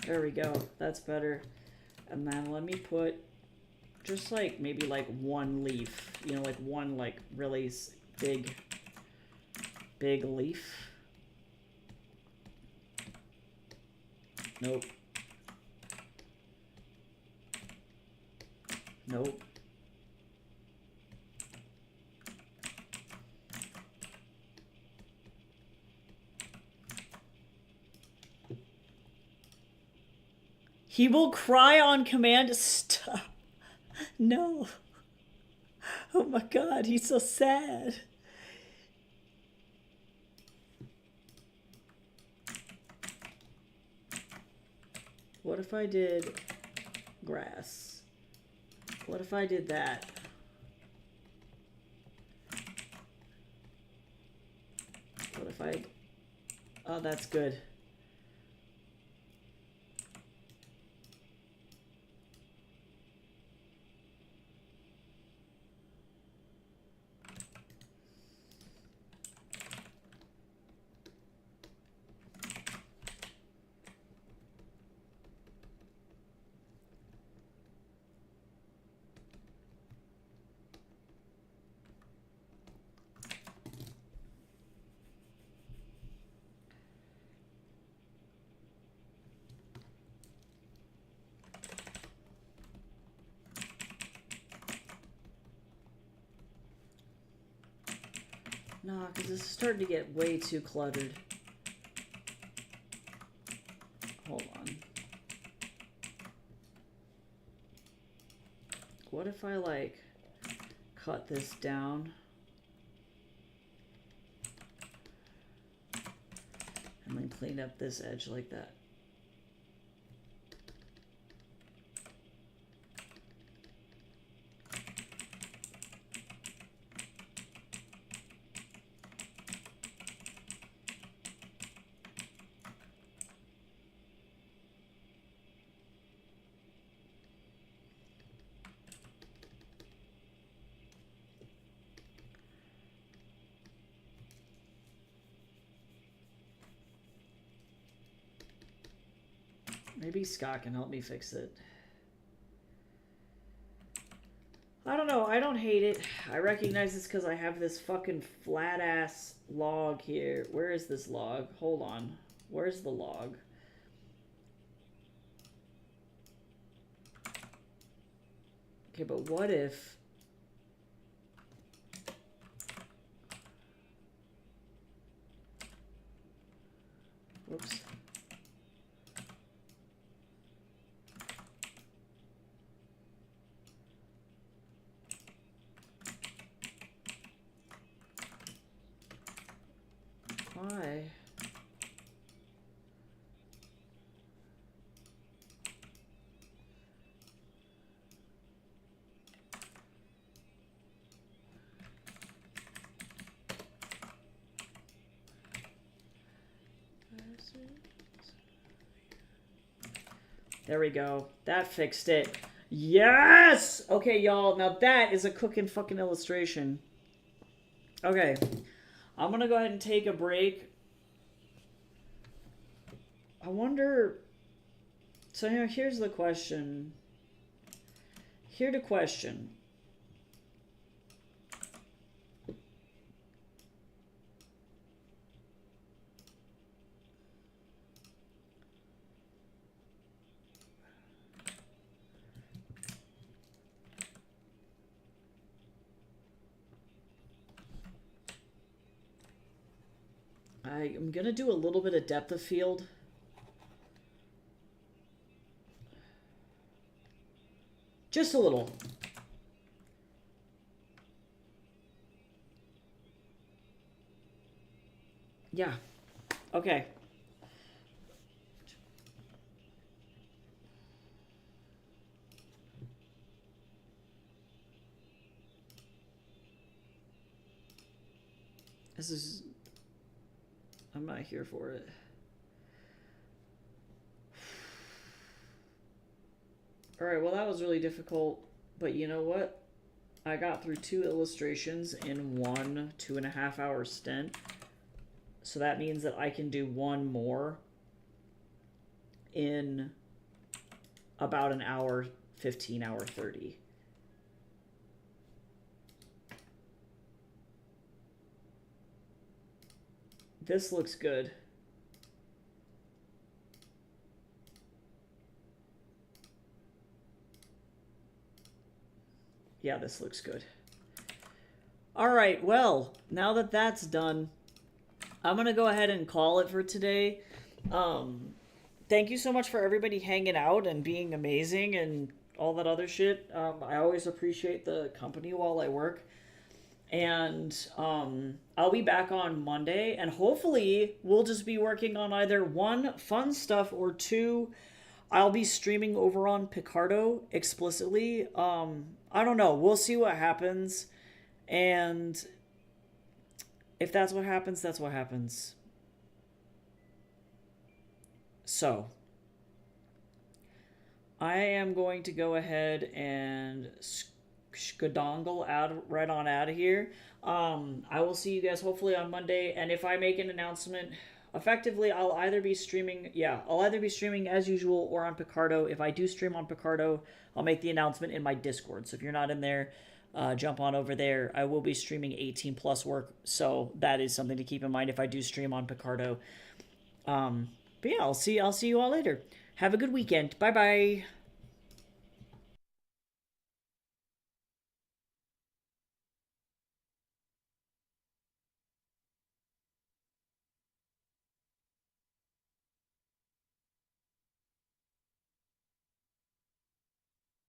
There we go. That's better. And then let me put just like maybe like one leaf, you know, like one like really big leaf. Nope. Nope. He will cry on command. Stop. No. Oh my god, he's so sad. What if I did grass? What if I did that? What if I... Oh, that's good. Nah, because this is starting to get way too cluttered. Hold on. What if I, like, cut this down? And then clean up this edge like that. Maybe Scott can help me fix it. I don't know. I don't hate it. I recognize this because I have this fucking flat-ass log here. Where is this log? Hold on. Where's the log? Okay, but what if... Whoops. Why? There we go. That fixed it. Yes! Okay, y'all. Now that is a cooking fucking illustration. Okay. I'm going to go ahead and take a break. I wonder... So now here's the question. Here to question. I'm going to do a little bit of depth of field. Just a little. Yeah. Okay. This is... I'm not here for it. Alright, well that was really difficult, but you know what? I got through 2 illustrations in one 2.5 hour stint. So that means that I can do one more in about an hour, 15 hour 30. This looks good. Yeah, this looks good. All right, well, now that that's done, I'm going to go ahead and call it for today. Thank you so much for everybody hanging out and being amazing and all that other shit. I always appreciate the company while I work. And I'll be back on Monday, and hopefully we'll just be working on either 1, fun stuff, or 2, I'll be streaming over on Picarto explicitly. I don't know. We'll see what happens. And if that's what happens, that's what happens. So, I am going to go ahead and skedongle out right on out of here. I will see you guys hopefully on Monday, and if I make an announcement, effectively I'll either be streaming as usual or on Picarto. If I do stream on Picarto, I'll make the announcement in my Discord. So if you're not in there, jump on over there. I will be streaming 18 plus work, so that is something to keep in mind if I do stream on Picarto. But yeah, I'll see you all later. Have a good weekend. Bye bye.